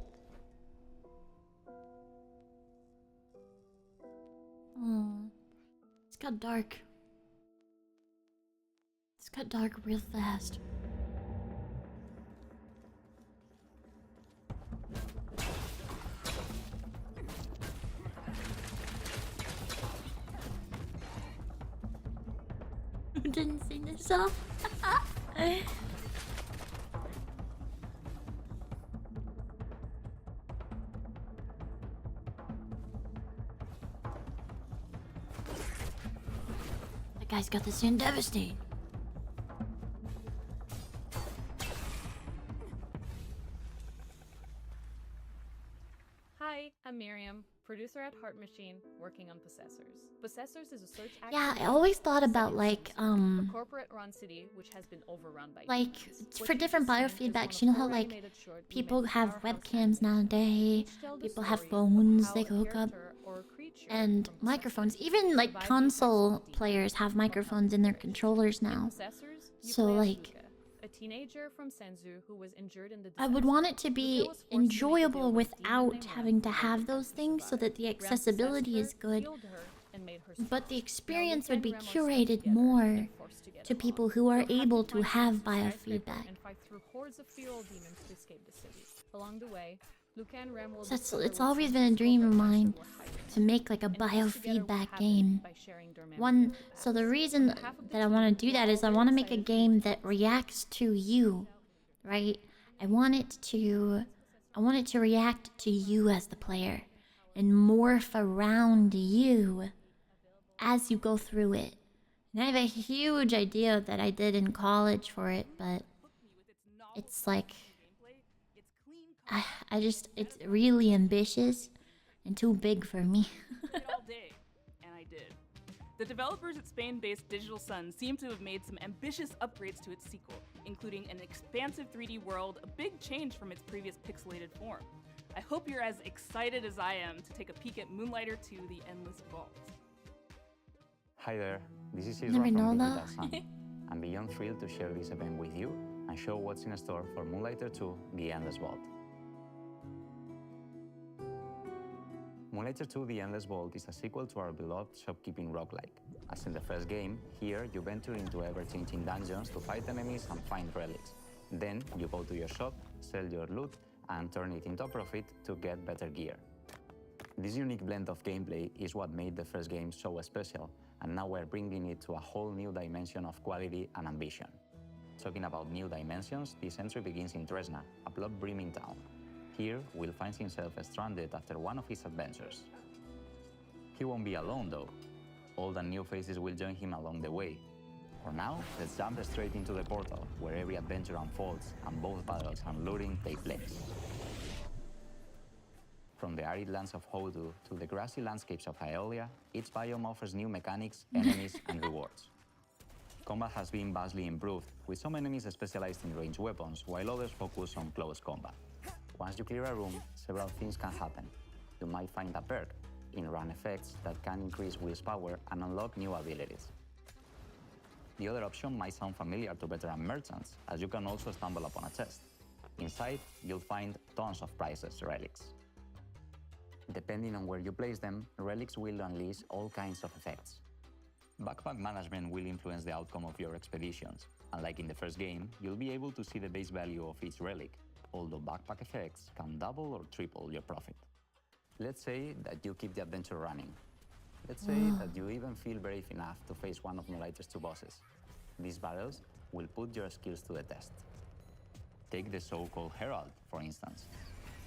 Oh. It's got dark. It's got dark real fast. Who didn't sing this song? That guy's got the sin devastate. Hi, I'm Miriam. producer at Heart Machine, working on Possessors. Possessors is a search action. Yeah, I always thought about like a corporate-run city which has been overrun by like humans. for different biofeedbacks, you know how like people have webcams nowadays, people have phones they can hook up, and microphones. Even like console players have microphones in their controllers now. Possessors, you So play as like Luca, a teenager from Senzu who was injured in the I would want it to be enjoyable without having to have those things so that the accessibility is good. But the experience would be curated more to people who are able to have biofeedback. and fight through hordes of feral demons to escape the city. Along the way, Luca and Rem will So it's always been a dream of mine to make like a biofeedback game. So the reason that I want to do that is I want to make a game that reacts to you, right? I want it to react to you as the player and morph around you as you go through it. And I have a huge idea that I did in college for it, but it's like it's really ambitious and too big for me. all day, and I did. The developers at Spain-based Digital Sun seem to have made some ambitious upgrades to its sequel, including an expansive 3D world, a big change from its previous pixelated form. I hope you're as excited as I am to take a peek at Moonlighter 2: The Endless Vault. Hi there, this is Never Isra know from that. Digital Sun. I'm beyond thrilled to share this event with you and show what's in store for Moonlighter 2: The Endless Vault. Moonlighter 2: The Endless Vault is a sequel to our beloved shopkeeping roguelike. As in the first game, here you venture into ever-changing dungeons to fight enemies and find relics. Then you go to your shop, sell your loot, and turn it into a profit to get better gear. This unique blend of gameplay is what made the first game so special, and now we're bringing it to a whole new dimension of quality and ambition. Talking about new dimensions, this entry begins in Tresna, a blood-brimming town. Here, Will finds himself stranded after one of his adventures. He won't be alone though. Old and new faces will join him along the way. For now, let's jump straight into the portal, where every adventure unfolds and both battles and looting take place. From the arid lands of Hodu to the grassy landscapes of Aeolia, each biome offers new mechanics, enemies, and rewards. Combat has been vastly improved, with some enemies specialized in ranged weapons, while others focus on close combat. Once you clear a room, several things can happen. You might find a perk, in-run effects that can increase Will's power and unlock new abilities. The other option might sound familiar to veteran merchants, as you can also stumble upon a chest. Inside, you'll find tons of priceless relics. Depending on where you place them, relics will unleash all kinds of effects. Backpack management will influence the outcome of your expeditions. Unlike in the first game, you'll be able to see the base value of each relic, although backpack effects can double or triple your profit. Let's say that you keep the adventure running. Let's say that you even feel brave enough to face one of Moonlighter's 2 bosses. These battles will put your skills to the test. Take the so-called Herald, for instance.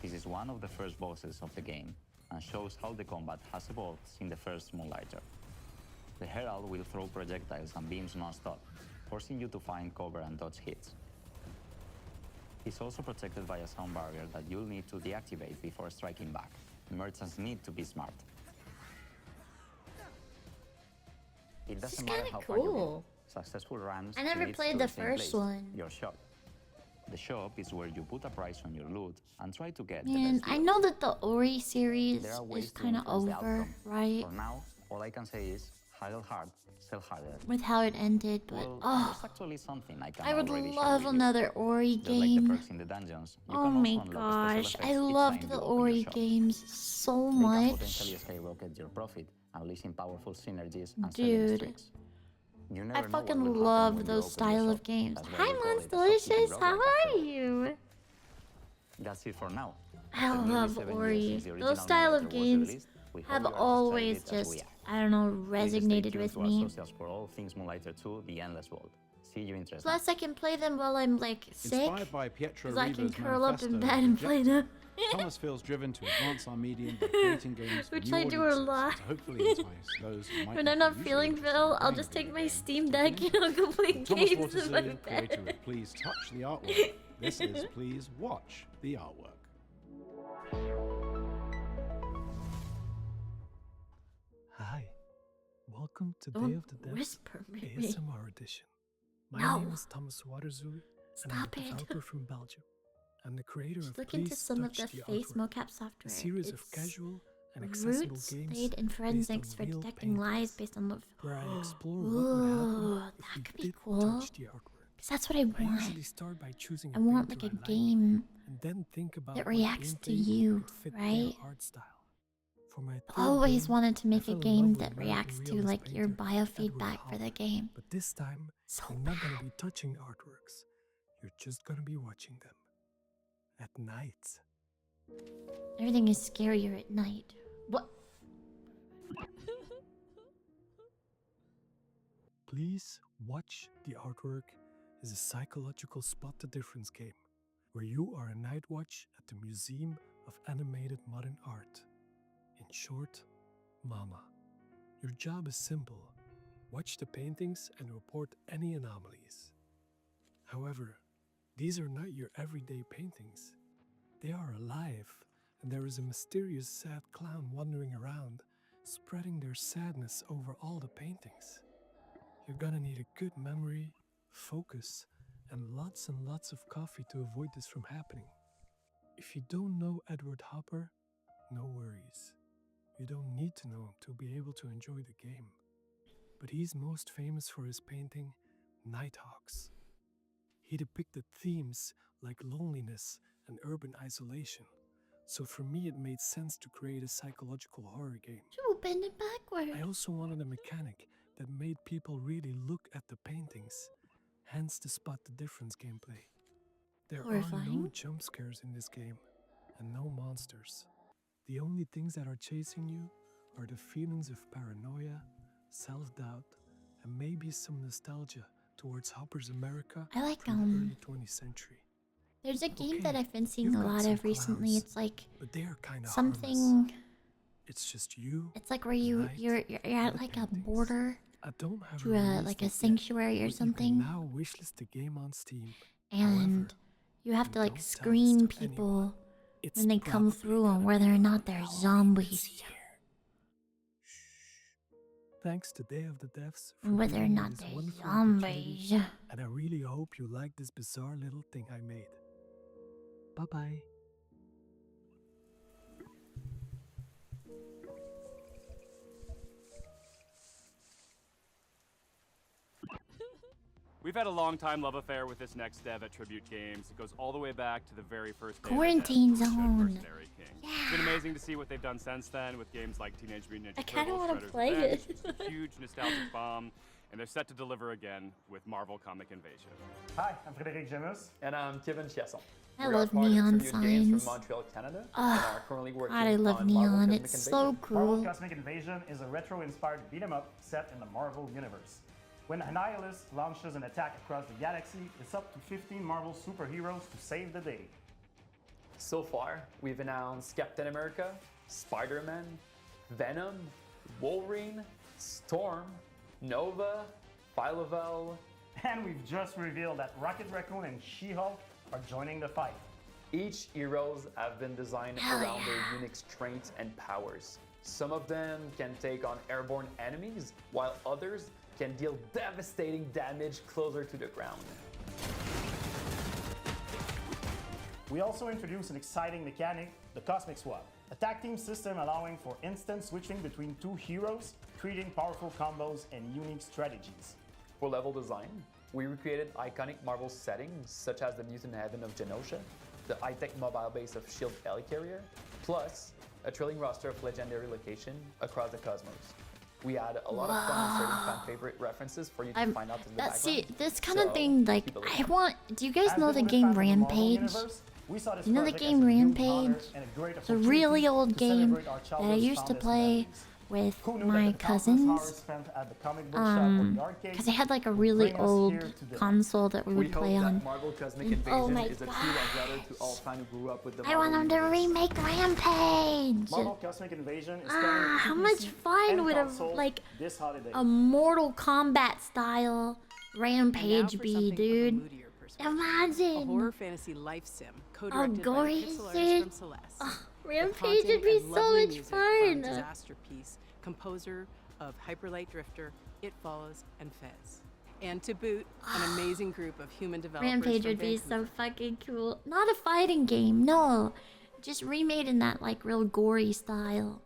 This is one of the first bosses of the game, and shows how the combat has evolved since the first Moonlighter. The Herald will throw projectiles and beams non-stop, forcing you to find cover and dodge hits. He's also protected by a sound barrier that you'll need to deactivate before striking back. Merchants need to be smart. It doesn't matter how far you go. Successful runs I never leads played to the same first place, one. your shop. The shop is where you put a price on your loot and try to get the Man, best I deal. know that the Ori series There are ways is to kind of influence the over, outcome. right? For now, all I can say is haggle hard, sell harder. With how it ended, but Well, oh, there's actually something I can I would already share love with you. another Ori Just like the game. perks in the dungeons, you Oh can my also unlock special gosh, effects I each loved time the you open your Ori shop. games so They can much. potentially skyrocket your profit, unleashing powerful synergies and selling Dude. streaks. You I never know what fucking will happen love when you those open style your of shop. games. That's why Hi, we call Mons it a shopkeeping Delicious, how roguelike are after all. you? That's it for now. I After nearly love 7 years Ori. since the Those original style of Moonlighter was games released, we hope have you are as always excited as we just, are. I don't know, Please stay resonated tuned with to our me. socials for all things Moonlighter 2: The Endless Vault. See you in Tresna. Plus, I can play them while I'm like sick, Inspired by Pietro because I can Riva's curl up in manifesto, bed and play Rejected, them. Thomas feels driven to advance our medium by creating games for Which new I do a audiences lot. to hopefully entice those who might When not I'm be not usually feeling interested well, in I'll playing just a take video my game Steam to Deck begin. and I'll complete Thomas games in my Waterzoo, creator bed. of Please Touch the Artwork. This is Please Watch the Artwork. Welcome to Don't Day of the Devs whisper, baby. ASMR edition. My No. name is Thomas Waterzooi, and I'm Stop a it. developer from Belgium. I'm the creator of Look into Please some of Touch the the face Artwork, mocap software. a series of It's casual and accessible roots games laid in based forensics on for real detecting lies based on love. where I explore what would Ooh, happen if that we could be did cool. touch the artwork. Cause that's what I I want. usually start by choosing I want painter like a I game and then think about that what reacts to gameplay you, could fit right? their art style. For my third Always game, wanted to I make a fell in game love that with American reacts to realist like your painter biofeedback for Edward the Hopper. game. But this time, you're not gonna be touching artworks. You're just gonna be watching them. At night. Everything is scarier at night. What? Please Watch the Artwork is a psychological spot the difference game, where you are a night watch at the Museum of Animated Modern Art. In short, Mama. Your job is simple. Watch the paintings and report any anomalies. However, these are not your everyday paintings. They are alive, and there is a mysterious sad clown wandering around, spreading their sadness over all the paintings. You're gonna need a good memory, focus, and lots of coffee to avoid this from happening. If you don't know Edward Hopper, no worries. You don't need to know him to be able to enjoy the game. But he's most famous for his painting, Nighthawks. He depicted themes like loneliness and urban isolation, so for me it made sense to create a psychological horror game. You bend it backward. I also wanted a mechanic that made people really look at the paintings, hence the spot the difference gameplay. There are no Horrifying. jump scares in this game, and no monsters. The only things that are chasing you are the feelings of paranoia, self-doubt, and maybe some nostalgia towards Hopper's America I like, from the early 20th century. There's a game Okay, that I've been seeing you've a got lot some of recently. clowns, It's like but they are kinda something. harmless. It's just you. It's like where you're at like a border I don't have to a like a release date yet, sanctuary or but something, You can now wishlist the game on Steam. and you have to like don't tell this screen to people It's when they come probably through on whether or not they're zombies, Thanks to Day of the Devs for and whether or giving me not this they're wonderful zombies. opportunity, and I really hope you like this bizarre little thing I made. Bye-bye. We've had a long time love affair with this next dev at Tribute Games. It goes all the way back to the very first day Quarantine of the dev, Zone. Mercenary King. It's been amazing to see what they've done since then with games like Teenage Mutant Ninja I kinda Turtles, wanna Shredder's play Revenge. it. It's a huge nostalgic bomb, and they're set to deliver again with Marvel Comic Invasion. Hi, I'm Frédéric Gemus. And I'm Kevin Chiasson. I We are love part of neon Tribute Games signs. from Montreal, Canada, and Ugh, are currently working God, I love on Marvel neon. Cosmic It's so Invasion. cool. Marvel Cosmic Invasion is a retro-inspired beat-em-up set in the Marvel Universe. When Annihilus launches an attack across the galaxy, it's up to 15 Marvel superheroes to save the day. So far, we've announced Captain America, Spider-Man, Venom, Wolverine, Storm, Nova, Phyla-Vell, And we've just revealed that Rocket Raccoon and She-Hulk are joining the fight. Each heroes have been designed around their unique strengths and powers. Some of them can take on airborne enemies, while others can deal devastating damage closer to the ground. We also introduced an exciting mechanic, the Cosmic Swap, a tag team system allowing for instant switching between two heroes, creating powerful combos and unique strategies. For level design, we recreated iconic Marvel settings such as the mutant heaven of Genosha, the high-tech mobile base of S.H.I.E.L.D. Helicarrier, plus a thrilling roster of legendary locations across the cosmos. We had a lot of fun inserting fan-favorite references for you to find out in the background. See, this kind of So, thing, like, keep a I lookout. want. Do you guys As know the devoted game fans of the Marvel Rampage? Universe, we saw this You know the project game as a huge Rampage? honor and a great It's a really opportunity old to game celebrate our that I childhood's used to fondest play memories. with Who knew my that the countless hours cousins. spent at the comic book shop or the arcade Because I had like a would really bring us old here today? console that we would hope play that on. Marvel Cosmic And- Invasion oh my is a true love letter to all fans who grew up with the I Marvel want them to universe. remake Rampage. Marvel Cosmic Invasion is Ah, how coming to much PC fun and would a console like this holiday. a Mortal Kombat style Rampage for be, something of a dude? moodier perspective. Imagine. A horror fantasy life sim, Oh, co-directed by gory the pixel shit. artist from Celeste. Oh, The Rampage haunting would be and so lovely much music from fun. Disaster Piece, composer of Hyper Light Drifter, It Follows, and Fez. And to boot, an amazing group of human developers. Rampage from would be Vancouver. so fucking cool. Not a fighting game, no. Just remade in that like real gory style.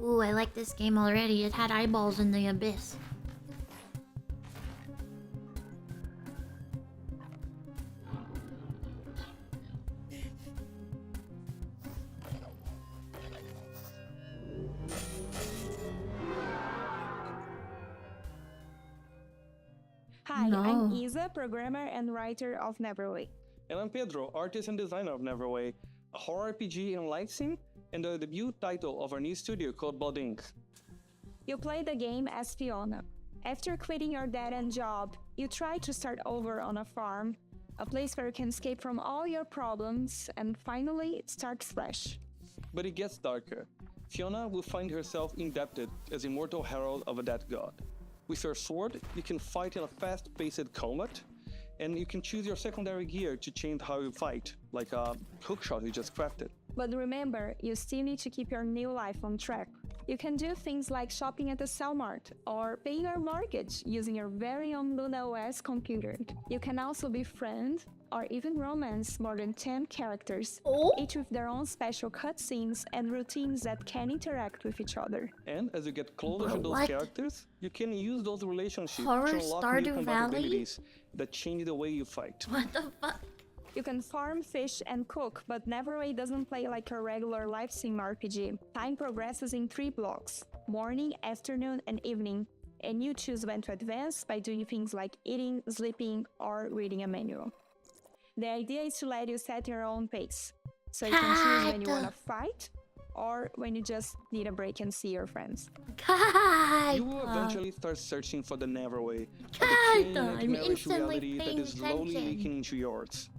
Ooh, I like this game already. It had eyeballs in the abyss. Hi, No. I'm Isa, programmer and writer of Neverway. And I'm Pedro, artist and designer of Neverway, a horror RPG in light sim, and the debut title of our new studio called Blood Inc. You play the game as Fiona. After quitting your dead-end job, you try to start over on a farm, a place where you can escape from all your problems, and finally it starts fresh. But it gets darker. Fiona will find herself indebted as immortal herald of a dead god. With your sword, you can fight in a fast-paced combat, and you can choose your secondary gear to change how you fight, like a hookshot you just crafted. But remember, you still need to keep your new life on track. You can do things like shopping at the Cellmart or paying your mortgage using your very own Luna OS computer. You can also befriend or even romance more than 10 characters, each with their own special cutscenes and routines that can interact with each other. And as you get closer to those What? characters, you can use those relationships Horror to unlock Stardew new combat Valley? abilities that change the way you fight. What the fuck? You can farm, fish, and cook, but Neverway doesn't play like a regular life sim RPG. Time progresses in 3 blocks: morning, afternoon, and evening, and you choose when to advance by doing things like eating, sleeping, or reading a manual. The idea is to let you set your own pace, so you can choose when you want to fight, or when you just need a break and see your friends. You will eventually start searching for the Neverway, God, a chain I'm nightmarish instantly reality that paying is slowly attention. leaking into yours.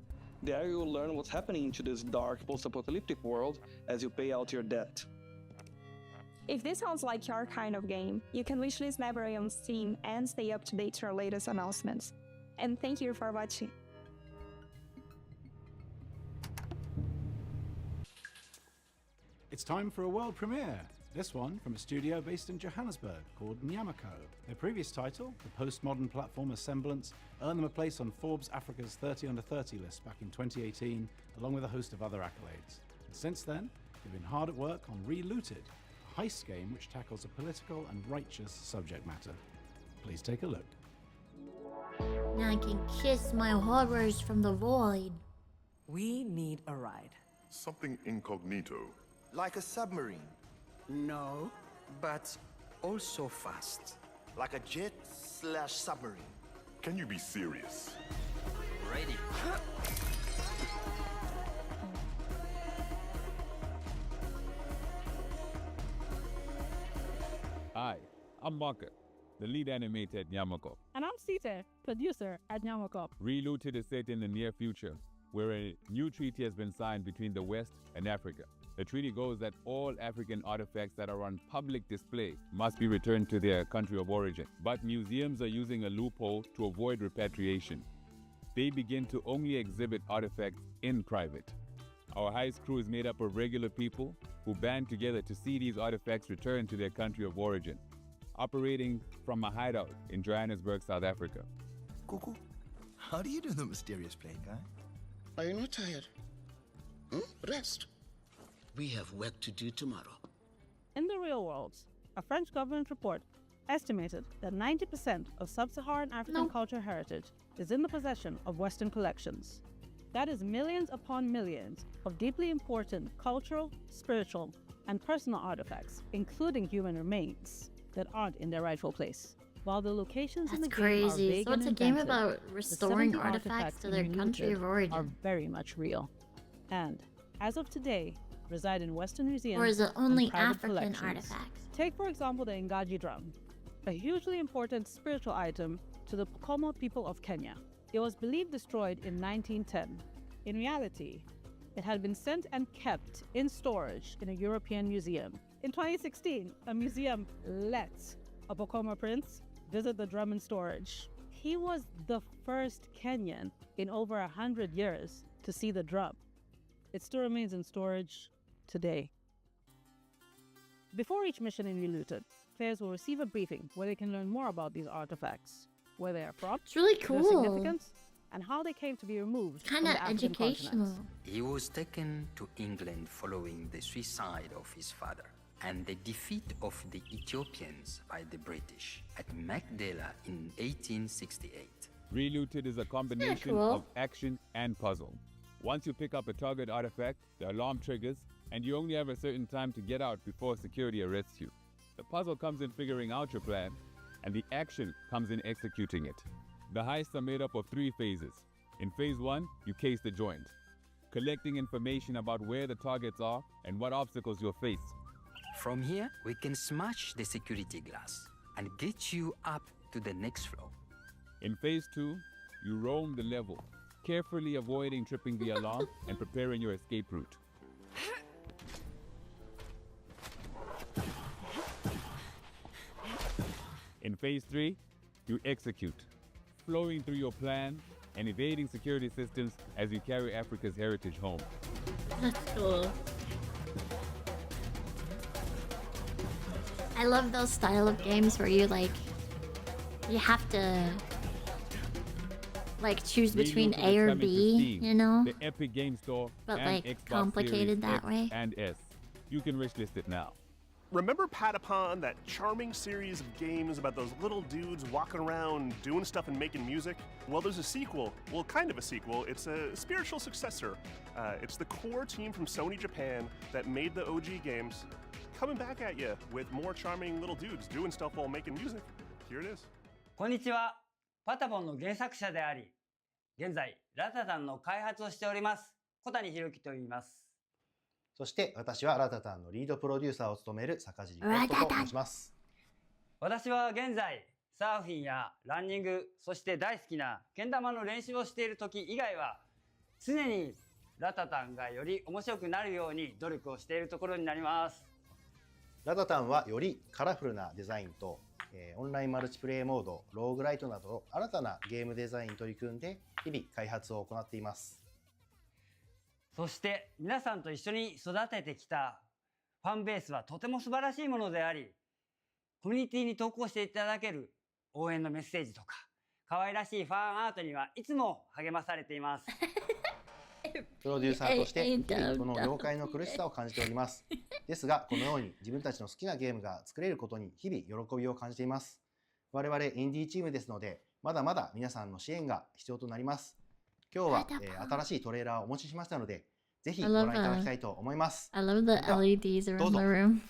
There you will learn what's happening to this dark post-apocalyptic world as you pay out your debt. If this sounds like your kind of game, you can wishlist Neverway on Steam and stay up to date to our latest announcements. And thank you for watching. It's time for a world premiere. This one from a studio based in Johannesburg called Nyamako. Their previous title, the postmodern platformer Semblance, earned them a place on Forbes Africa's 30 Under 30 list back in 2018, along with a host of other accolades. And since then, they've been hard at work on Relooted, a heist game which tackles a political and righteous subject matter. Please take a look. Now I can kiss my horrors from the void. We need a ride. Something incognito. Like a submarine? No, but also fast. Like a jet/submarine. Can you be serious? Ready. Hi, I'm Market, the lead animator at Nyamako. And I'm Sita, producer at Nyamako. Relooted is set in the near future, where a new treaty has been signed between the West and Africa. The treaty goes that all African artifacts that are on public display must be returned to their country of origin. But museums are using a loophole to avoid repatriation. They begin to only exhibit artifacts in private. Our heist crew is made up of regular people who band together to see these artifacts returned to their country of origin, operating from a hideout in Johannesburg, South Africa. Cuckoo, how do you do the mysterious play, guy? Are you not tired? Rest. We have work to do tomorrow. In the real world, a French government report estimated that 90% of sub-Saharan African cultural heritage is in the possession of Western collections. That is millions upon millions of deeply important cultural, spiritual, and personal artifacts, including human remains, that aren't in their rightful place. While the locations in the game are crazy. vague So it's and a game invented, about the restoring 70 artifacts to their in country Relooted of origin. are very much real, and as of today, reside in Western museums. Or is it and only private African collections. artifacts? Take, for example, the Ngaji drum, a hugely important spiritual item to the Pokomo people of Kenya. It was believed destroyed in 1910. In reality, it had been sent and kept in storage in a European museum. In 2016, a museum let a Pokomo prince visit the drum in storage. He was the first Kenyan in over 100 years to see the drum. It still remains in storage today. Before each mission in Relooted, players will receive a briefing where they can learn more about these artifacts, where they are from, It's really their cool. significance, and how they came to be removed from Kinda the African educational. continent. He was taken to England following the suicide of his father and the defeat of the Ethiopians by the British at Magdala in 1868. Relooted is a combination cool. of action and puzzle. Once you pick up a target artifact, the alarm triggers, and you only have a certain time to get out before security arrests you. The puzzle comes in figuring out your plan, and the action comes in executing it. The heists are made up of 3 phases. In phase 1, you case the joint, collecting information about where the targets are and what obstacles you'll face. From here, we can smash the security glass and get you up to the next floor. In phase 2, you roam the level, carefully avoiding tripping the alarm and preparing your escape route. In phase 3, you execute, flowing through your plan and evading security systems as you carry Africa's heritage home. That's cool. I love those style of games where you have to choose between Relooted A is or coming to B, Steam, you know? the Epic Game Store, But, and Xbox complicated Series that X way. and S. You can wishlist it now. Remember Patapon, that charming series of games about those little dudes walking around doing stuff and making music? Well, there's a sequel. Well, kind of a sequel. It's a spiritual successor. It's the core team from Sony Japan that made the OG games coming back at you with more charming little dudes doing stuff while making music. Here it is. こんにちは。パタポンの原作者であり、現在ラタタンの開発をしております小谷博樹と言います。そして私はラタタンのリードプロデューサーを務める坂尻コットと申します。私は現在サーフィンやランニング、そして大好きなけん玉の練習をしている時以外は常にラタタンがより面白くなるように努力をしているところになります。ラタタンはよりカラフルなデザインと、オンラインマルチプレイモード、ローグライトなど新たなゲームデザインに取り組んで日々開発を行っています。そして皆さんと一緒に育ててきたファンベースはとても素晴らしいものであり、コミュニティに投稿していただける応援のメッセージとか可愛らしいファンアートにはいつも励まされています。プロデューサーとして日々この業界の苦しさを感じております。ですがこのように自分たちの好きなゲームが作れることに日々喜びを感じています。我々インディーチームですのでまだまだ皆さんの支援が必要となります。今日は、新しいトレーラーをお持ちしましたのでぜひご覧いただきたいと思います。I love the LEDs around the room.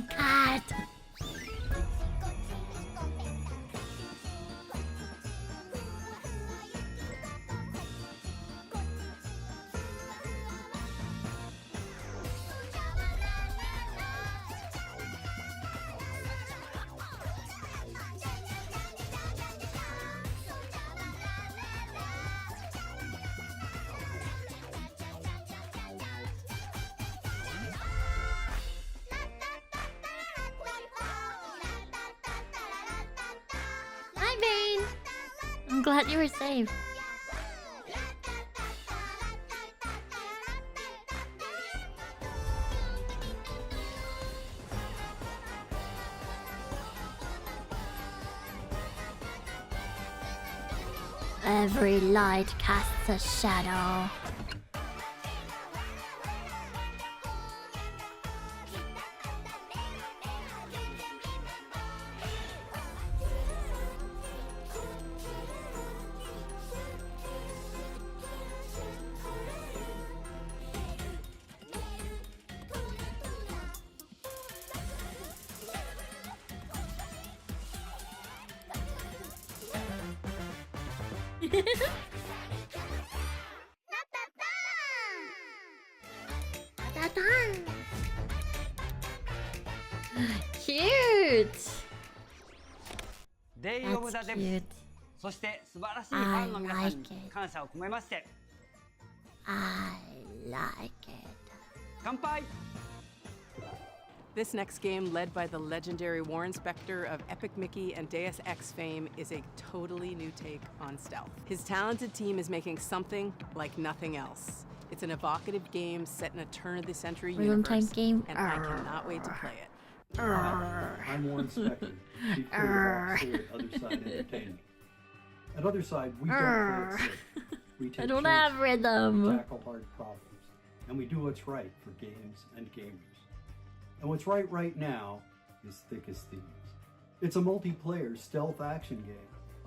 God. Hi, Bane. I'm glad you were safe. Every light casts a shadow. Cute. Day of the Devs そして素晴らしいファンの皆さんに感謝を込めまして I like it. 乾杯 This next game, led by the legendary Warren Spector of Epic Mickey and Deus Ex fame, is a totally new take on stealth. His talented team is making something like nothing else. It's an evocative game set in a turn-of-the-century universe, game. and I cannot wait to play it. I'm Warren Spector, Chief Creative Officer at Other Side Entertainment. At Other Side, we don't play it safe. We take I don't chances, have rhythm. tackle hard problems, and we do what's right for games and gamers. And what's right now is Thick as Thieves. It's a multiplayer stealth action game,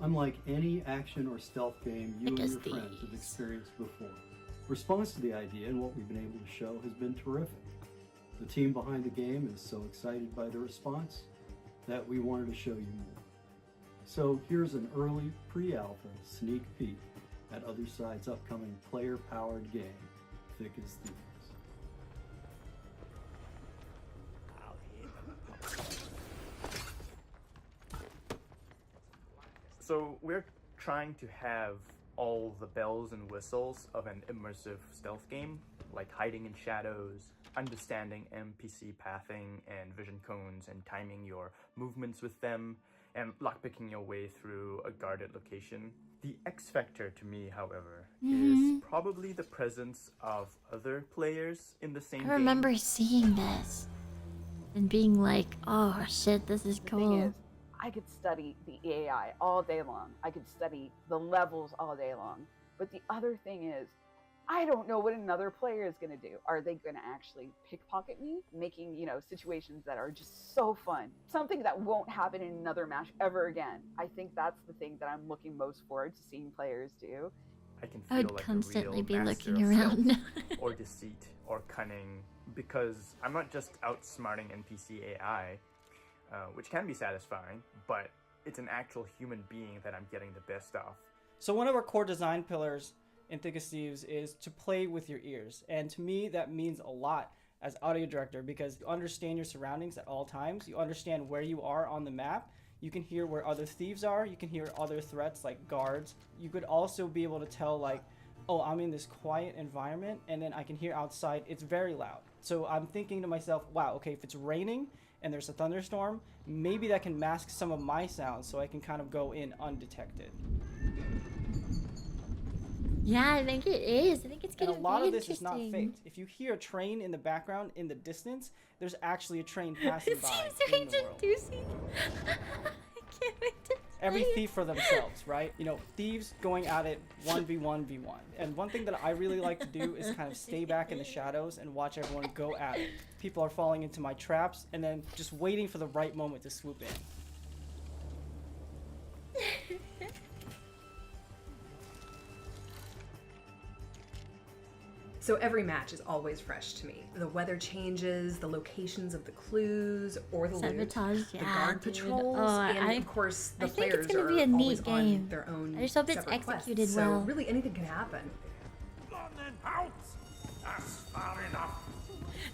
unlike any action or stealth game you and your friends have experienced before. Response to the idea and what we've been able to show has been terrific. The team behind the game is so excited by the response that we wanted to show you more. So here's an early pre-alpha sneak peek at Other Side's upcoming player-powered game, Thick as Thieves. So we're trying to have all the bells and whistles of an immersive stealth game, like hiding in shadows, understanding NPC pathing and vision cones and timing your movements with them, and lockpicking your way through a guarded location. The X factor to me, however, is probably the presence of other players in the same game. I remember seeing this and being like, oh shit, this is cool. I could study the AI all day long. I could study the levels all day long. But the other thing is, I don't know what another player is going to do. Are they going to actually pickpocket me? Making, situations that are just so fun. Something that won't happen in another match ever again. I think that's the thing that I'm looking most forward to seeing players do. I can I feel would like constantly a be real master looking of around. stealth or deceit or cunning, because I'm not just outsmarting NPC AI, which can be satisfying, but it's an actual human being that I'm getting the best of. So one of our core design pillars in Thick as Thieves is to play with your ears. And to me, that means a lot as audio director, because you understand your surroundings at all times. You understand where you are on the map. You can hear where other thieves are. You can hear other threats like guards. You could also be able to tell like, oh, I'm in this quiet environment, and then I can hear outside it's very loud. So I'm thinking to myself, wow, okay, if it's raining and there's a thunderstorm, maybe that can mask some of my sounds so I can kind of go in undetected. Yeah, I think it is. I think it's And gonna a lot be of this is not interesting. faked. If you hear a train in the background in the distance, there's actually a train passing It by seems in the world. introducing. I can't wait to Every play it. thief for themselves, right? Thieves going at it 1v1v1. And one thing that I really like to do is kind of stay back in the shadows and watch everyone go at it. People are falling into my traps and then just waiting for the right moment to swoop in. So every match is always fresh to me. The weather changes, the locations of the clues or the loot, Sabotage, the yeah, guard dude. patrols, Oh, and of course the I think players it's gonna are be a always neat game. on their own I just hope it's separate quests. executed So well. really anything can happen.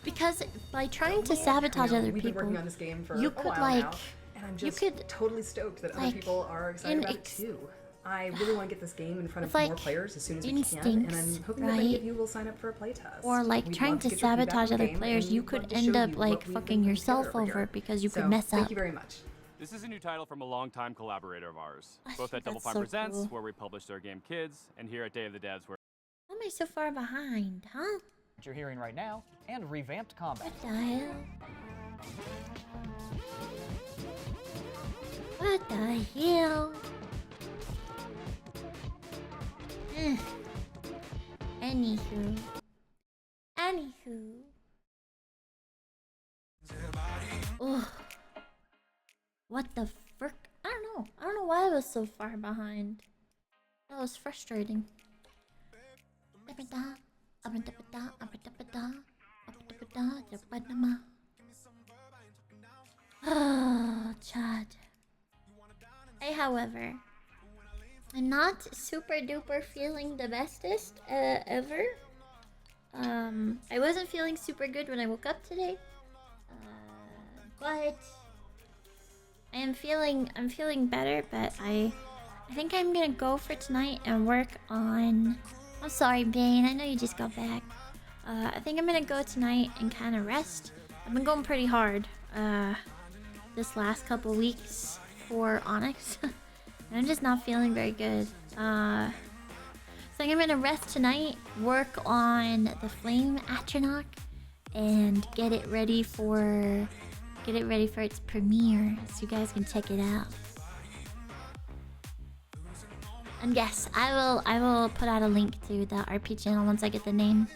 Because by trying to sabotage other We've been people, working on this game for you a could while like, now, and I'm you just could totally stoked that other like, people are excited in about it too. I really want to get this game in front of With, more like, players as soon as we can, and I'm instincts, hoping that many of right? you will sign up for a playtest. or like We'd trying love to get your feedback sabotage on the other game, players, and you love could to end show up you like what we've fucking been yourself together over here. because you So, could mess thank up. you very much. This is a new title from a longtime collaborator of ours, both at that's Double Fine so Presents, cool. where we published our game Kids, and here at Day of the Devs, where Why am I so far behind, huh? What you're hearing right now, and revamped combat. What the hell? What the hell? Ugh. Anywho. Ugh. What the frick? I don't know. I don't know why I was so far behind. That was frustrating. Oh, Chad. However, I'm not super duper feeling the bestest ever. I wasn't feeling super good when I woke up today. But I'm feeling better, but I think I'm gonna go for tonight and work on. I'm sorry, Bane. I know you just got back. I think I'm gonna go tonight and kind of rest. I've been going pretty hard this last couple weeks for Onyx. I'm just not feeling very good. So I think I'm gonna rest tonight, work on the Flame Atronach, and get it ready for its premiere, so you guys can check it out. And yes, I will put out a link to the RP channel once I get the name.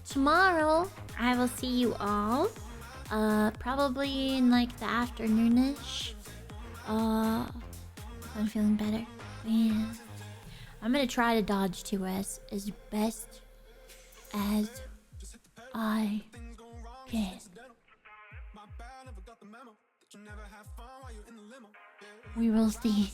Tomorrow I will see you all. Probably in like the afternoonish. I'm feeling better. Yeah. I'm gonna try to dodge 2S as best as I can. We will see.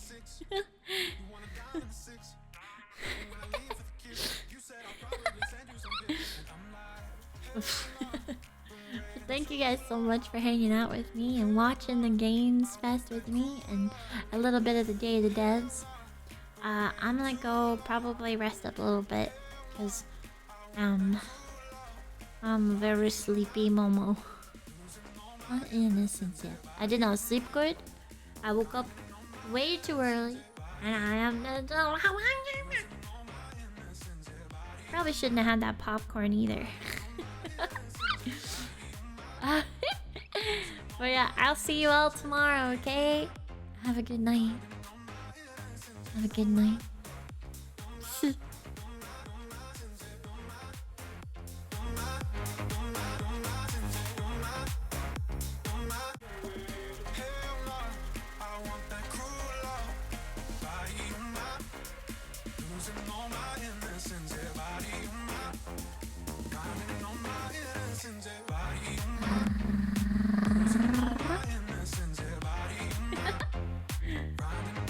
Thank you guys so much for hanging out with me and watching the Games Fest with me and a little bit of the Day of the Devs. I'm gonna go probably rest up a little bit because I'm very sleepy, Momo. Not innocent yet. I did not sleep good. I woke up way too early and I am probably shouldn't have had that popcorn either. But yeah, I'll see you all tomorrow, okay? Have a good night. Have a good night.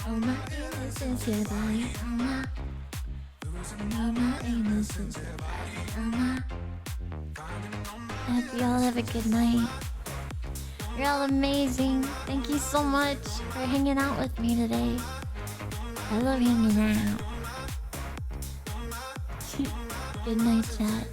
Oh my innocence, yeah, body, oh my. Oh my innocence, yeah, body, oh my. I hope you all have a good night. You're all amazing. Thank you so much for hanging out with me today. I love hanging out. Good night, chat.